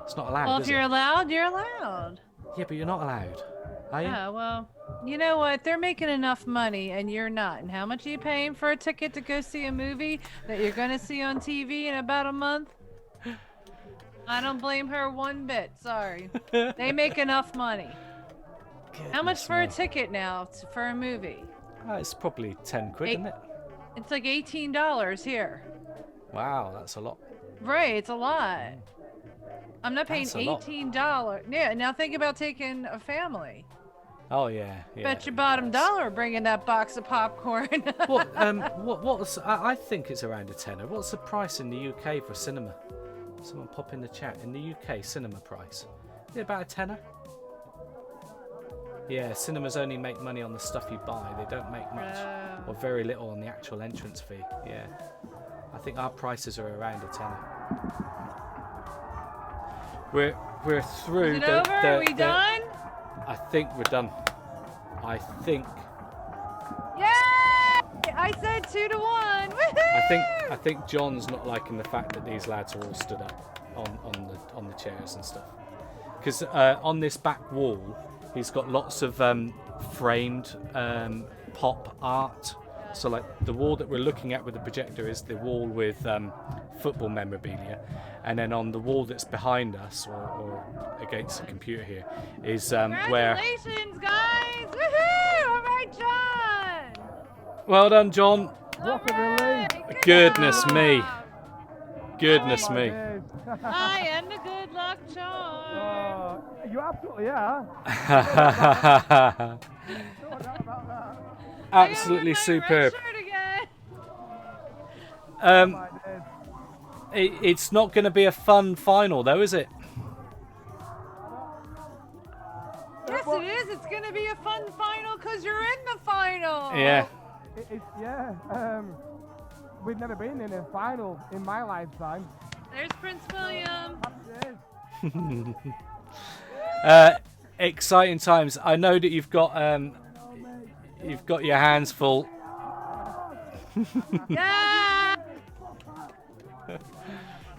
It's not allowed. Well, is if you're it? allowed, you're allowed. Yeah, but you're not allowed. Are you? Yeah, well, you know what? They're making enough money and you're not. And how much are you paying for a ticket to go see a movie that you're going to see on TV in about a month? I don't blame her one bit. Sorry. They make enough money. How much for a ticket now for a movie? It's probably 10 quid, isn't it? It's like $18 here. Wow, that's a lot. Right, it's a lot. I'm not paying That's a lot. $18. Yeah, now think about taking a family. Oh yeah, yeah. Bet your bottom dollar bringing that box of popcorn. What was? I think it's around a tenner. What's the price in the UK for cinema? Someone pop in the chat. In the UK, cinema price. Is it about a tenner? Yeah, cinemas only make money on the stuff you buy. They don't make much or very little on the actual entrance fee. Yeah, I think our prices are around a tenner. We're through. Is it over? Are we done? I think we're done. I think. Yay! I said 2 to 1. Woohoo! I think John's not liking the fact that these lads are all stood up on the chairs and stuff. Because on this back wall, he's got lots of framed pop art. So like the wall that we're looking at with the projector is the wall with football memorabilia, and then on the wall that's behind us or against the computer here is where. Congratulations, guys! Woohoo! All right, John. Well done, John. What a relief. Goodness me. Goodness me. I am the good luck charm. You absolutely are. No doubt about that. Absolutely superb. It's not going to be a fun final, though, is it? Yes, it is. It's going to be a fun final because you're in the final. Yeah. We've never been in a final in my lifetime. There's Prince William. Exciting times. I know that you've got your hands full. Yeah.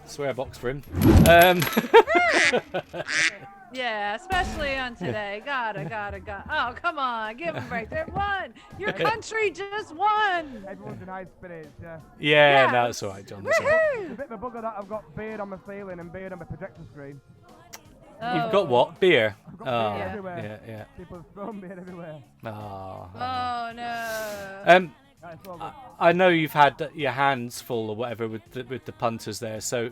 Swear box for him. Yeah, especially on today. Gotta. Oh, come on. Give him a break. They won. Your country just won. Everyone's in high spirits, yeah. Yeah, Yeah. no, that's all right, John. That's all right. It's a bit of a bugger that I've got beard on my ceiling and beard on my projector screen. You've got what? Beer? I've got beard Yeah. everywhere. Yeah. People have thrown beard everywhere. Oh. Oh, no. That's all good. I know you've had your hands full or whatever with the punters there, so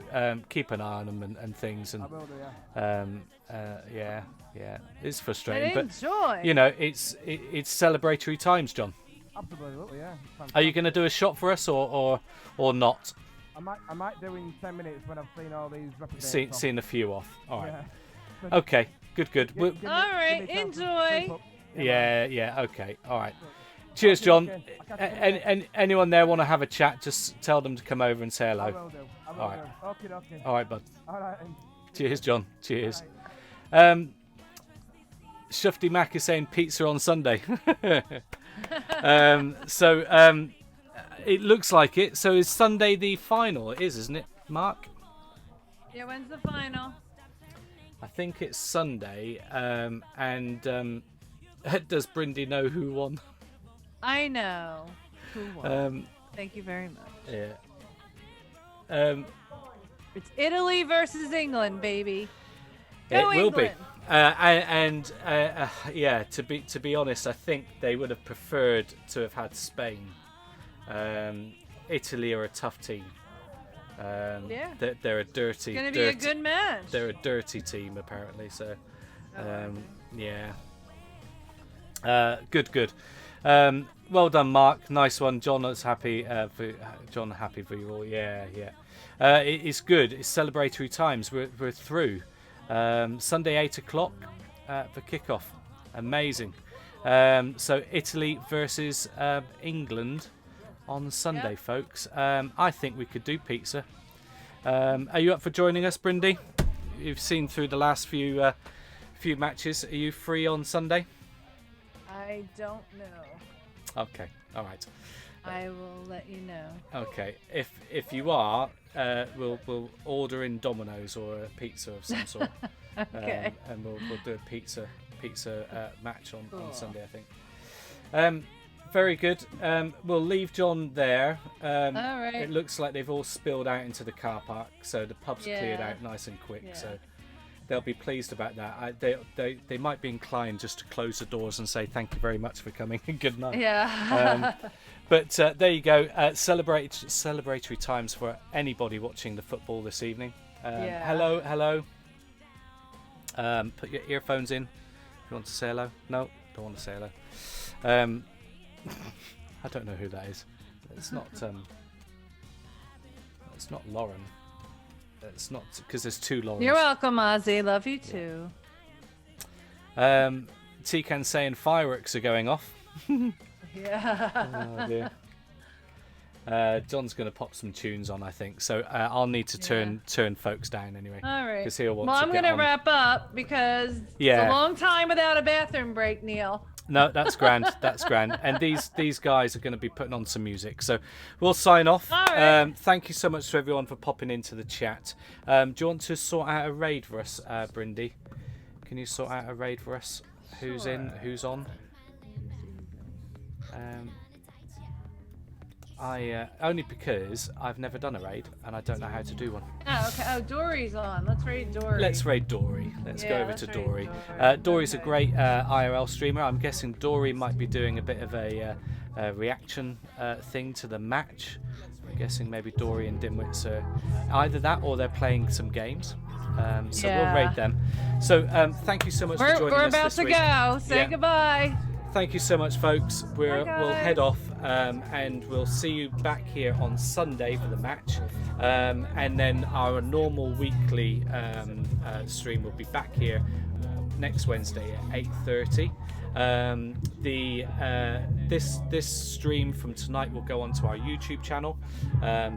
keep an eye on them and things. And I will do, yeah. yeah, it's frustrating, but enjoy. you know, it's celebratory times, John. Absolutely, yeah. Are you going to do a shot for us or not? I might do in 10 minutes when I've seen all these representatives. Seen a few off. All right. Yeah. Okay. Good. Give me- All right, give me 10 enjoy. keep up. Yeah. Okay. All right. Cheers, John. Anyone there want to have a chat? Just tell them to come over and say I hello. will do. All right. Okay. All right, bud. All right. And Cheers, John. Cheers. Shufty Mac is saying pizza on Sunday. It looks like it. So is Sunday the final? It is, isn't it, Mark? Yeah, when's the final? I think it's Sunday. Does Brindy know who won? I know. Who won? Thank you very much. Yeah. It's Italy versus England, baby. It Go will be. England. Yeah, to be honest, I think they would have preferred to have had Spain. Italy are a tough team. Yeah. They're a dirty. It's gonna be a good match. They're a dirty team apparently. So, yeah. Good. Well done, Mark. Nice one. John is happy. Happy for you all. Yeah. It's good. It's celebratory times. We're through. Sunday 8 o'clock for kickoff. Amazing. So Italy versus England on Sunday, Yep. folks. I think we could do pizza. Are you up for joining us, Brindy? You've seen through the last few matches. Are you free on Sunday? I don't know. Okay. All right. I will let you know. Okay. If you are, we'll order in Domino's or a pizza of some sort. Okay. And we'll do a pizza match on Sunday, I think. Very good. We'll leave John there. All right. It looks like they've all spilled out into the car park, so the pub's cleared Yeah. out nice and quick. Yeah. So they'll be pleased about that. They might be inclined just to close the doors and say thank you very much for coming and good night. Yeah. But there you go. Celebratory times for anybody watching the football this evening. Yeah. Hello. Put your earphones in if you want to say hello. No, don't want to say hello. I don't know who that is. It's not. It's not Lauren. It's not because there's two Laurens. You're welcome, Ozzy. Love you too. Tikan saying fireworks are going off. Yeah. Oh dear. John's going to pop some tunes on, I think. So I'll need to turn folks down anyway. All right. Because he'll want Well, to I'm get gonna on. wrap up because it's Yeah. a long time without a bathroom break, Neil. No, that's grand. That's grand. And these guys are going to be putting on some music. So we'll sign off. All right. Thank you so much to everyone for popping into the chat. Do you want to sort out a raid for us, Brindy? Can you sort out a raid for us? Who's in? Who's on? Only because I've never done a raid and I don't know how to do one. Oh, okay. Oh, Dory's on. Let's raid Dory. Let's raid Dory. Let's go over to Dory. Dory. Dory's a great IRL streamer. I'm guessing Dory might be doing a bit of a reaction thing to the match. I'm guessing maybe Dory and Dimwits are either that or they're playing some games. So we'll raid them. So thank you so much for joining us We're about this to week. go. Say goodbye. Thank you so much, folks. We'll guys. head off and we'll see you back here on Sunday for the match. And then our normal weekly stream will be back here next Wednesday at 8:30. This stream from tonight will go onto our YouTube channel,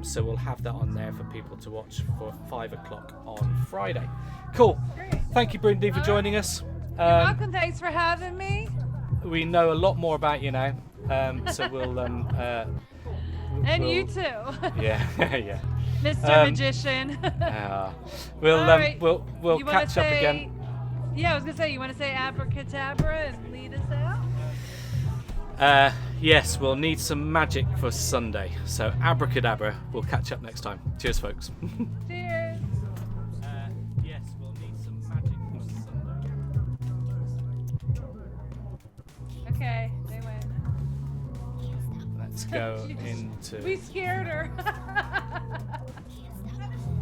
so we'll have that on there for people to watch for 5 o'clock on Friday. Cool. Great. Thank you, Brindy, for joining us. You're welcome. Thanks for having me. We know a lot more about you now, so we'll And you too. Yeah, yeah. Mr. Magician. We'll right. we'll You wanna catch up again. Yeah, I was gonna say, you want to say abracadabra and lead us out? Yes, we'll need some magic for Sunday. So abracadabra. We'll catch up next time. Cheers, folks. Cheers. Yes, we'll need some magic for Sunday. Okay, they win. Let's go into. We scared her.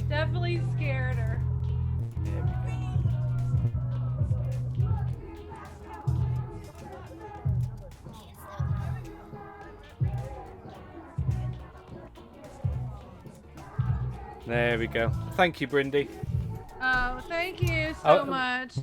Definitely scared her. There we go. There we go. Thank you, Brindy. Oh, thank you so much.